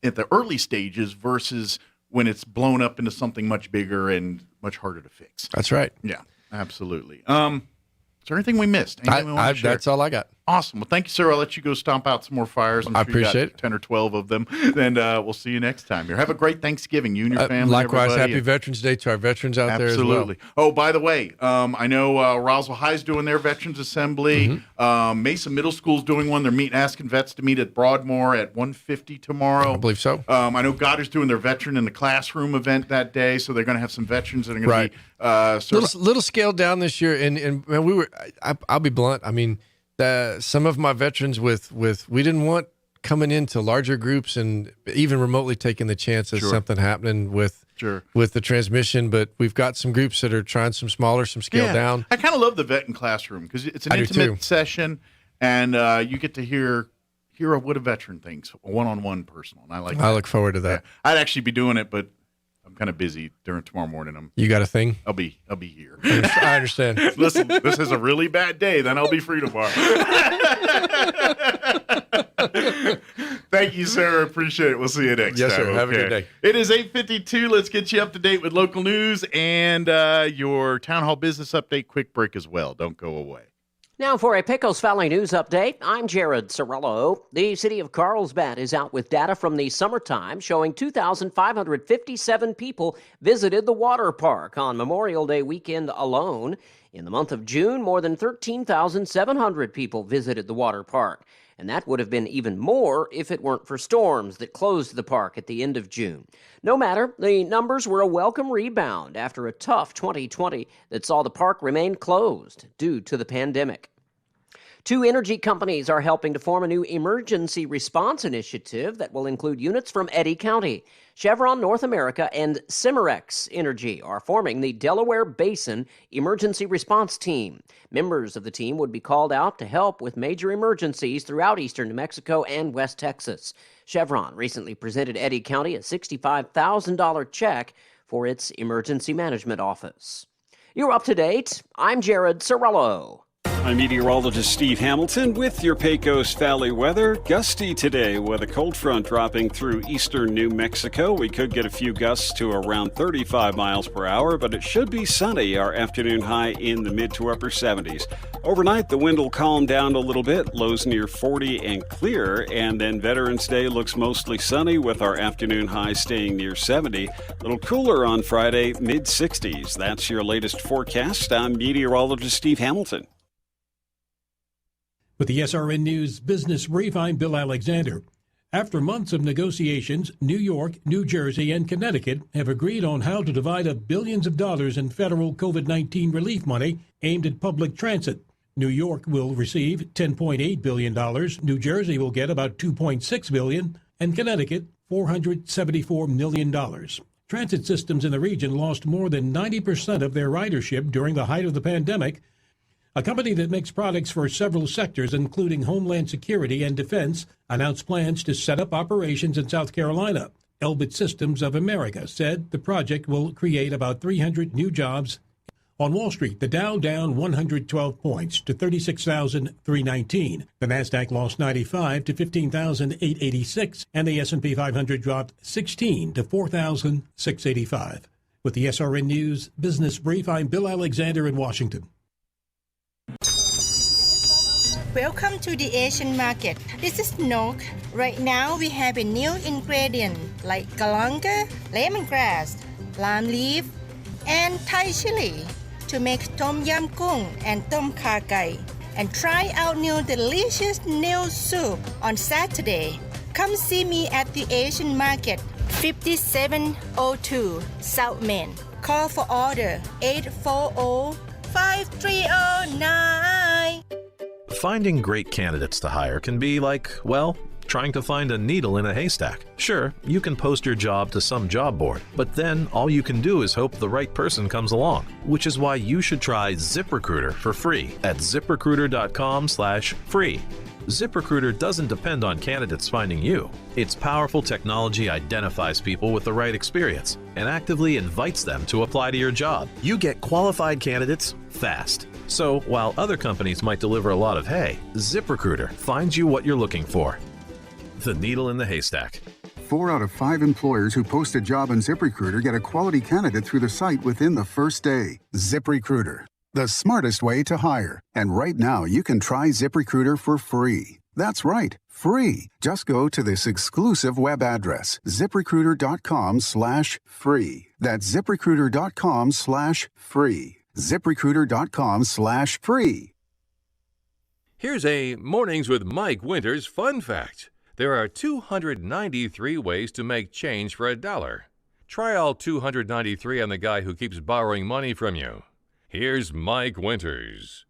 at the early stages versus when it's blown up into something much bigger and much harder to fix. That's right. Yeah, absolutely. Is there anything we missed? Anything we want to share? That's all I got. Awesome. Well, thank you, sir. I'll let you go stomp out some more fires. I appreciate it. 10 or 12 of them. And we'll see you next time here. Have a great Thanksgiving, you and your family. Likewise, happy Veterans Day to our veterans out there as well. Absolutely. Oh, by the way, I know Roswell High's doing their Veterans Assembly. Mesa Middle School's doing one. They're asking vets to meet at Broadmoor at 1:50 tomorrow. I believe so. I know Goddard's doing their Veteran in the Classroom event that day, so they're going to have some veterans that are going to be little scaled down this year. And we were, I'll be blunt. I mean, some of my veterans we didn't want coming into larger groups and even remotely taking the chance of something happening with the transmission, but we've got some groups that are trying some smaller, some scaled down. I kind of love the vet in classroom because it's an intimate session, and you get to hear hear what a veteran thinks, a one-on-one personal. And I look forward to that. Yeah. I'd actually be doing it, but I'm kind of busy during tomorrow morning. You got a thing? I'll be here. I understand. Listen, this is a really bad day. Then I'll be free tomorrow. Thank you, sir. Appreciate it. We'll see you next time. Yes, sir. Have a good day. It is 8:52. Let's get you up to date with local news and your town hall business update. Quick break as well. Don't go away. Now for a Pecos Valley news update, I'm Jared Cirillo. The city of Carlsbad is out with data from the summertime showing 2,557 people visited the water park on Memorial Day weekend alone. In the month of June, more than 13,700 people visited the water park. And that would have been even more if it weren't for storms that closed the park at the end of June. No matter, the numbers were a welcome rebound after a tough 2020 that saw the park remain closed due to the pandemic. 2 energy companies are helping to form a new emergency response initiative that will include units from Eddy County. Chevron North America and Cimarex Energy are forming the Delaware Basin Emergency Response Team. Members of the team would be called out to help with major emergencies throughout eastern New Mexico and West Texas. Chevron recently presented Eddy County a $65,000 check for its emergency management office. You're up to date. I'm Jared Cirillo. I'm meteorologist Steve Hamilton with your Pecos Valley weather. Gusty today with a cold front dropping through eastern New Mexico. We could get a few gusts to around 35 miles per hour, but it should be sunny. Our afternoon high in the mid to upper 70s. Overnight, the wind will calm down a little bit, lows near 40 and clear, and then Veterans Day looks mostly sunny with our afternoon high staying near 70. A little cooler on Friday, mid 60s. That's your latest forecast. I'm meteorologist Steve Hamilton. With the SRN News Business Brief, I'm Bill Alexander. After months of negotiations, New York, New Jersey, and Connecticut have agreed on how to divide up billions of dollars in federal COVID-19 relief money aimed at public transit. New York will receive $10.8 billion, New Jersey will get about $2.6 billion, and Connecticut $474 million. Transit systems in the region lost more than 90% of their ridership during the height of the pandemic. A company that makes products for several sectors, including Homeland Security and Defense, announced plans to set up operations in South Carolina. Elbit Systems of America said the project will create about 300 new jobs. On Wall Street, the Dow down 112 points to 36,319. The Nasdaq lost 95 to 15,886, and the S&P 500 dropped 16 to 4,685. With the SRN News Business Brief, I'm Bill Alexander in Washington. Welcome to the Asian market. This is Nok. Right now we have a new ingredient like galanga, lemongrass, lime leaf, and Thai chili to make tom yam gung and tom kha gai. And try out new delicious noodle soup on Saturday. Come see me at the Asian market, 5702 South Main. Call for order 840-5309. Finding great candidates to hire can be like, well, trying to find a needle in a haystack. Sure, you can post your job to some job board, but then all you can do is hope the right person comes along, which is why you should try ZipRecruiter for free at ZipRecruiter.com/free. ZipRecruiter doesn't depend on candidates finding you. Its powerful technology identifies people with the right experience and actively invites them to apply to your job. You get qualified candidates fast. So while other companies might deliver a lot of hay, ZipRecruiter finds you what you're looking for. The needle in the haystack. 4 out of 5 employers who post a job on ZipRecruiter get a quality candidate through the site within the first day. ZipRecruiter, the smartest way to hire. And right now, you can try ZipRecruiter for free. That's right, free. Just go to this exclusive web address, ZipRecruiter.com/free. That's ZipRecruiter.com/free. ZipRecruiter.com/free. Here's a Mornings with Mike Winters fun fact. There are 293 ways to make change for $1. Try all 293 on the guy who keeps borrowing money from you. Here's Mike Winters.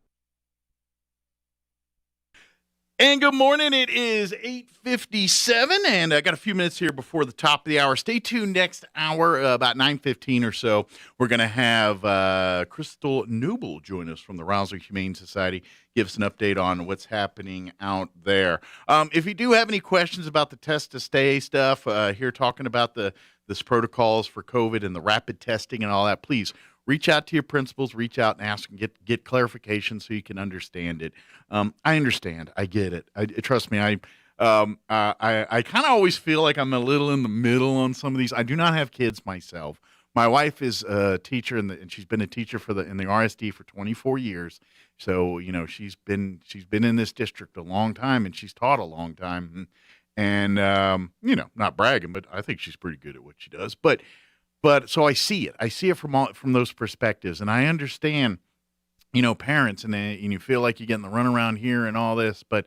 And good morning. It is 8:57, and I got a few minutes here before the top of the hour. Stay tuned next hour, about 9:15 or so. We're going to have Crystal Newble join us from the Roswell Humane Society, give us an update on what's happening out there. If you do have any questions about the test to stay stuff, here talking about this protocols for COVID and the rapid testing and all that, please reach out to your principals, reach out and ask and get clarification so you can understand it. I understand. I get it. Trust me. I kind of always feel like I'm a little in the middle on some of these. I do not have kids myself. My wife is a teacher, and she's been a teacher in the RSD for 24 years. So she's been in this district a long time, and she's taught a long time. And not bragging, but I think she's pretty good at what she does. But so I see it. I see it from those perspectives, and I understand, parents, and you feel like you're getting the runaround here and all this, but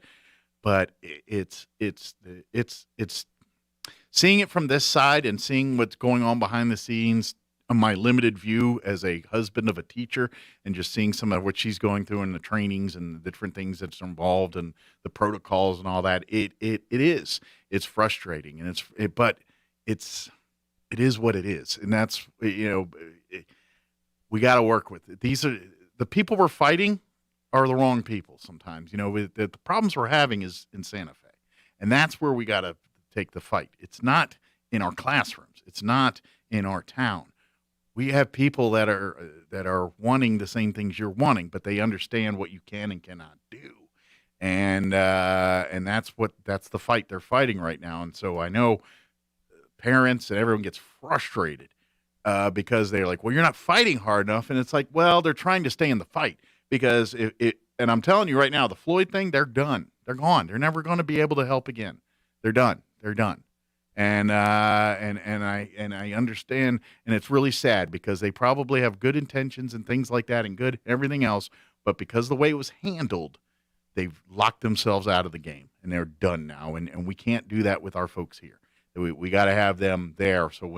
it's seeing it from this side and seeing what's going on behind the scenes. My limited view as a husband of a teacher, and just seeing some of what she's going through in the trainings and the different things that's involved and the protocols and all that. It's frustrating, and it is what it is. And that's, we got to work with it. These are the people we're fighting are the wrong people sometimes. The problems we're having is in Santa Fe, and that's where we got to take the fight. It's not in our classrooms. It's not in our town. We have people that are wanting the same things you're wanting, but they understand what you can and cannot do. And that's the fight they're fighting right now. And so I know parents and everyone gets frustrated because they're like, well, you're not fighting hard enough. And it's like, well, they're trying to stay in the fight because and I'm telling you right now, the Floyd thing, they're done. They're gone. They're never going to be able to help again. They're done. They're done. And I understand, and it's really sad because they probably have good intentions and things like that and good everything else, but because of the way it was handled, they've locked themselves out of the game, and they're done now, and we can't do that with our folks here. We got to have them there. So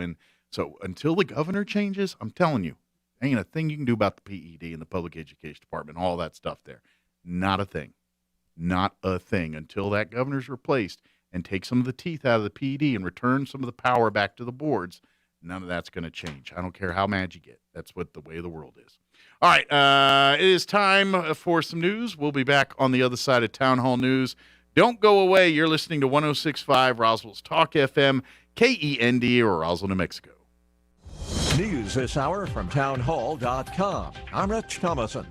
until the governor changes, I'm telling you, ain't a thing you can do about the PED and the public education department, all that stuff there. Not a thing. Not a thing until that governor's replaced and take some of the teeth out of the PED and return some of the power back to the boards. None of that's going to change. I don't care how mad you get. That's what the way of the world is. All right, it is time for some news. We'll be back on the other side of Town Hall News. Don't go away. You're listening to 106.5 Roswell's Talk FM, KEND, or Roswell, New Mexico. News this hour from townhall.com. I'm Rich Thomason.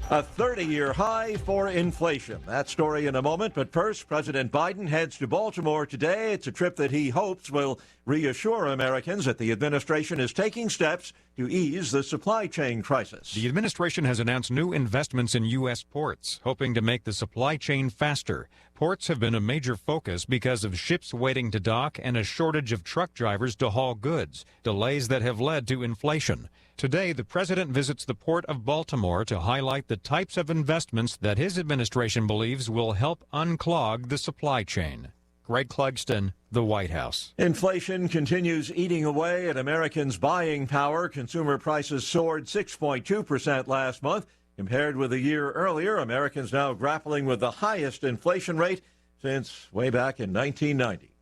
A 30-year high for inflation. That story in a moment, but first, President Biden heads to Baltimore today. It's a trip that he hopes will reassure Americans that the administration is taking steps to ease the supply chain crisis. The administration has announced new investments in U.S. ports, hoping to make the supply chain faster. Ports have been a major focus because of ships waiting to dock and a shortage of truck drivers to haul goods, delays that have led to inflation. Today, the president visits the Port of Baltimore to highlight the types of investments that his administration believes will help unclog the supply chain. Greg Clugston, the White House. Inflation continues eating away at Americans' buying power. Consumer prices soared 6.2% last month. Compared with a year earlier, Americans now grappling with the highest inflation rate since way back in 1990.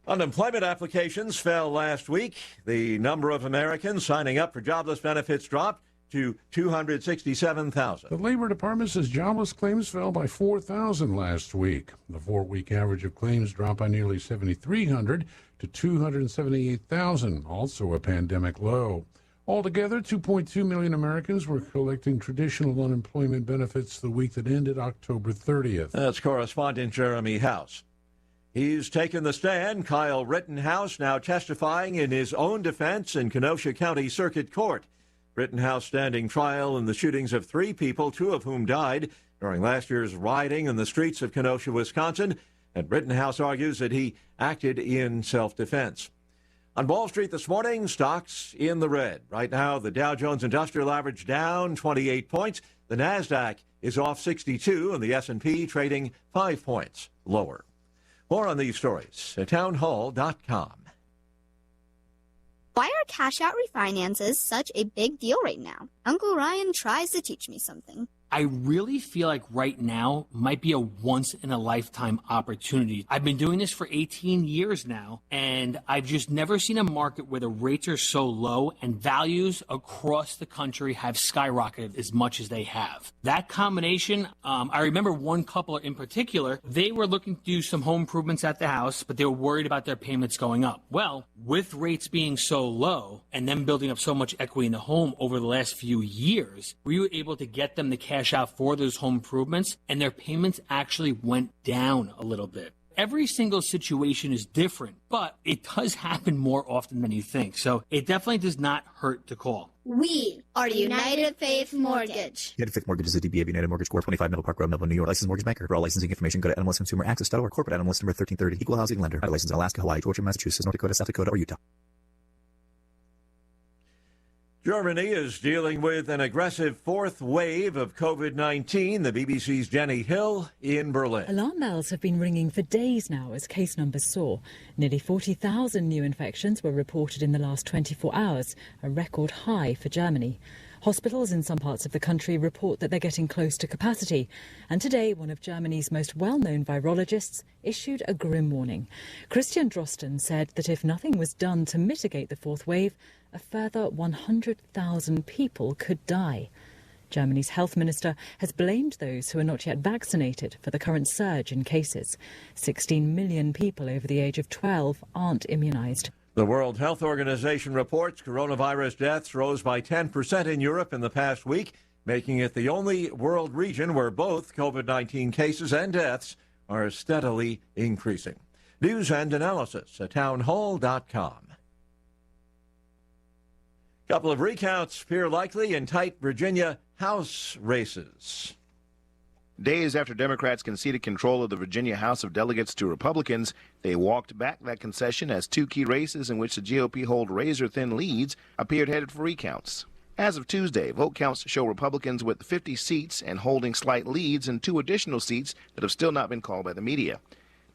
Unemployment applications fell last week. The number of Americans signing up for jobless benefits dropped to 267,000. The Labor Department says jobless claims fell by 4,000 last week. The 4-week average of claims dropped by nearly 7,300 to 278,000, also a pandemic low. Altogether, 2.2 million Americans were collecting traditional unemployment benefits the week that ended October 30th. That's correspondent Jeremy House. He's taken the stand. Kyle Rittenhouse now testifying in his own defense in Kenosha County Circuit Court. Rittenhouse standing trial in the shootings of 3 people, 2 of whom died during last year's rioting in the streets of Kenosha, Wisconsin. And Rittenhouse argues that he acted in self-defense. On Wall Street this morning, stocks in the red. Right now, the Dow Jones Industrial Average down 28 points. The NASDAQ is off 62, and the S&P trading 5 points lower. More on these stories at townhall.com. Why are cash-out refinances such a big deal right now? Uncle Ryan tries to teach me something. I really feel like right now might be a once-in-a-lifetime opportunity. I've been doing this for 18 years now, and I've just never seen a market where the rates are so low and values across the country have skyrocketed as much as they have. That combination, I remember one couple in particular, they were looking to do some home improvements at the house, but they were worried about their payments going up. Well, with rates being so low and them building up so much equity in the home over the last few years, we were able to get them the cash out for those home improvements, and their payments actually went down a little bit. Every single situation is different, but it does happen more often than you think. So it definitely does not hurt to call. We are United Faith Mortgage. United Faith Mortgage is a DBA of United Mortgage Corp. 25 Middle Park Road, Melville, New York. Licensed mortgage banker. For all licensing information, go to nmlsconsumeraccess.org. Corporate NMLS number 1330. Equal housing lender. Licensed in Alaska, Hawaii, Georgia, Massachusetts, North Dakota, South Dakota, or Utah. Germany is dealing with an aggressive fourth wave of COVID-19. The BBC's Jenny Hill in Berlin. Alarm bells have been ringing for days now as case numbers soar. Nearly 40,000 new infections were reported in the last 24 hours, a record high for Germany. Hospitals in some parts of the country report that they're getting close to capacity. And today, one of Germany's most well-known virologists issued a grim warning. Christian Drosten said that if nothing was done to mitigate the fourth wave, a further 100,000 people could die. Germany's health minister has blamed those who are not yet vaccinated for the current surge in cases. 16 million people over the age of 12 aren't immunized. The World Health Organization reports coronavirus deaths rose by 10% in Europe in the past week, making it the only world region where both COVID-19 cases and deaths are steadily increasing. News and analysis at townhall.com. Couple of recounts appear likely in tight Virginia House races. Days after Democrats conceded control of the Virginia House of Delegates to Republicans, they walked back that concession as two key races in which the GOP hold razor-thin leads appeared headed for recounts. As of Tuesday, vote counts show Republicans with 50 seats and holding slight leads in two additional seats that have still not been called by the media.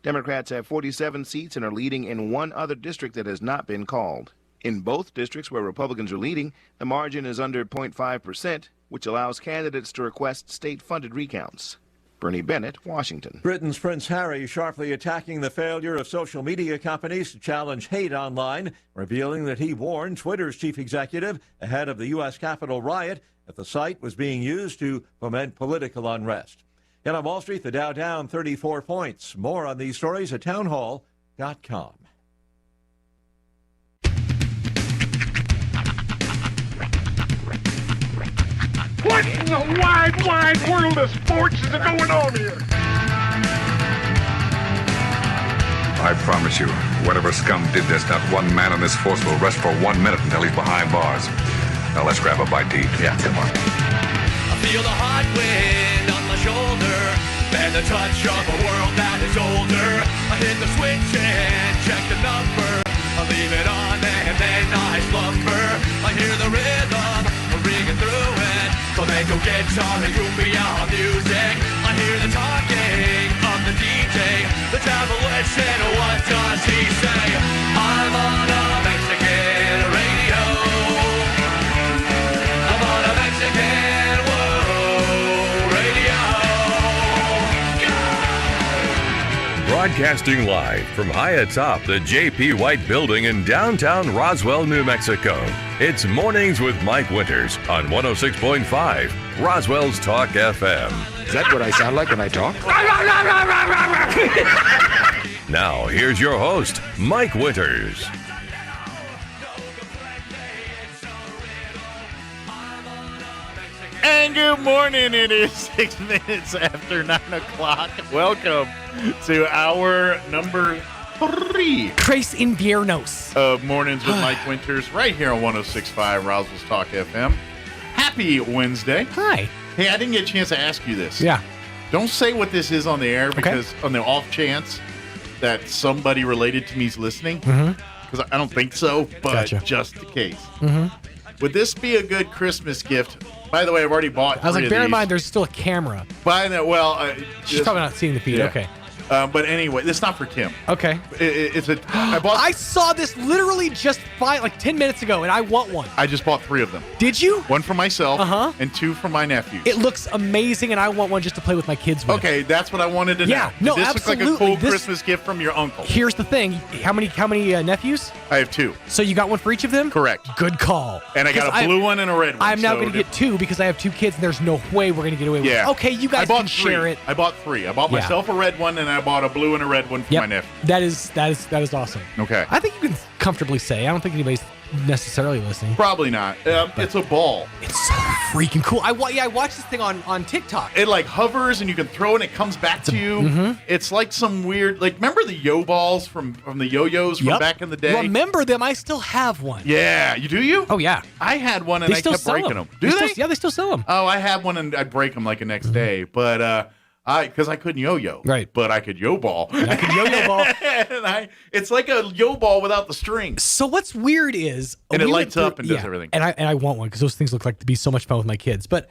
Democrats have 47 seats and are leading in one other district that has not been called. In both districts where Republicans are leading, the margin is under 0.5%, which allows candidates to request state-funded recounts. Bernie Bennett, Washington. Britain's Prince Harry sharply attacking the failure of social media companies to challenge hate online, revealing that he warned Twitter's chief executive ahead of the U.S. Capitol riot that the site was being used to foment political unrest. And on Wall Street, the Dow down 34 points. More on these stories at townhall.com. What in the wide, wide world of sports is going on here? I promise you, whatever scum did this, not one man on this force will rest for 1 minute until he's behind bars. Now let's grab a bite to eat. Yeah, come on. I feel the hot wind on my shoulder and the touch of a world that is older. I hit the switch and check the number. I leave it on and then I slumber. I hear the rhythm ringing through it. Flamenco guitar and cumbia music. I hear the talking of the DJ. The travel listen, what does he say? I'm on a Mexican radio. I'm on a Mexican radio. Broadcasting live from high atop the J.P. White Building in downtown Roswell, New Mexico. It's Mornings with Mike Winters on 106.5 Roswell's Talk FM. Is that what I sound like when I talk? Now, here's your host, Mike Winters. And good morning. It is 6 minutes after 9 o'clock. Welcome to our number 3. Tres Inviernos. Of Mornings with Mike Winters, right here on 106.5 Roswell's Talk FM. Happy Wednesday. Hi. Hey, I didn't get a chance to ask you this. Yeah. Don't say what this is on the air because on the off chance that somebody related to me is listening, because I don't think so, but just in case. Would this be a good Christmas gift? By the way, I've already bought 3 I was like, of bear in these. mind, there's still a camera. By the well, she's probably not seeing the feed. Yeah. Okay. But anyway, it's not for Kim. Okay. I saw this literally just like 10 minutes ago, and I want one. I just bought 3 of them. Did you? One for myself and 2 for my nephews. It looks amazing, and I want one just to play with my kids with. Okay, that's what I wanted to know. Yeah, no, this absolutely. looks like a cool Christmas gift from your uncle. Here's the thing. How many nephews? I have 2. So you got one for each of them? Correct. Good call. And I got a blue one and a red one. I'm now going to get 2 because I have 2 kids, and there's no way we're going to get away with it. Okay, you guys can share it. I bought 3. I bought myself a red one, and I bought a blue and a red one for my nephew. That is awesome. Okay. I think you can comfortably say. I don't think anybody's necessarily listening. Probably not. It's a ball. It's so freaking cool. I watched this thing on TikTok. It like hovers and you can throw it and it comes back to you. Mm-hmm. It's like some weird, like remember the yo balls from the yo-yos from back in the day? Remember them? I still have one. Yeah, you do you? Oh yeah. I had one and I kept breaking them. Do they? Yeah, they still sell them. Oh, I had one and I'd break them like the next day, but because I couldn't yo-yo, right? But I could yo-ball. I could yo-yo ball. And it's like a yo-ball without the string. So what's weird is, and it lights up and does everything. And I want one because those things look like to be so much fun with my kids. But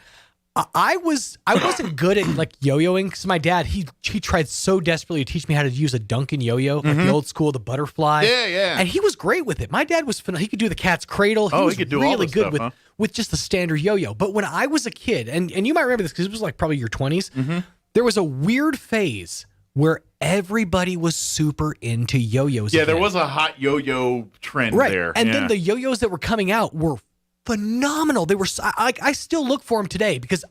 I wasn't good at like yo-yoing because my dad he tried so desperately to teach me how to use a Duncan yo-yo, like the old school, the butterfly. Yeah. And he was great with it. My dad was phenomenal. He could do the cat's cradle. He could do really all the good stuff, with just the standard yo-yo. But when I was a kid, and you might remember this because it was like probably your 20s. There was a weird phase where everybody was super into yo-yos. Yeah, there was a hot yo-yo trend there. And then the yo-yos that were coming out were phenomenal. They were I still look for them today because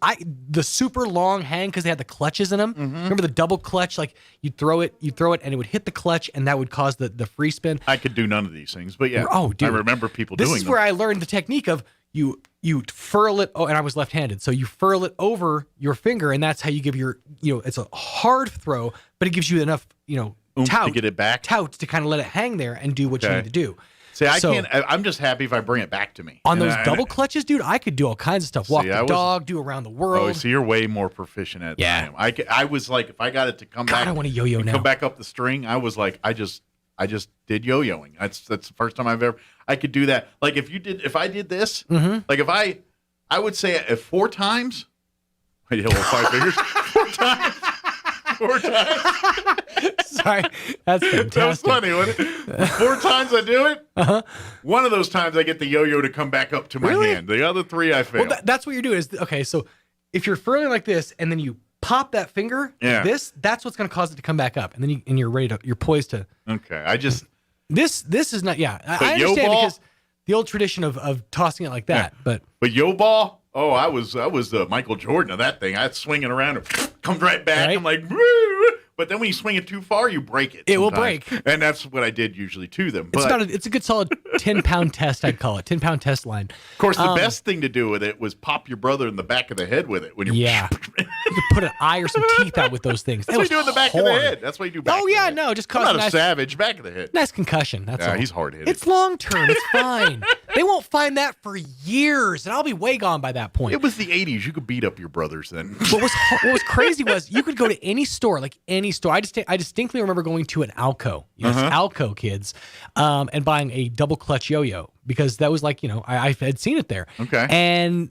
the super long hang because they had the clutches in them. Remember the double clutch? Like you'd throw it, and it would hit the clutch, and that would cause the free spin. I could do none of these things, but yeah. Oh, dude. I remember people doing them. This is where I learned the technique of you furl it, and I was left-handed, so you furl it over your finger, and that's how you give your, it's a hard throw, but it gives you enough, tout to get it back, to kind of let it hang there and do what you need to do. See, I'm just happy if I bring it back to me. On those double clutches, dude, I could do all kinds of stuff. Walk the dog, do around the world. Oh, so you're way more proficient at that. I was like, if I got it to come back, I want to yo-yo now. Come back up the string. I was like, I just did yo-yoing. That's the first time I could do that. Like if I did this, like if I would say 4 times. I did 5 fingers. 4 times. 4 times. Sorry, that's fantastic. That was funny, wasn't it? 4 times I do it. One of those times I get the yo-yo to come back up to my hand. The other 3 I fail. Well, that's what you're doing. Okay, so if you're furling like this and then you pop that finger, that's what's going to cause it to come back up, and then you're poised to. Okay, I just this is not. Yeah, I understand because the old tradition of tossing it like that, but yo ball. Oh, I was Michael Jordan of that thing. I'd swing it around and comes right back. Right? I'm like, woo! But then when you swing it too far, you break it. It will break, and that's what I did usually to them. But it's a good solid 10-pound test. I'd call it 10-pound test line. Of course, the best thing to do with it was pop your brother in the back of the head with it. When you you could put an eye or some teeth out with those things. That's what you do in the back of the head. That's what you do. Back just cause I'm not a savage. Back of the head. Nice concussion. That's all. He's hard-headed. It's long term. It's fine. They won't find that for years, and I'll be way gone by that point. It was the 80s. You could beat up your brothers then. What was crazy was you could go to any store, like any store. I distinctly remember going to an Alco, Alco kids, and buying a double clutch yo-yo because that was like, I had seen it there. Okay. And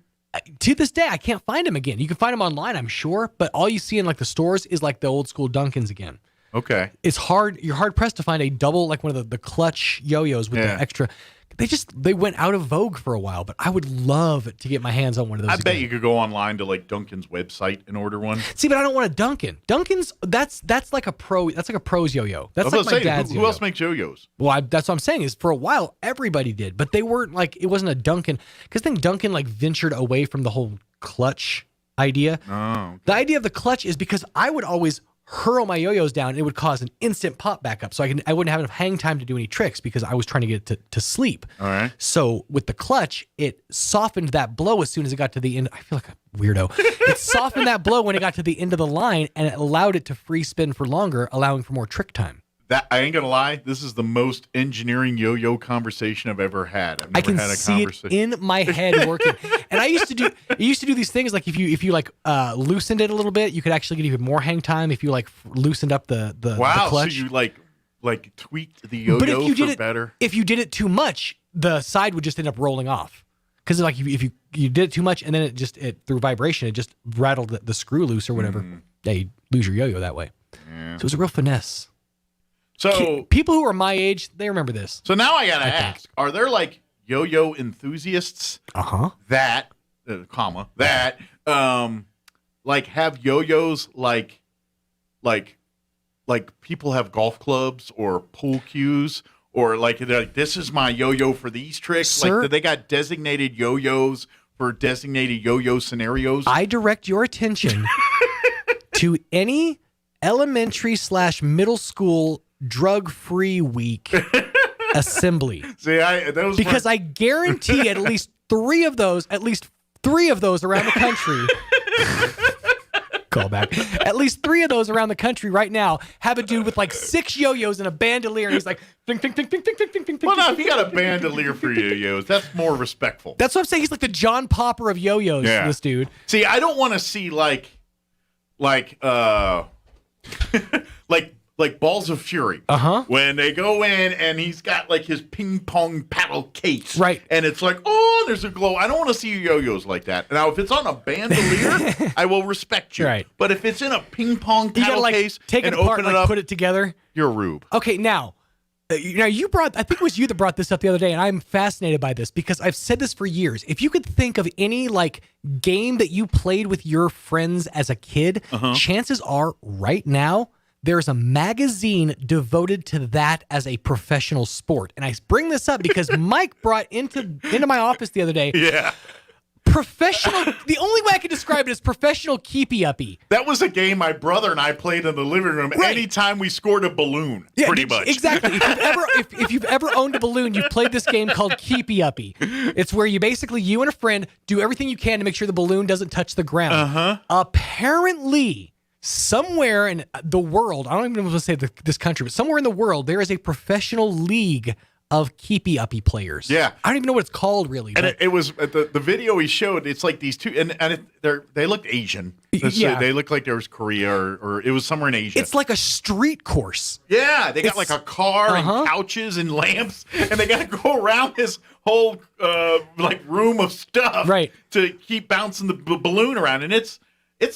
to this day, I can't find them again. You can find them online, I'm sure, but all you see in like the stores is like the old school Duncans again. Okay. It's hard. You're hard pressed to find a double, like one of the clutch yo-yos with the extra. They went out of vogue for a while, but I would love to get my hands on one of those. I bet you could go online to like Duncan's website and order one. See, but I don't want a Duncan. Duncan's that's like a pro. That's like a pro's yo-yo. That's like my dad's. Who else makes yo-yos? Well, that's what I'm saying is for a while everybody did, but they weren't like it wasn't a Duncan because I think Duncan like ventured away from the whole clutch idea. Oh, okay. The idea of the clutch is because I would always hurl my yo-yos down, it would cause an instant pop back up. So I wouldn't have enough hang time to do any tricks because I was trying to get it to sleep. All right. So with the clutch, it softened that blow as soon as it got to the end. I feel like a weirdo. It softened that blow when it got to the end of the line, and it allowed it to free spin for longer, allowing for more trick time. That I ain't gonna lie, this is the most engineering yo-yo conversation I've ever had. I've never had a conversation. See it in my head working. And I used to do these things like if you like loosened it a little bit, you could actually get even more hang time if you like loosened up the clutch. So you like tweaked the yo-yo for better. If you did it too much, the side would just end up rolling off. Because like if you did it too much and then it through vibration it just rattled the screw loose or whatever. Yeah, you lose your yo-yo that way. Yeah. So it was a real finesse. So people who are my age, they remember this. So now I gotta ask: are there like yo-yo enthusiasts? That, like have yo-yos like people have golf clubs or pool cues, or like they're like, this is my yo-yo for these tricks. Sir? Like, they got designated yo-yos for designated yo-yo scenarios. I direct your attention to any elementary/middle school drug-free week assembly. See, because I guarantee at least three of those around the country. Call back. At least 3 of those around the country right now have a dude with like 6 yo-yos and a bandolier, and he's like, ding, ding, ding, ding, ding, ding, ding, ding. Well, now, if you got a bandolier for yo-yos, that's more respectful. That's what I'm saying. He's like the John Popper of yo-yos, this dude. See, I don't want to see like Balls of Fury. When they go in and he's got like his ping pong paddle case. Right. And it's like, oh, there's a glow. I don't want to see yo-yos like that. Now, if it's on a bandolier, I will respect you. Right. But if it's in a ping pong You gotta paddle like case take it and apart, open like it up, put it together. you're a rube. Okay, now you brought, I think it was you that brought this up the other day, and I'm fascinated by this because I've said this for years. If you could think of any like game that you played with your friends as a kid, chances are right now there's a magazine devoted to that as a professional sport. And I bring this up because Mike brought into my office the other day. Yeah. Professional, the only way I can describe it is professional keepy-uppy. That was a game my brother and I played in the living room anytime we scored a balloon, pretty much. Exactly. If you've ever owned a balloon, you've played this game called Keepy-Uppy. It's where you and a friend do everything you can to make sure the balloon doesn't touch the ground. Apparently, somewhere in the world, I don't even want to say this country, but somewhere in the world, there is a professional league of keepy-uppy players. Yeah. I don't even know what it's called, really. And it was the video he showed. It's like these two, and they looked Asian. Yeah. They looked like there was Korea or it was somewhere in Asia. It's like a street course. Yeah, they got like a car and couches and lamps, and they got to go around this whole like room of stuff, to keep bouncing the balloon around, and it's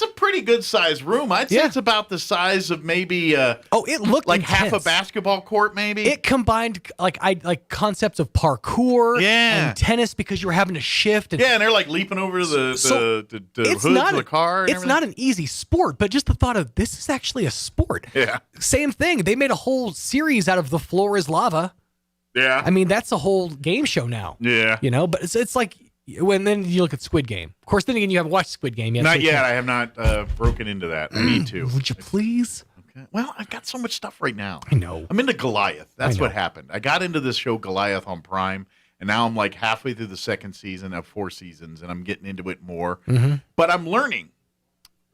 a pretty good sized room. I'd say it's about the size of maybe it looked like intense. half a basketball court, maybe. It combined like concepts of parkour and tennis because you were having to shift. And they're like leaping over the hoods of the car. And it's not an easy sport, but just the thought of this is actually a sport. Yeah. Same thing. They made a whole series out of The Floor is Lava. Yeah. I mean, that's a whole game show now. Yeah. You know, but it's like when then you look at Squid Game. Of course, then again, you haven't watched Squid Game yet. Not yet. I have not broken into that. I need to. Would you please? Okay. Well, I've got so much stuff right now. I know. I'm into Goliath. That's what happened. I got into this show Goliath on Prime, and now I'm like halfway through the second season of 4 seasons, and I'm getting into it more. But I'm learning.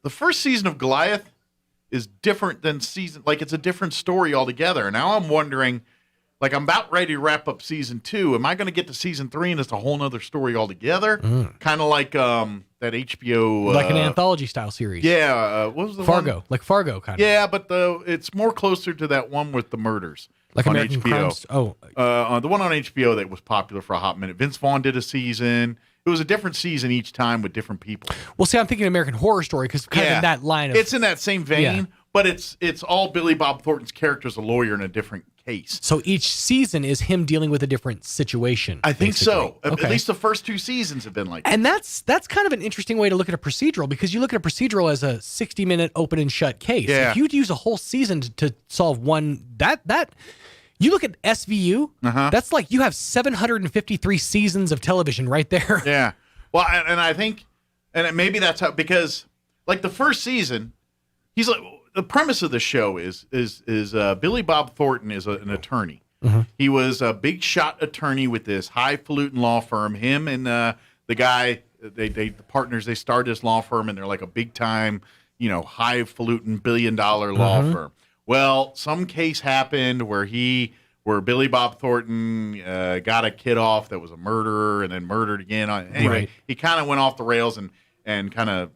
The first season of Goliath is different than it's a different story altogether. And now I'm wondering, like, I'm about ready to wrap up season 2. Am I going to get to season 3 and it's a whole nother story altogether? Kind of like that HBO, like an anthology style series. Yeah, what was the Fargo, one? like Fargo kind of. Yeah, but it's more closer to that one with the murders, like on American HBO. Crimes. The one on HBO that was popular for a hot minute. Vince Vaughn did a season. It was a different season each time with different people. Well, see, I'm thinking American Horror Story because kind of in that line of. It's in that same vein, but it's all Billy Bob Thornton's character as a lawyer in a different case. So each season is him dealing with a different situation. I think so. Okay. At least the first 2 seasons have been like that. And that's kind of an interesting way to look at a procedural because you look at a procedural as a 60-minute open and shut case. Yeah. If you'd use a whole season to solve one, that you look at SVU, that's like you have 753 seasons of television right there. Yeah. Well, and I think, and maybe that's how, because like the first season, he's like, the premise of the show is Billy Bob Thornton is an attorney. He was a big shot attorney with this highfalutin law firm. Him and the guy, the partners, they started this law firm, and they're like a big time, highfalutin $1 billion law firm. Well, some case happened where Billy Bob Thornton got a kid off that was a murderer and then murdered again. Anyway, he kind of went off the rails and kind of,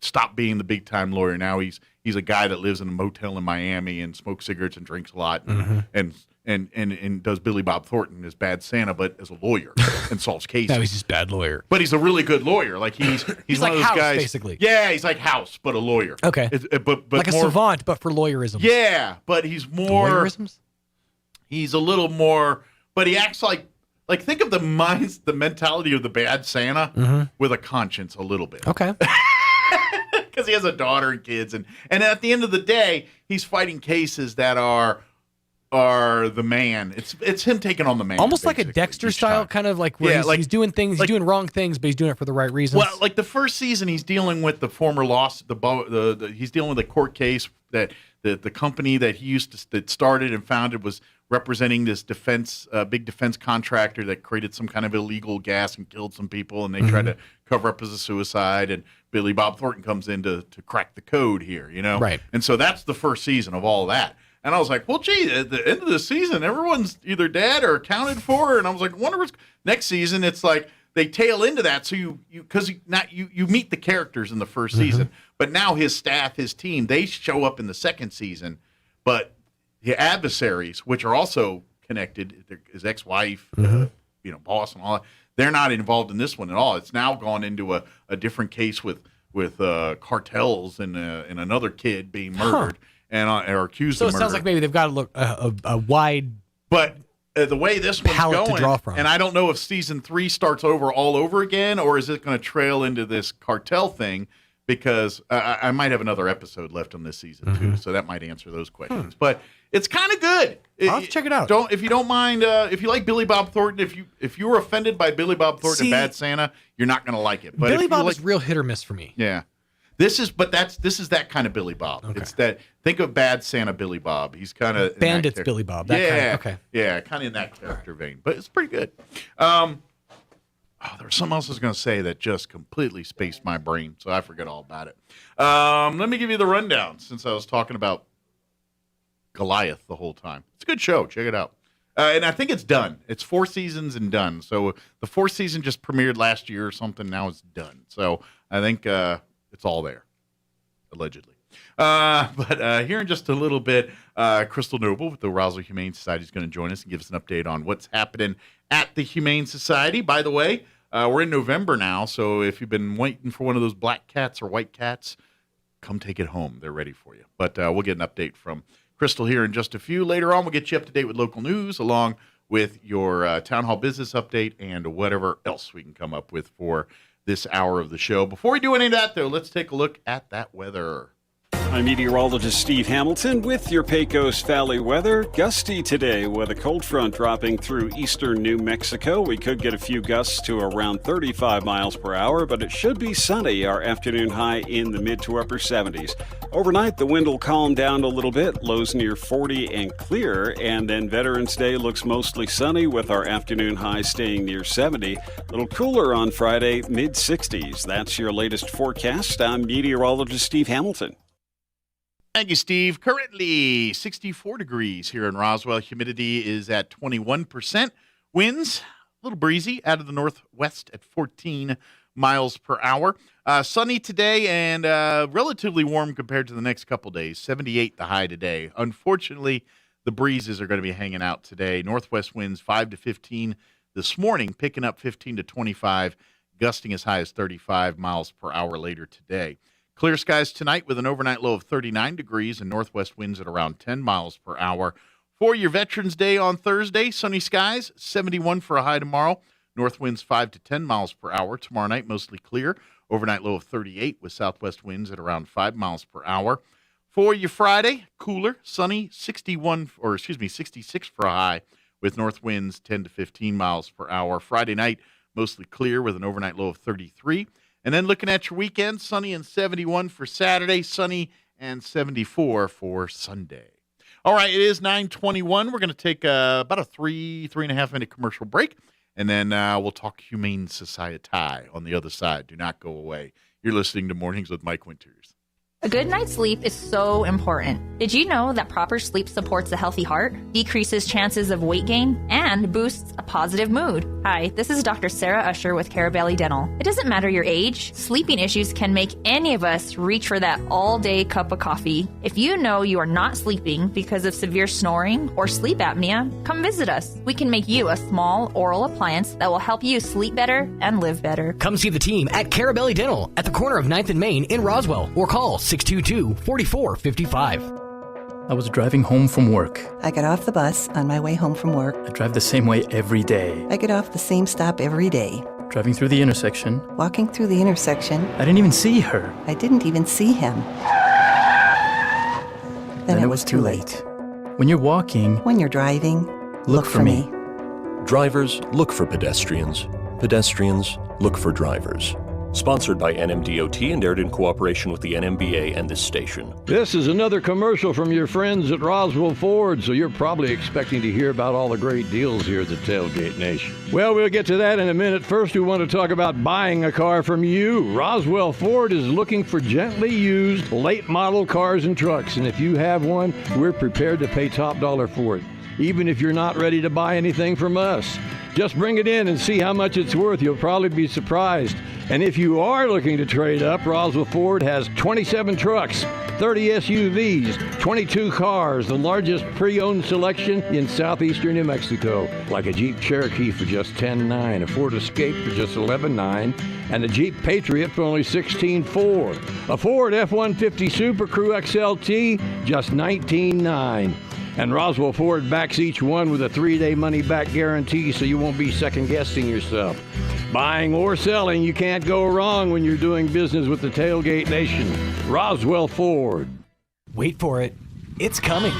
stopped being the big time lawyer. Now he's a guy that lives in a motel in Miami and smokes cigarettes and drinks a lot and and does Billy Bob Thornton as Bad Santa, but as a lawyer and solves cases. No, he's just bad lawyer. But he's a really good lawyer. Like he's one like of those House, guys. basically. Yeah, he's like House, but a lawyer. Okay. But like a more, savant, but for lawyerism. Yeah, but he's more. Lawyerisms? He's a little more, but he acts like think of the mentality of the Bad Santa with a conscience a little bit. Okay. Because he has a daughter and kids, and at the end of the day, he's fighting cases that are the man. It's him taking on the man. Almost like a Dexter style, kind of like where he's doing things, he's doing wrong things, but he's doing it for the right reasons. Well, like the first season, he's dealing with the former he's dealing with a court case that the company that he that started and founded was representing this big defense contractor that created some kind of illegal gas and killed some people, and they tried to cover up as a suicide. And Billy Bob Thornton comes in to crack the code here, Right. And so that's the first season of all that. And I was like, well, gee, at the end of the season, everyone's either dead or accounted for. And I was like, wonder what's next season. It's like they tail into that. So you meet the characters in the first season, but now his staff, his team, they show up in the second season. But the adversaries, which are also connected, his ex-wife, boss and all that, they're not involved in this one at all. It's now gone into a different case with cartels and another kid being murdered. And are accused of murder. So it sounds like maybe they've got to look a wide. But the way this one's going, to draw from. And I don't know if season 3 starts all over again, or is it going to trail into this cartel thing? Because I might have another episode left on this season too, so that might answer those questions. But it's kind of good. I'll have to check it out. If you don't mind, if you like Billy Bob Thornton, if you were offended by Billy Bob Thornton and Bad Santa, you're not going to like it. But Billy Bob is real hit or miss for me. Yeah. This is that kind of Billy Bob. Okay. It's that, think of Bad Santa Billy Bob. He's kind of Bandits Billy Bob. Yeah, kind of in that character vein, but it's pretty good. There was something else I was going to say that just completely spaced my brain, so I forget all about it. Let me give you the rundown since I was talking about Goliath the whole time. It's a good show. Check it out. And I think it's done. It's 4 seasons and done. So the 4th season just premiered last year or something. Now it's done. So I think it's all there, allegedly. But here in just a little bit, Crystal Noble with the Roswell Humane Society is going to join us and give us an update on what's happening at the Humane Society. By the way, we're in November now, so if you've been waiting for one of those black cats or white cats, come take it home. They're ready for you. But we'll get an update from Crystal here in just a few. Later on, we'll get you up to date with local news, along with your town hall business update and whatever else we can come up with for this hour of the show. Before we do any of that, though, let's take a look at that weather. I'm meteorologist Steve Hamilton with your Pecos Valley weather. Gusty today with a cold front dropping through eastern New Mexico. We could get a few gusts to around 35 miles per hour, but it should be sunny. Our afternoon high in the mid to upper 70s. Overnight, the wind will calm down a little bit. Lows near 40 and clear. And then Veterans Day looks mostly sunny with our afternoon high staying near 70. A little cooler on Friday, mid 60s. That's your latest forecast. I'm meteorologist Steve Hamilton. Thank you, Steve. Currently 64 degrees here in Roswell. Humidity is at 21%. Winds, a little breezy out of the northwest at 14 miles per hour. Sunny today and relatively warm compared to the next couple days. 78 the high today. Unfortunately, the breezes are going to be hanging out today. Northwest winds 5 to 15 this morning, picking up 15 to 25, gusting as high as 35 miles per hour later today. Clear skies tonight with an overnight low of 39 degrees and northwest winds at around 10 miles per hour. For your Veterans Day on Thursday, sunny skies, 71 for a high tomorrow. North winds 5 to 10 miles per hour. Tomorrow night, mostly clear. Overnight low of 38 with southwest winds at around 5 miles per hour. For your Friday, cooler, sunny, 66 for a high with north winds 10 to 15 miles per hour. Friday night, mostly clear with an overnight low of 33. And then looking at your weekend, sunny and 71 for Saturday, sunny and 74 for Sunday. All right, it is 9:21. We're going to take about a 3.5 minute commercial break, and then we'll talk Humane Society on the other side. Do not go away. You're listening to Mornings with Mike Winters. A good night's sleep is so important. Did you know that proper sleep supports a healthy heart, decreases chances of weight gain, and boosts a positive mood? Hi, this is Dr. Sarah Usher with Carabelli Dental. It doesn't matter your age, sleeping issues can make any of us reach for that all-day cup of coffee. If you know you are not sleeping because of severe snoring or sleep apnea, come visit us. We can make you a small oral appliance that will help you sleep better and live better. Come see the team at Carabelli Dental at the corner of 9th and Main in Roswell, or call 622-4455. I was driving home from work. I got off the bus on my way home from work. I drive the same way every day. I get off the same stop every day. Driving through the intersection. Walking through the intersection. I didn't even see her. I didn't even see him. Then it was too late. When you're walking. When you're driving, look for me. Drivers, look for pedestrians. Pedestrians, look for drivers. Sponsored by NMDOT and aired in cooperation with the NMBA and this station. This is another commercial from your friends at Roswell Ford, so you're probably expecting to hear about all the great deals here at the Tailgate Nation. Well, we'll get to that in a minute. First, we want to talk about buying a car from you. Roswell Ford is looking for gently used, late model cars and trucks, and if you have one, we're prepared to pay top dollar for it, even if you're not ready to buy anything from us. Just bring it in and see how much it's worth. You'll probably be surprised. And if you are looking to trade up, Roswell Ford has 27 trucks, 30 SUVs, 22 cars, the largest pre-owned selection in southeastern New Mexico, like a Jeep Cherokee for just $10,900, a Ford Escape for just $11,900, and a Jeep Patriot for only $16,400, a Ford F-150 Super Crew XLT, just $19,900. And Roswell Ford backs each one with a 3-day money-back guarantee, so you won't be second-guessing yourself. Buying or selling, you can't go wrong when you're doing business with the Tailgate Nation. Roswell Ford. Wait for it. It's coming.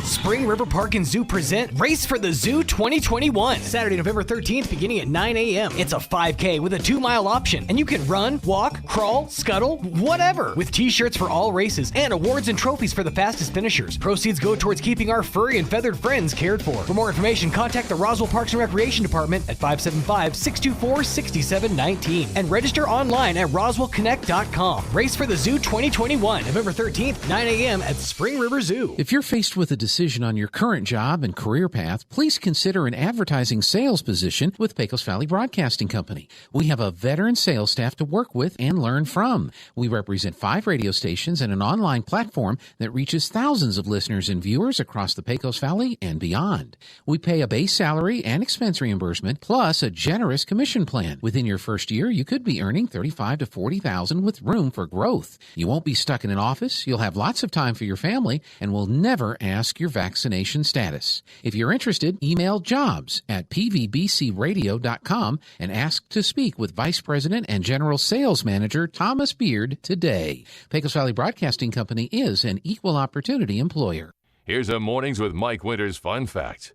Spring River Park and Zoo present Race for the Zoo 2021. Saturday, November 13th, beginning at 9 a.m. It's a 5K with a 2-mile option, and you can run, walk, crawl, scuttle, whatever, with t-shirts for all races and awards and trophies for the fastest finishers. Proceeds go towards keeping our furry and feathered friends cared for. For more information, contact the Roswell Parks and Recreation Department at 575-624-6719 and register online at roswellconnect.com. Race for the Zoo 2021, November 13th, 9 a.m. at Spring River Zoo. If you're faced with a decision on your current job and career path, please consider an advertising sales position with Pecos Valley Broadcasting Company. We have a veteran sales staff to work with and learn from. We represent 5 radio stations and an online platform that reaches thousands of listeners and viewers across the Pecos Valley and beyond. We pay a base salary and expense reimbursement, plus a generous commission plan. Within your first year, you could be earning $35,000 to $40,000 with room for growth. You won't be stuck in an office. You'll have lots of time for your family and will never ask your vaccination status. If you're interested, email jobs@pvbcradio.com and ask to speak with Vice President and General Sales Manager Thomas Beard today. Pecos Valley Broadcasting Company is an equal opportunity employer. Here's a Mornings with Mike Winters fun fact.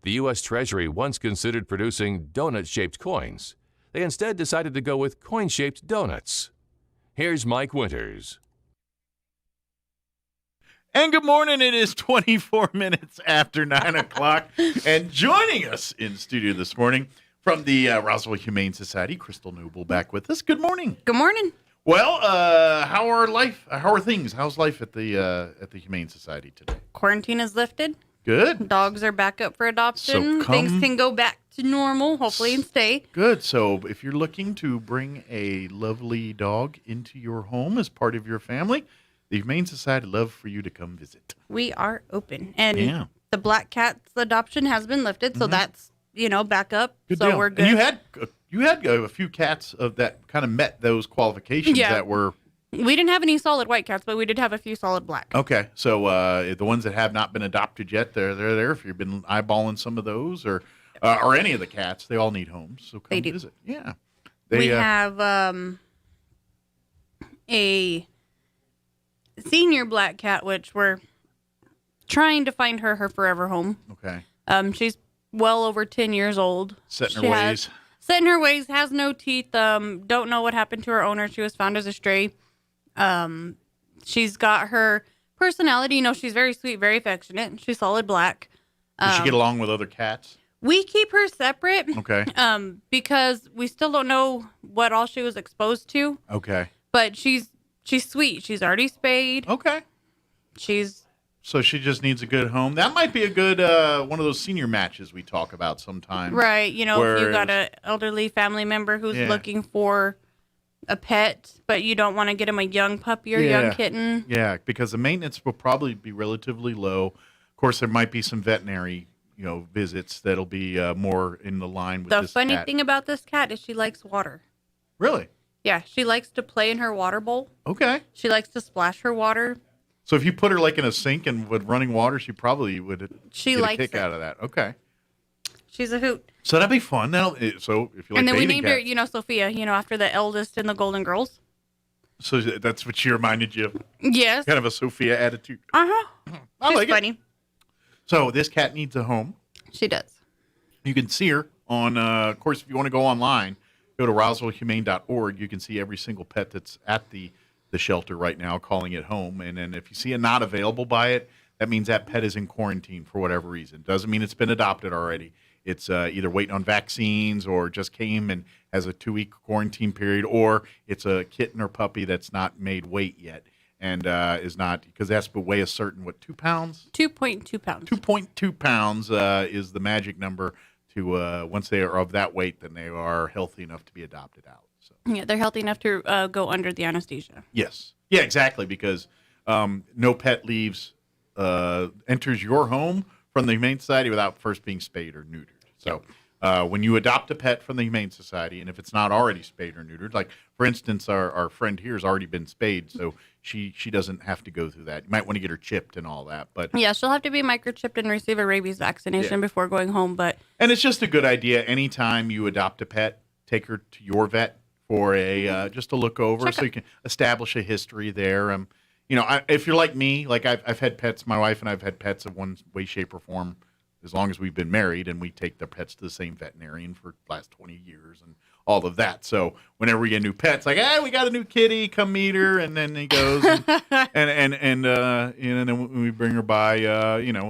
The U.S. Treasury once considered producing donut-shaped coins. They instead decided to go with coin-shaped donuts. Here's Mike Winters. And good morning. It is 24 minutes after 9 o'clock. And joining us in studio this morning from the Roswell Humane Society, Crystal Noble back with us. Good morning. Good morning. Well, how are things? How's life at the Humane Society today? Quarantine is lifted. Good. Dogs are back up for adoption. So Things can go back to normal, hopefully, and stay. Good. So if you're looking to bring a lovely dog into your home as part of your family, the Humane Society would love for you to come visit. We are open. And the black cat's adoption has been lifted, so that's, back up. Good so deal. we're good. And you had a few cats that kind of met those qualifications that were... We didn't have any solid white cats, but we did have a few solid black. Okay. So the ones that have not been adopted yet, they're there. If you've been eyeballing some of those or any of the cats, they all need homes. So come visit. Yeah. We have a senior black cat, which we're trying to find her forever home. Okay. She's well over 10 years old. Set in her ways. Set in her ways, has no teeth, don't know what happened to her owner. She was found as a stray. She's got her personality. She's very sweet, very affectionate. She's solid black. Does she get along with other cats? We keep her separate. Okay. Because we still don't know what all she was exposed to. Okay. But she's She's sweet. She's already spayed. Okay. So she just needs a good home. That might be a good one of those senior matches we talk about sometimes. Right. You know, if you got an elderly family member who's looking for a pet, but you don't want to get him a young puppy or young kitten. Yeah, because the maintenance will probably be relatively low. Of course, there might be some veterinary, visits that'll be more in the line with this cat. The funny thing about this cat is she likes water. Really? Yeah, she likes to play in her water bowl. Okay. She likes to splash her water. So if you put her like in a sink and with running water, she probably would get a kick out of that. Okay. She's a hoot. So that'd be fun. So if you like, and then we bathing named cats, her, Sophia, after the eldest in the Golden Girls. So that's what she reminded you of? Yes. Kind of a Sophia attitude. Uh-huh. I like funny. it. So this cat needs a home. She does. You can see her on, of course, if you want to go online, go to roswellhumane.org. You can see every single pet that's at the shelter right now, calling it home. And then if you see a not available by it, that means that pet is in quarantine for whatever reason. Doesn't mean it's been adopted already. It's either waiting on vaccines or just came and has a 2-week quarantine period, or it's a kitten or puppy that's not made weight yet and is not, because that's to weigh a certain, 2 pounds? 2.2 pounds. 2.2 pounds is the magic number to, once they are of that weight, then they are healthy enough to be adopted out. So. Yeah, they're healthy enough to go under the anesthesia. Yes. Yeah, exactly, because no pet enters your home from the Humane Society without first being spayed or neutered. So when you adopt a pet from the Humane Society, and if it's not already spayed or neutered, like, for instance, our friend here has already been spayed, so she doesn't have to go through that. You might want to get her chipped and all that. But yeah, she'll have to be microchipped and receive a rabies vaccination before going home. And it's just a good idea. Anytime you adopt a pet, take her to your vet for a just to look over, so you can establish a history there. If you're like me, like I've had pets, my wife and I've had pets of one way, shape, or form as long as we've been married, and we take the pets to the same veterinarian for the last 20 years and all of that. So whenever we get a new pet, it's like, hey, we got a new kitty, come meet her, and then he goes and then when we bring her by,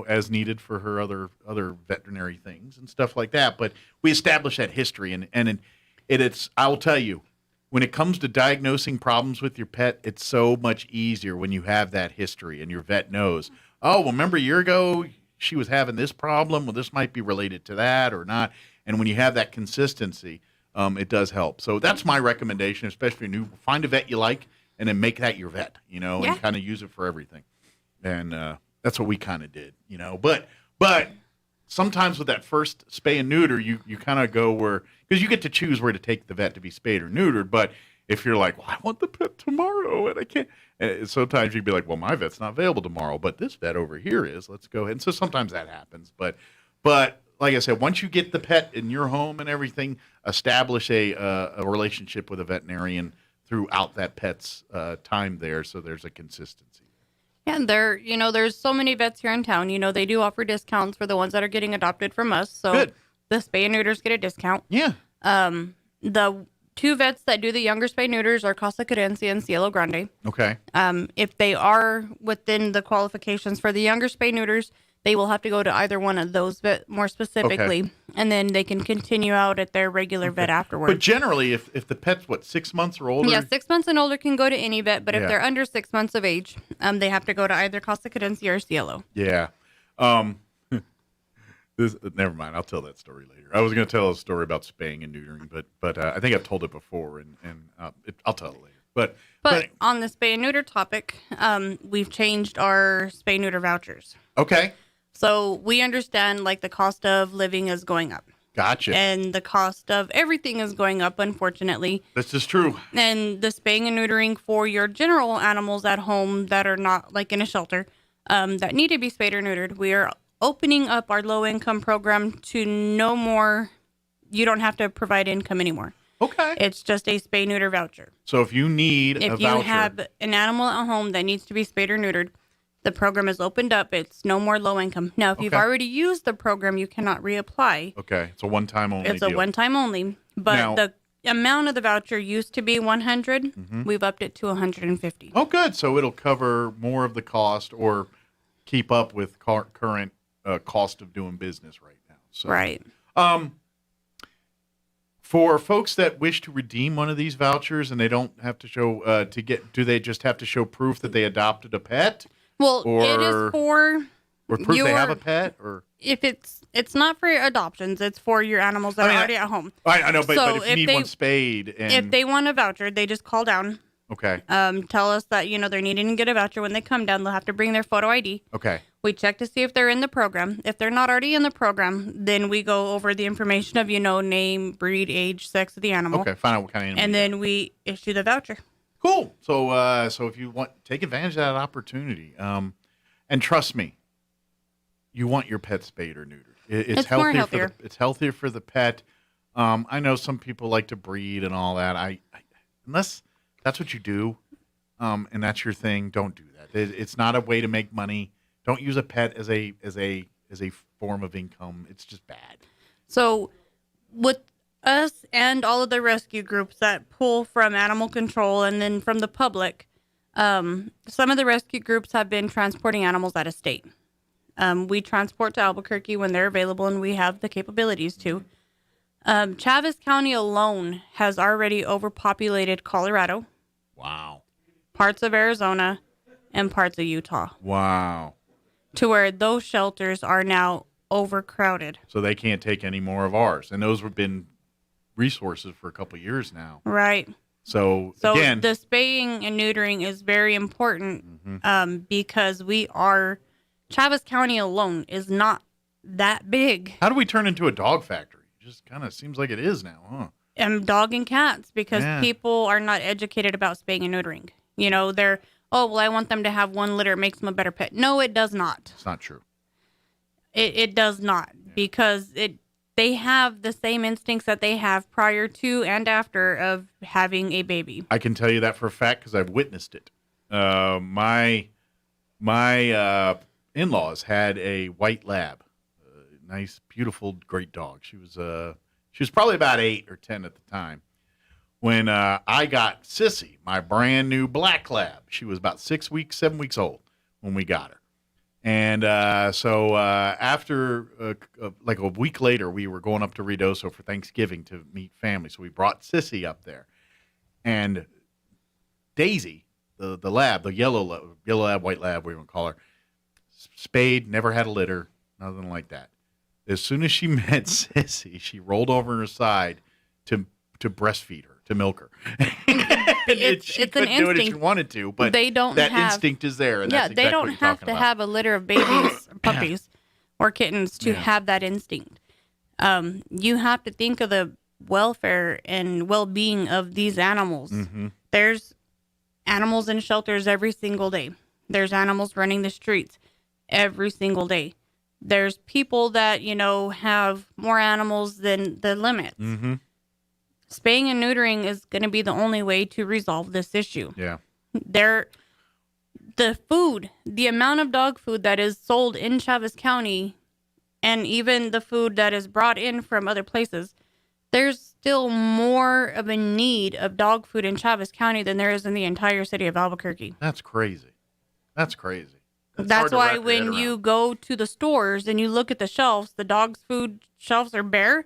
as needed for her other veterinary things and stuff like that. But we establish that history, and it's I will tell you, when it comes to diagnosing problems with your pet, it's so much easier when you have that history and your vet knows, oh, well, remember a year ago she was having this problem. Well, this might be related to that or not. And when you have that consistency, it does help. So that's my recommendation, especially when you find a vet you like and then make that your vet, and kind of use it for everything. And that's what we kind of did, But sometimes with that first spay and neuter, you kind of go where, because you get to choose where to take the vet to be spayed or neutered. But if you're like, well, I want the pet tomorrow and I can't, and sometimes you'd be like, well, my vet's not available tomorrow, but this vet over here is. Let's go ahead. And so sometimes that happens. But like I said, once you get the pet in your home and everything, establish a relationship with a veterinarian throughout that pet's time there, so there's a consistency. Yeah, and there's so many vets here in town. They do offer discounts for the ones that are getting adopted from us. So good. The spay and neuters get a discount. Yeah. The 2 vets that do the younger spay neuters are Casa Cadencia and Cielo Grande. Okay. If they are within the qualifications for the younger spay neuters, they will have to go to either one of those vet more specifically, and then they can continue out at their regular vet afterwards. But generally, if the pet's 6 months or older? Yeah, 6 months and older can go to any vet, but if they're under 6 months of age, they have to go to either Casa Cadencia or Cielo. Yeah. Never mind. I'll tell that story later. I was going to tell a story about spaying and neutering, but I think I've told it before, and I'll tell it later. But on the spay and neuter topic, we've changed our spay neuter vouchers. Okay. So we understand the cost of living is going up. Gotcha. And the cost of everything is going up, unfortunately. This is true. And the spaying and neutering for your general animals at home that are not in a shelter, that need to be spayed or neutered, we are opening up our low-income program to no more. You don't have to provide income anymore. Okay. It's just a spay-neuter voucher. So if you need a voucher. If you have an animal at home that needs to be spayed or neutered, the program is opened up. It's no more low income. Now, if you've already used the program, you cannot reapply. Okay. It's a one-time only It's a one-time only. But now, the amount of the voucher used to be $100. Mm-hmm. We've upped it to $150. Oh, good. So it'll cover more of the cost or keep up with current cost of doing business right now. So, right. For folks that wish to redeem one of these vouchers and they don't have to show do they just have to show proof that they adopted a pet? Well, it is for or proof they have a pet, or if it's not for adoptions, it's for your animals that are already at home. I know, but if you need one spayed, and if they want a voucher, they just call down. Okay. Tell us that they're needing to get a voucher. When they come down, they'll have to bring their photo ID. Okay. We check to see if they're in the program. If they're not already in the program, then we go over the information of name, breed, age, sex of the animal. Okay. Find out what kind of animal. And then we issue the voucher. Cool. So if you want, take advantage of that opportunity. And trust me, you want your pet spayed or neutered. It's healthier. It's healthier for the pet. I know some people like to breed and all that. I unless that's what you do, and that's your thing, don't do that. It's not a way to make money. Don't use a pet as a form of income. It's just bad. So, with us and all of the rescue groups that pull from animal control and then from the public, some of the rescue groups have been transporting animals out of state. We transport to Albuquerque when they're available, and we have the capabilities to. Chaves County alone has already overpopulated Colorado. Wow. Parts of Arizona and parts of Utah. Wow. To where those shelters are now overcrowded. So they can't take any more of ours. And those have been resources for a couple of years now. Right. So again, the spaying and neutering is very important because Chaves County alone is not that big. How do we turn into a dog factory? It just kind of seems like it is now, huh? And dog and cats, because people are not educated about spaying and neutering. They're, I want them to have one litter. It makes them a better pet. No, it does not. It's not true. It does not, because they have the same instincts that they have prior to and after of having a baby. I can tell you that for a fact because I've witnessed it. My in-laws had a white lab, nice, beautiful, great dog. She was probably about 8 or 10 at the time when I got Sissy, my brand new black lab. She was about 7 weeks old when we got her. And so after like a week later, we were going up to Ruidoso for Thanksgiving to meet family. So we brought Sissy up there. And Daisy, the lab, the yellow lab, white lab, whatever you want to call her, spayed, never had a litter, nothing like that. As soon as she met Sissy, she rolled over on her side to breastfeed her, to milk her. She couldn't do it if she wanted to, but that instinct is there. And that's exactly they don't what have to have a litter of babies, puppies, or kittens to have that instinct. You have to think of the welfare and well-being of these animals. Mm-hmm. There's animals in shelters every single day. There's animals running the streets every single day. There's people that, have more animals than the limits. Mm-hmm. Spaying and neutering is going to be the only way to resolve this issue. Yeah. The amount of dog food that is sold in Chaves County, and even the food that is brought in from other places, there's still more of a need of dog food in Chaves County than there is in the entire city of Albuquerque. That's crazy. That's That's why when you go to the stores and you look at the shelves, the dog's food shelves are bare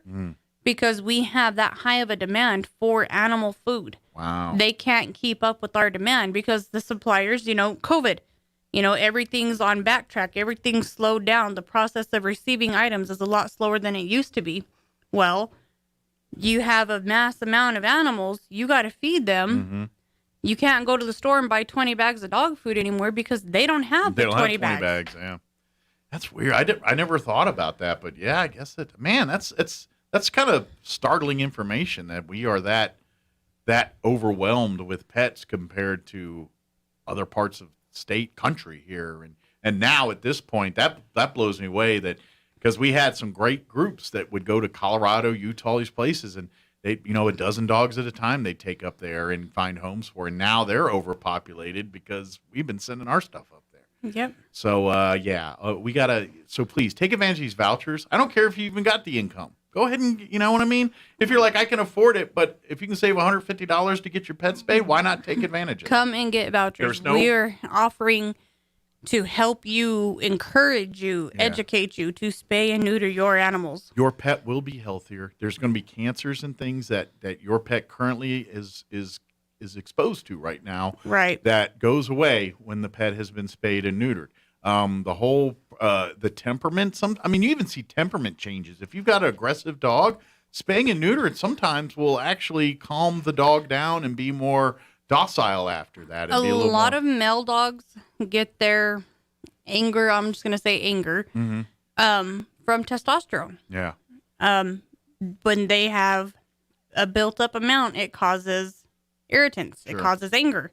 because we have that high of a demand for animal food. Wow. They can't keep up with our demand because the suppliers, COVID, everything's on backtrack. Everything's slowed down. The process of receiving items is a lot slower than it used to be. Well, you have a mass amount of animals. You got to feed them. Mm-hmm. You can't go to the store and buy 20 bags of dog food anymore because they don't have the 20 bags. Yeah, that's weird. I never thought about that, but yeah, I guess that's kind of startling information that we are that overwhelmed with pets compared to other parts of state, country here, and now at this point that blows me away that because we had some great groups that would go to Colorado, Utah, these places, and they, a dozen dogs at a time they'd take up there and find homes for. And now they're overpopulated because we've been sending our stuff up there. Yep. So, we got to, so please take advantage of these vouchers. I don't care if you even got the income. Go ahead and, you know what I mean? If you're like, I can afford it, but if you can save $150 to get your pet spayed, why not take advantage of it? Come and get vouchers. We're offering to help you, encourage you, educate you to spay and neuter your animals. Your pet will be healthier. There's going to be cancers and things that your pet currently is exposed to right now. Right. That goes away when the pet has been spayed and neutered. The whole the temperament. You even see temperament changes. If you've got an aggressive dog, spaying and neutering sometimes will actually calm the dog down and be more docile after that. And a lot of male dogs get their anger, I'm just going to say anger, from testosterone. Yeah. When they have a built-up amount, it causes irritants. Sure. It causes anger.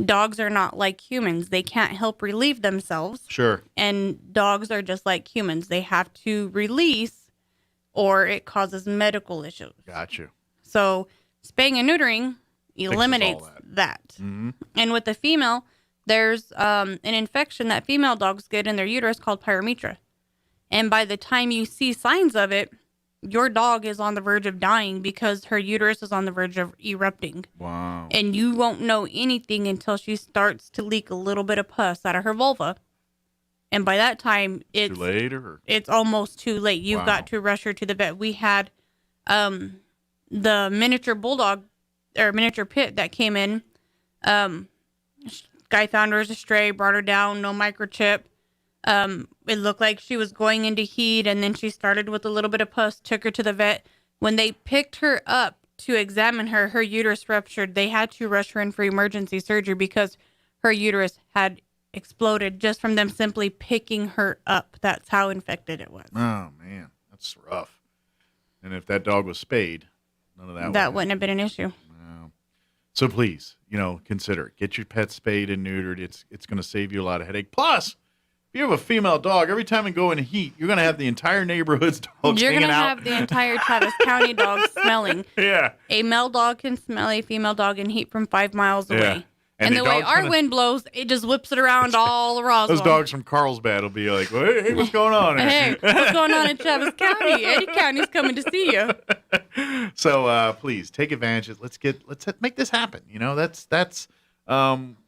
Dogs are not like humans. They can't help relieve themselves. Sure. And dogs are just like humans. They have to release or it causes medical issues. Got you. So spaying and neutering eliminates that. Mm-hmm. And with the female, there's an infection that female dogs get in their uterus called pyometra. And by the time you see signs of it, your dog is on the verge of dying because her uterus is on the verge of erupting. Wow. And you won't know anything until she starts to leak a little bit of pus out of her vulva. And by that time, it's too late, or? It's almost too late. You've got to rush her to the vet. We had the miniature bulldog or miniature pit that came in. Guy found her as a stray, brought her down, no microchip. It looked like she was going into heat, and then she started with a little bit of pus, took her to the vet. When they picked her up to examine her, her uterus ruptured. They had to rush her in for emergency surgery because her uterus had exploded just from them simply picking her up. That's how infected it was. Oh, man. That's rough. And if that dog was spayed, none of that wouldn't have been an issue. No. So please, consider it. Get your pet spayed and neutered. It's going to save you a lot of headache. Plus, if you have a female dog, every time you go in heat, you're going to have the entire neighborhood's dogs You're hanging going to out. have the entire Travis County dogs smelling. Yeah. A male dog can smell a female dog in heat from 5 miles away. Yeah. And the way our wind blows, it just whips it around all Roswell. Those dogs from Carlsbad will be like, well, hey, what's going on here? Hey, what's going on in Travis County? Eddie County's coming to see you. So please take advantage. Let's make this happen. That's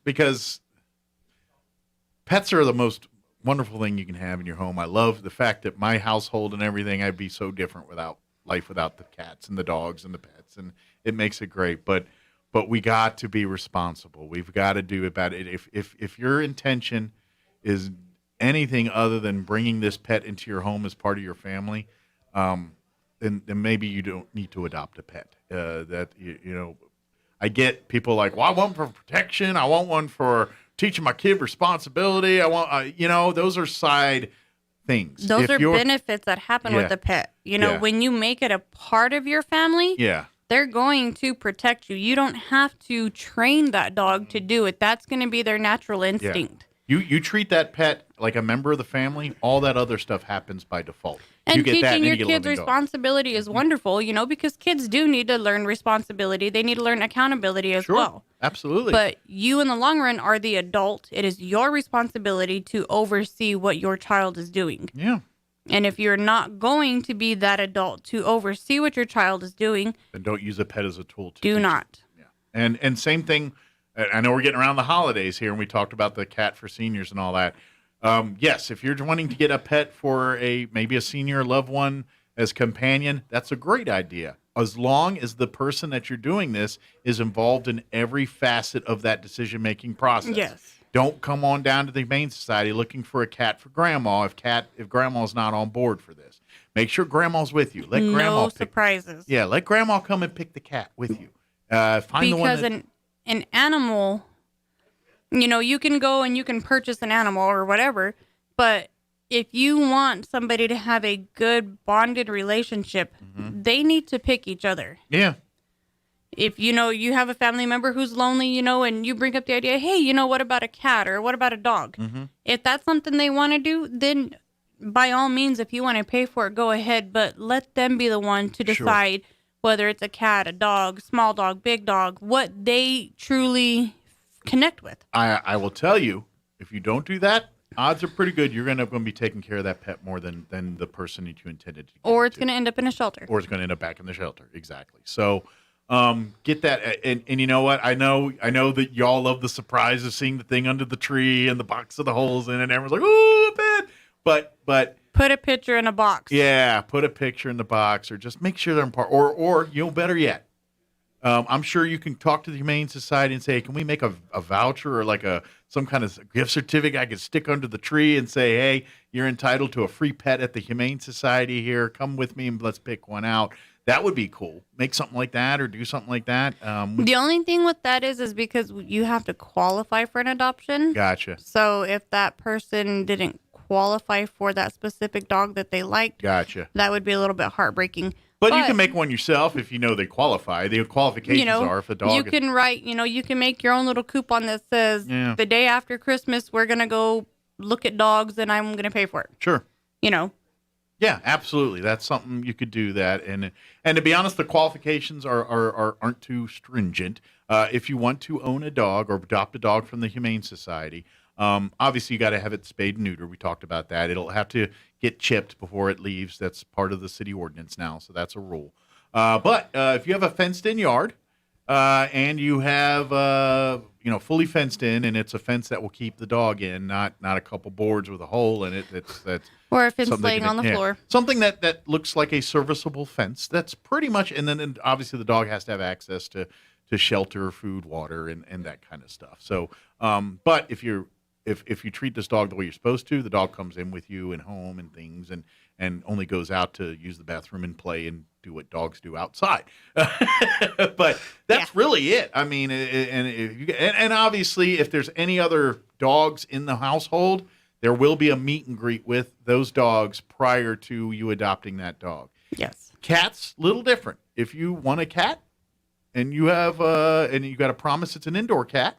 because pets are the most wonderful thing you can have in your home. I love the fact that my household and everything, I'd be so different without the cats and the dogs and the pets, and it makes it great. But we got to be responsible. We've got to do about it. If your intention is anything other than bringing this pet into your home as part of your family, then maybe you don't need to adopt a pet. I get people like, well, I want one for protection. I want one for teaching my kid responsibility. I want, those are side things. Those are benefits that happen with the pet. When you make it a part of your family. Yeah. They're going to protect you. You don't have to train that dog to do it. That's going to be their natural instinct. Yeah. You treat that pet like a member of the family. All that other stuff happens by default. And you get teaching that, and your you get a kids living dog. responsibility is wonderful, because kids do need to learn responsibility. They need to learn accountability as well. Absolutely. But you, in the long run, are the adult. It is your responsibility to oversee what your child is doing. Yeah. And if you're not going to be that adult to oversee what your child is doing, then don't use a pet as a tool to do not. Yeah. And same thing. I know we're getting around the holidays here, and we talked about the cat for seniors and all that. Yes, if you're wanting to get a pet for maybe a senior loved one as companion, that's a great idea. As long as the person that you're doing this is involved in every facet of that decision-making process. Yes. Don't come on down to the Humane Society looking for a cat for grandma if grandma's not on board for this. Make sure grandma's with you. Let grandma no surprises. Yeah, let grandma come and pick the cat with you. Find the one because an animal, you can go and you can purchase an animal or whatever, but if you want somebody to have a good bonded relationship, they need to pick each other. Yeah. If, you have a family member who's lonely, and you bring up the idea, hey, what about a cat or what about a dog? Mm-hmm. If that's something they want to do, then by all means, if you want to pay for it, go ahead. But let them be the one to decide whether it's a cat, a dog, small dog, big dog, what they truly connect with. I will tell you, if you don't do that, odds are pretty good you're going to be taking care of that pet more than the person that you intended to. Or it's going to end up in a shelter. Or it's going to end up back in the shelter. Exactly. So Get that, and you know what? I know that y'all love the surprise of seeing the thing under the tree and the box of the holes in it. And everyone's like, "Ooh, a bed!" But put a picture in a box. Yeah, put a picture in the box, or just make sure they're in part. Or better yet, I'm sure you can talk to the Humane Society and say, hey, "Can we make a voucher or like some kind of gift certificate I could stick under the tree and say, hey, you're entitled to a free pet at the Humane Society here. Come with me and let's pick one out." That would be cool. Make something like that or do something like that. The only thing with that is because you have to qualify for an adoption. Gotcha. So if that person didn't qualify for that specific dog that they liked, gotcha, that would be a little bit heartbreaking. But you can make one yourself if you know they qualify. The qualifications are if a dog. You can write, you can make your own little coupon that says the day after Christmas, we're going to go look at dogs and I'm going to pay for it. Sure. Yeah, absolutely. That's something you could do that. And to be honest, the qualifications aren't too stringent. If you want to own a dog or adopt a dog from the Humane Society, obviously you got to have it spayed and neutered. We talked about that. It'll have to get chipped before it leaves. That's part of the city ordinance now, so that's a rule. But if you have a fenced-in yard and you have fully fenced in, and it's a fence that will keep the dog in, not a couple boards with a hole in it. That's or if it's laying on the floor. Something that looks like a serviceable fence. That's pretty much, and then obviously the dog has to have access to shelter, food, water, and that kind of stuff. So, but if you treat this dog the way you're supposed to, the dog comes in with you and home and things, and only goes out to use the bathroom and play and do what dogs do outside. But that's really it. I mean, and obviously, if there's any other dogs in the household, there will be a meet and greet with those dogs prior to you adopting that dog. Yes. Cats, little different. If you want a cat and you have and you got to promise it's an indoor cat,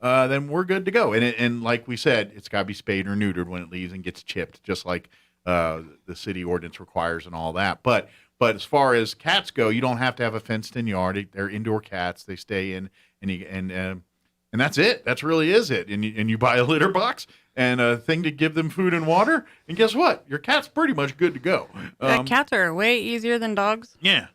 then we're good to go. And like we said, it's got to be spayed or neutered when it leaves and gets chipped, just like the city ordinance requires and all that. But as far as cats go, you don't have to have a fenced-in yard. They're indoor cats. They stay in, and that's it. That's really is it. And you buy a litter box and a thing to give them food and water, and guess what? Your cat's pretty much good to go. Cats are way easier than dogs. Yeah.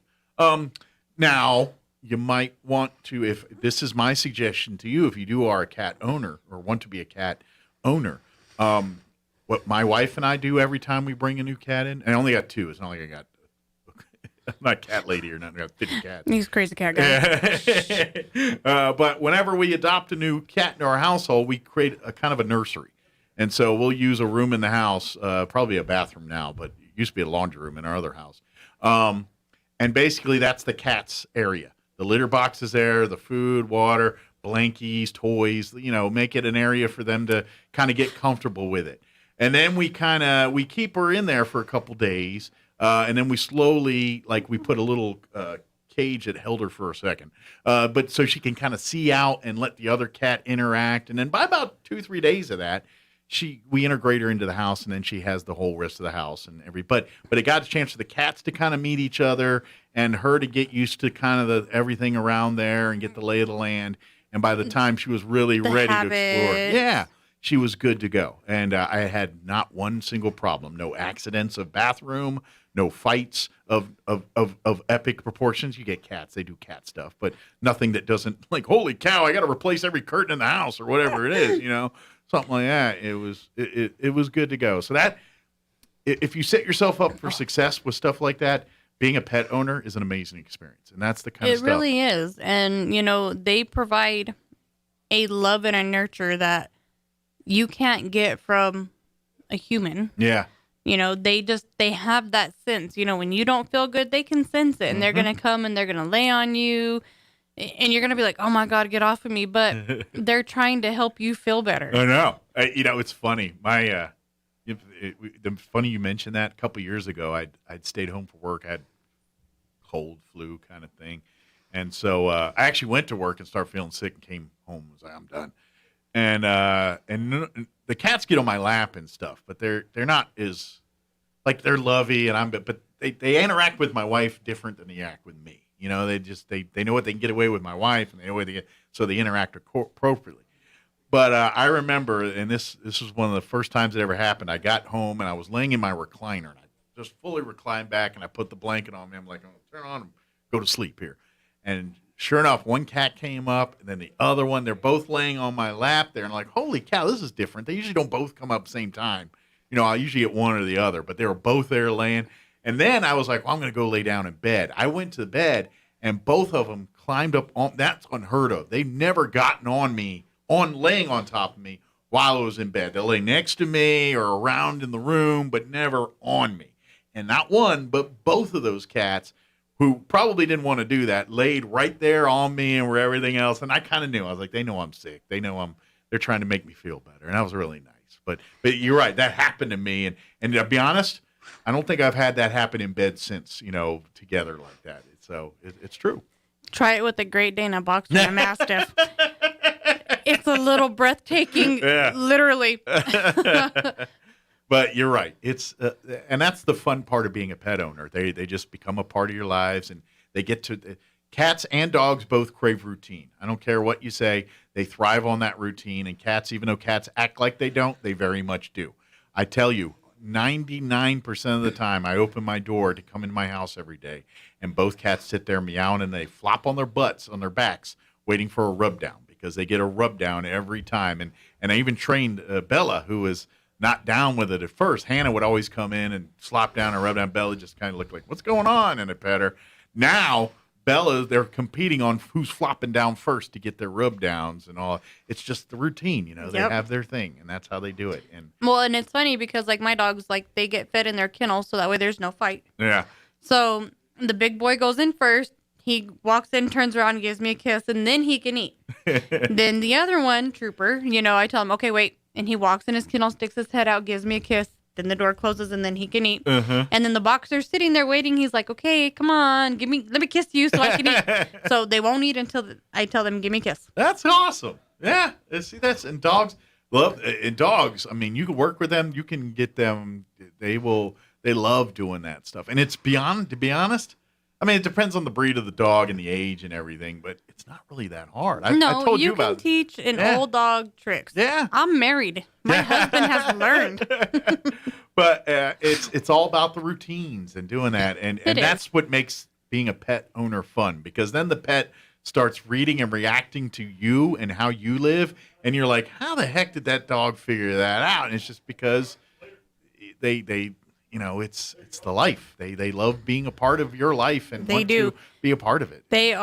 Now, you might want to, if this is my suggestion to you, if you are a cat owner or want to be a cat owner, what my wife and I do every time we bring a new cat in, and I only got 2. It's not like I'm not a cat lady or nothing. I got 50 cats. He's a crazy cat guy. But whenever we adopt a new cat in our household, we create a kind of a nursery. And so we'll use a room in the house, probably a bathroom now, but it used to be a laundry room in our other house. And basically that's the cat's area. The litter box is there, the food, water, blankies, toys, make it an area for them to kind of get comfortable with it. And then we keep her in there for a couple days. And then we slowly, we put a little cage that held her for a second. But so she can kind of see out and let the other cat interact. And then by about 2-3 days of that, we integrate her into the house, and then she has the whole rest of the house and but it got a chance for the cats to kind of meet each other and her to get used to kind of everything around there and get the lay of the land. And by the time she was really ready to explore, she was good to go. And I had not one single problem. No accidents of bathroom, no fights of epic proportions. You get cats, they do cat stuff, but nothing that doesn't holy cow, I got to replace every curtain in the house or whatever it is, something like that. It was good to go. So that if you set yourself up for success with stuff like that, being a pet owner is an amazing experience. And that's the kind of stuff. It really is. And, they provide a love and a nurture that you can't get from a human. Yeah. They have that sense, when you don't feel good, they can sense it and they're going to come and they're going to lay on you and you're going to be like, oh my God, get off of me. But they're trying to help you feel better. I know. It's funny. Funny you mentioned that. A couple years ago, I'd stayed home for work. I had cold, flu kind of thing. And so I actually went to work and started feeling sick and came home and was like, I'm done. And the cats get on my lap and stuff, but they're not as they're lovey but they interact with my wife different than they act with me. They know what they can get away with my wife, and they know what so they interact appropriately. But I remember, and this was one of the first times it ever happened. I got home and I was laying in my recliner, and I just fully reclined back, and I put the blanket on me. I'm like, oh, turn on and go to sleep here. And sure enough, one cat came up, and then the other one. They're both laying on my lap there, and like, holy cow, this is different. They usually don't both come up at the same time. You know, I usually get one or the other, but they were both there laying. And then I was like, well, I'm going to go lay down in bed. I went to the bed, and both of them climbed up on. That's unheard of. They've never gotten on me, laying on top of me while I was in bed. They'll lay next to me or around in the room, but never on me. And not one, but both of those cats, who probably didn't want to do that, laid right there on me and where everything else. And I kind of knew. I was like, they know I'm sick. They know they're trying to make me feel better. And that was really nice. But you're right. That happened to me. And to be honest, I don't think I've had that happen in bed since, together like that. So it's true. Try it with a Great Dane, a Boxer, and a Mastiff. It's a little breathtaking, literally. But you're right. It's and that's the fun part of being a pet owner. They just become a part of your lives, and they get to. Cats and dogs both crave routine. I don't care what you say. They thrive on that routine. And cats, even though cats act like they don't, they very much do. I tell you, 99% of the time, I open my door to come in my house every day, and both cats sit there meowing, and they flop on their butts, on their backs, waiting for a rub down, because they get a rub down every time. And I even trained Bella, who was not down with it at first. Hannah would always come in and slop down and rub down. Bella just kind of looked like, what's going on? And I pet her. Now, Bella, they're competing on who's flopping down first to get their rub downs and all. It's just the routine, They have their thing, and that's how they do it. And it's funny because, like, my dogs, like, they get fed in their kennel, so that way there's no fight. Yeah. So the big boy goes in first. He walks in, turns around, gives me a kiss, and then he can eat. Then the other one, Trooper, I tell him, okay, wait. And he walks in his kennel, sticks his head out, gives me a kiss. Then the door closes, and then he can eat. Uh-huh. And then the Boxer's sitting there waiting. He's like, okay, come on, let me kiss you so I can eat. So they won't eat until I tell them, give me a kiss. That's awesome. Yeah. See, and dogs dogs. I mean, you can work with them. You can get them. They love doing that stuff. And it's beyond, to be honest. I mean, it depends on the breed of the dog and the age and everything, but it's not really that hard. I told you about can teach an old dog tricks. Yeah. I'm married. My husband has learned. But it's all about the routines and doing that. And that's what makes being a pet owner fun, because then the pet starts reading and reacting to you and how you live. And you're like, how the heck did that dog figure that out? And it's just because they it's the life. They love being a part of your life and want to be a part of it. They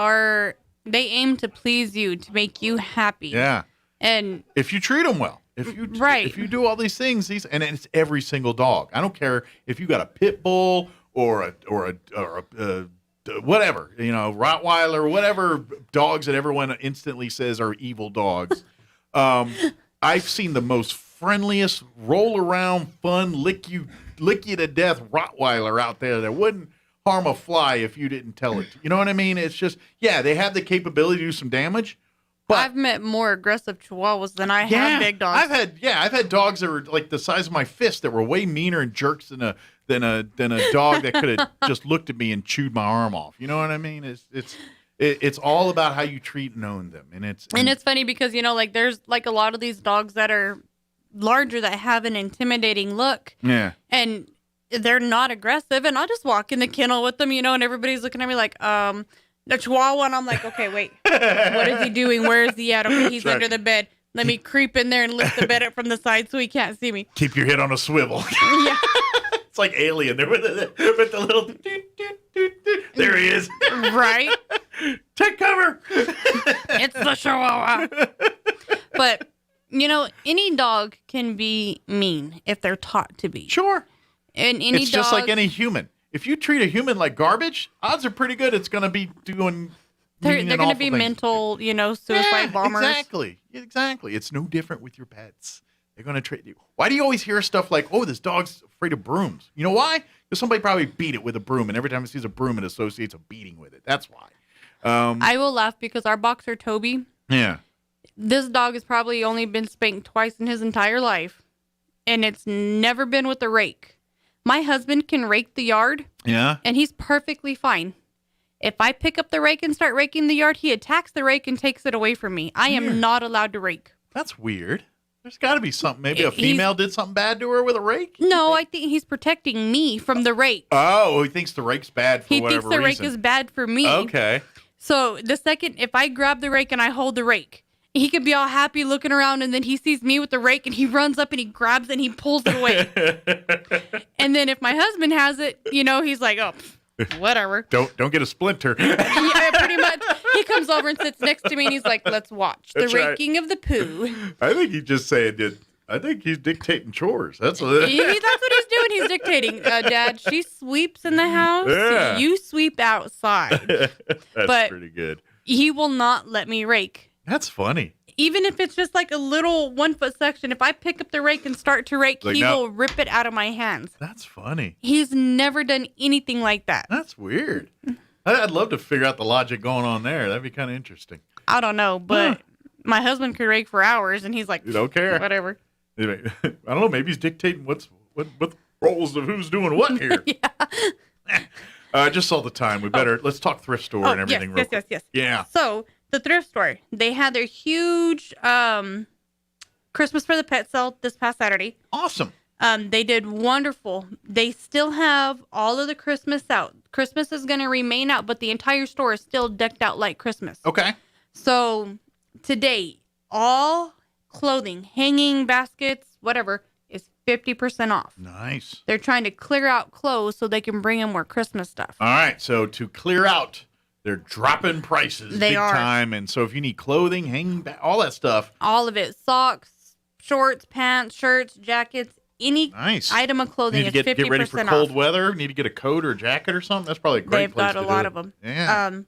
aim to please you, to make you happy. Yeah. And if you treat them well, if you do all these things, and it's every single dog. I don't care if you got a pit bull or a whatever, Rottweiler, whatever dogs that everyone instantly says are evil dogs. I've seen the most friendliest, roll around, fun, lick you to death Rottweiler out there that wouldn't harm a fly if you didn't tell it. You know what I mean? It's just, they have the capability to do some damage. But I've met more aggressive Chihuahuas than I have big dogs. I've had dogs that were like the size of my fist that were way meaner and jerks than a dog that could have just looked at me and chewed my arm off. You know what I mean? It's all about how you treat and own them, and it's funny because there's like a lot of these dogs that are larger that have an intimidating look. Yeah. And they're not aggressive, and I'll just walk in the kennel with them, and everybody's looking at me like, the Chihuahua, and I'm like, okay, wait, what is he doing? Where is he at? Okay, he's under the bed. Let me creep in there and lift the bed up from the side so he can't see me. Keep your head on a swivel. Yeah. It's like Alien there with the little there he is. Right? Take cover. It's the Chihuahua. But any dog can be mean if they're taught to be. Sure. And it's just like any human. If you treat a human like garbage, odds are pretty good it's going to be doing. They're going to be mental, suicide bombers. Exactly. It's no different with your pets. They're going to treat you. Why do you always hear stuff like, "Oh, this dog's afraid of brooms"? You know why? Because somebody probably beat it with a broom, and every time it sees a broom, it associates a beating with it. That's why. I will laugh because our Boxer Toby. Yeah. This dog has probably only been spanked twice in his entire life, and it's never been with a rake. My husband can rake the yard, and he's perfectly fine. If I pick up the rake and start raking the yard, he attacks the rake and takes it away from me. I am not allowed to rake. That's weird. There's got to be something. Maybe a female did something bad to her with a rake? No, I think he's protecting me from the rake. Oh, he thinks the rake's bad for whatever reason. He thinks the rake is bad for me. Okay. So the second, if I grab the rake and I hold the rake, he could be all happy looking around, and then he sees me with the rake, and he runs up and he grabs it and he pulls it away. And then if my husband has it, he's like, oh, whatever. Don't get a splinter. Yeah, pretty much. He comes over and sits next to me, and he's like, let's watch the raking of the poo. I think he's just saying it. I think he's dictating chores. That's what That's what he's doing. He's dictating. Dad, she sweeps in the house. Yeah. You sweep outside. That's pretty good. He will not let me rake. That's funny. Even if it's just like a little 1 foot section, if I pick up the rake and start to rake, he will rip it out of my hands. That's funny. He's never done anything like that. That's weird. I'd love to figure out the logic going on there. That'd be kind of interesting. I don't know, but my husband could rake for hours, and he's like, you don't care. Whatever. I don't know. Maybe he's dictating what roles of who's doing what here. I just saw the time. Let's talk thrift store and everything. Yes. Yeah. So the thrift store, they had their huge Christmas for the Pet sale this past Saturday. Awesome. They did wonderful. They still have all of the Christmas out. Christmas is going to remain out, but the entire store is still decked out like Christmas. Okay. So today, all clothing, hanging baskets, whatever, is 50% off. Nice. They're trying to clear out clothes so they can bring in more Christmas stuff. All right. So to clear out, they're dropping prices big time. And so if you need clothing, hanging all that stuff. All of it. Socks, shorts, pants, shirts, jackets, any item of clothing is 50% off. Get ready for cold weather? Need to get a coat or a jacket or something? That's probably a great place to do it. They've got a lot of them. Yeah.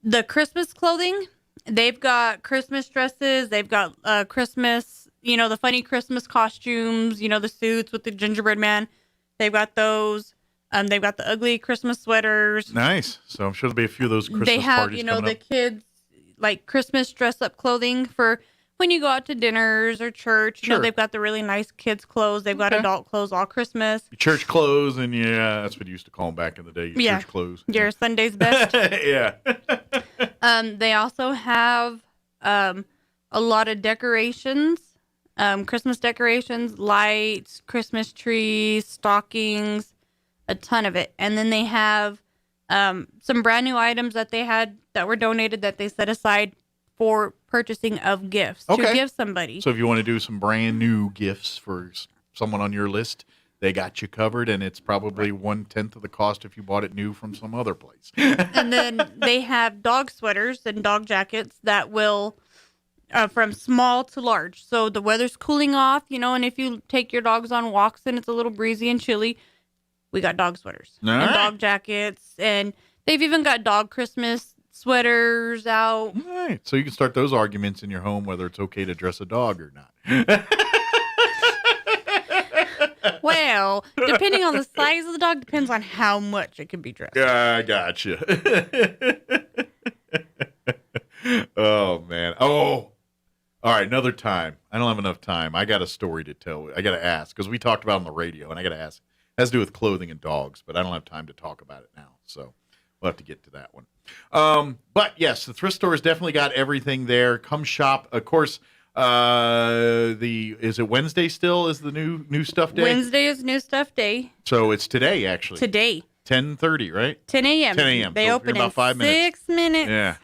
The Christmas clothing, they've got Christmas dresses. They've got Christmas, the funny Christmas costumes, the suits with the gingerbread man. They've got those. They've got the ugly Christmas sweaters. Nice. So I'm sure there'll be a few of those Christmas parties. They have, parties coming the up. kids, like Christmas dress-up clothing for when you go out to dinners or church. Sure. They've got the really nice kids' clothes. They've got adult clothes all Christmas. Church clothes, and that's what you used to call them back in the day. Church clothes. Your Sunday's best. Yeah. They also have a lot of decorations, Christmas decorations, lights, Christmas trees, stockings, a ton of it. And then they have some brand new items that they had that were donated that they set aside for purchasing of gifts to give somebody. So if you want to do some brand new gifts for someone on your list, they got you covered, and it's probably 1/10 of the cost if you bought it new from some other place. And then they have dog sweaters and dog jackets that will, from small to large. So the weather's cooling off, and if you take your dogs on walks and it's a little breezy and chilly, we got dog sweaters and dog jackets, and they've even got dog Christmas sweaters out. All right. So you can start those arguments in your home, whether it's okay to dress a dog or not. Well, depending on the size of the dog, depends on how much it can be dressed. Yeah, I got you. Oh, man. Oh, all right. Another time. I don't have enough time. I got a story to tell. I got to ask, because we talked about it on the radio, and I got to ask. It has to do with clothing and dogs, but I don't have time to talk about it now. So we'll have to get to that one. But yes, the thrift store has definitely got everything there. Come shop. Of course, is it Wednesday still is the new stuff day? Wednesday is new stuff day. So it's today, actually. Today. 10:30, right? 10 a.m. 10 a.m. They so open about 5 in minutes. 6 minutes. Yeah.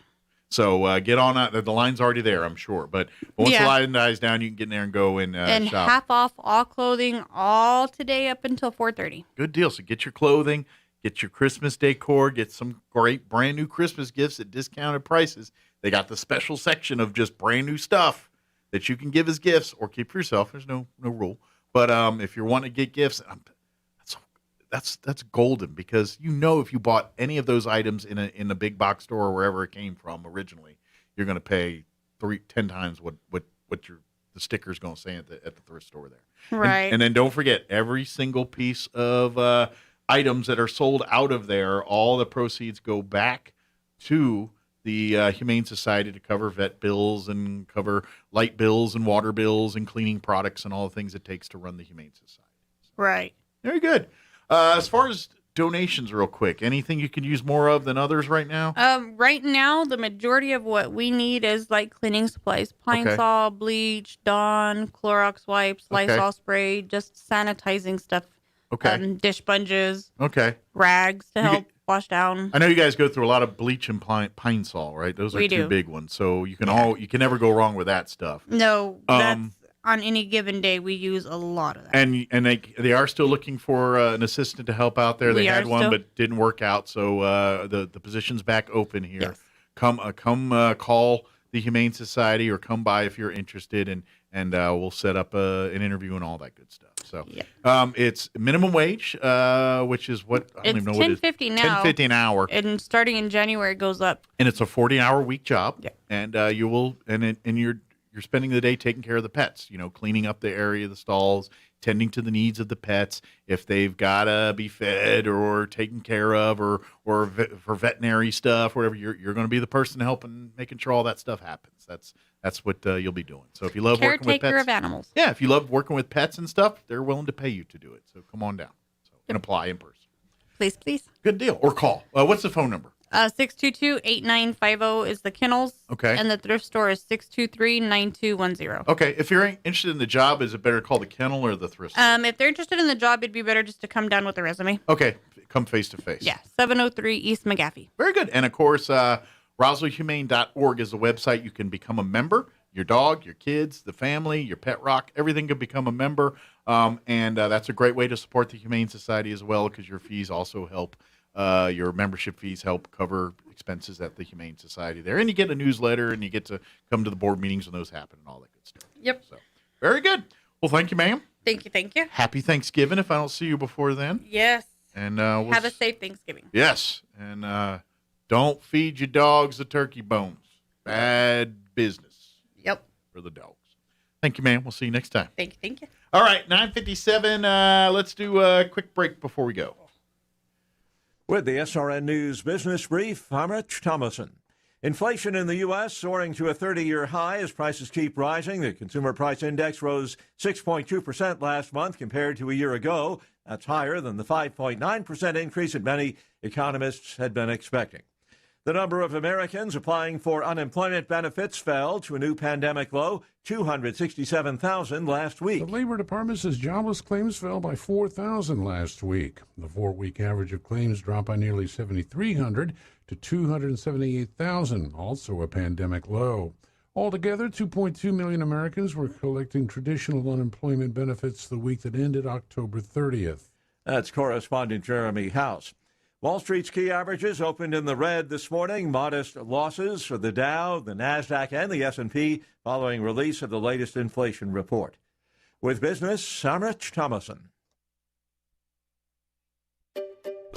So get on out. The line's already there, I'm sure. But once the line dies down, you can get in there and go and shop. Half off all clothing all today up until 4:30. Good deal. So get your clothing, get your Christmas decor, get some great brand new Christmas gifts at discounted prices. They got the special section of just brand new stuff that you can give as gifts or keep for yourself. There's no rule. But if you're wanting to get gifts, that's golden, because if you bought any of those items in a big box store or wherever it came from originally, you're going to pay 10 times what the sticker's going to say at the thrift store there. Right. And then don't forget, every single piece of items that are sold out of there, all the proceeds go back to the Humane Society to cover vet bills and cover light bills and water bills and cleaning products and all the things it takes to run the Humane Society. Right. Very good. As far as donations, real quick, anything you can use more of than others right now? Right now, the majority of what we need is like cleaning supplies: Pine Sol, bleach, Dawn, Clorox wipes, Lysol spray, just sanitizing stuff. Okay. Dish sponges. Okay. Rags to help wash down. I know you guys go through a lot of bleach and pine sol, right? Those are We two do. big ones. So you can never go wrong with that stuff. No, that's on any given day we use a lot of that. And they are still looking for an assistant to help out there. They had one, but didn't work out. So the position's back open here. Yes. Come call the Humane Society or come by if you're interested, and we'll set up an interview and all that good stuff. So it's minimum wage, which is what I don't even know what it is. $10.50 now. $10.50 an hour. And starting in January, it goes up. And it's a 40-hour week job. Yeah. And you're spending the day taking care of the pets, cleaning up the area of the stalls, tending to the needs of the pets, if they've got to be fed or taken care of or for veterinary stuff, whatever, you're going to be the person helping, making sure all that stuff happens. That's what you'll be doing. So if you love working with pets. Caretaker of animals. Yeah, if you love working with pets and stuff, they're willing to pay you to do it. So come on down and apply in person. Please. Good deal. Or call. What's the phone number? 622-8950 is the kennels. Okay. And the thrift store is 623-9210. Okay. If you're interested in the job, is it better to call the kennel or the thrift store? If they're interested in the job, it'd be better just to come down with a resume. Okay. Come face to face. Yeah. 703 East McGaffey. Very good. And of course, RoswellHumane.org is the website. You can become a member. Your dog, your kids, the family, your pet rock, everything can become a member. And that's a great way to support the Humane Society as well, because your fees also help. Your membership fees help cover expenses at the Humane Society there. And you get a newsletter, and you get to come to the board meetings when those happen and all that good stuff. Yep. So, very good. Well, thank you, ma'am. Thank you. Happy Thanksgiving if I don't see you before then. Yes. And have a safe Thanksgiving. Yes. And don't feed your dogs the turkey bones. Bad business. Yep. For the dogs. Thank you, ma'am. We'll see you next time. Thank you. All right, 9:57. Let's do a quick break before we go. With the SRN News Business Brief, I'm Rich Thomason. Inflation in the U.S. soaring to a 30-year high as prices keep rising. The Consumer Price Index rose 6.2% last month compared to a year ago. That's higher than the 5.9% increase that many economists had been expecting. The number of Americans applying for unemployment benefits fell to a new pandemic low, 267,000 last week. The Labor Department says jobless claims fell by 4,000 last week. The 4-week average of claims dropped by nearly 7,300 to 278,000, also a pandemic low. Altogether, 2.2 million Americans were collecting traditional unemployment benefits the week that ended October 30th. That's correspondent Jeremy House. Wall Street's key averages opened in the red this morning. Modest losses for the Dow, the NASDAQ, and the S&P following release of the latest inflation report. With business, I'm Rich Thomason.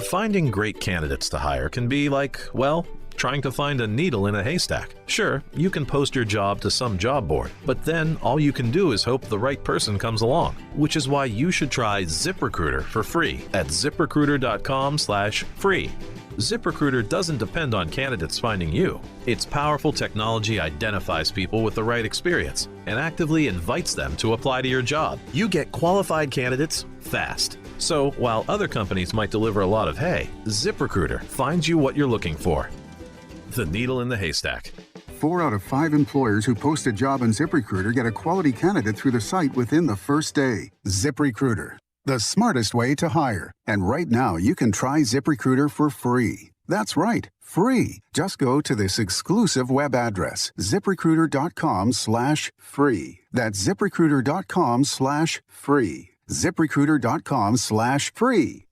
Finding great candidates to hire can be like, well, trying to find a needle in a haystack. Sure, you can post your job to some job board, but then all you can do is hope the right person comes along, which is why you should try ZipRecruiter for free at ZipRecruiter.com/free. ZipRecruiter doesn't depend on candidates finding you. Its powerful technology identifies people with the right experience and actively invites them to apply to your job. You get qualified candidates fast. So while other companies might deliver a lot of hay, ZipRecruiter finds you what you're looking for. The needle in the haystack. 4 out of 5 employers who post a job on ZipRecruiter get a quality candidate through the site within the first day. ZipRecruiter, the smartest way to hire. And right now, you can try ZipRecruiter for free. That's right, free. Just go to this exclusive web address, ZipRecruiter.com/free. That's ZipRecruiter.com/free. ZipRecruiter.com/free.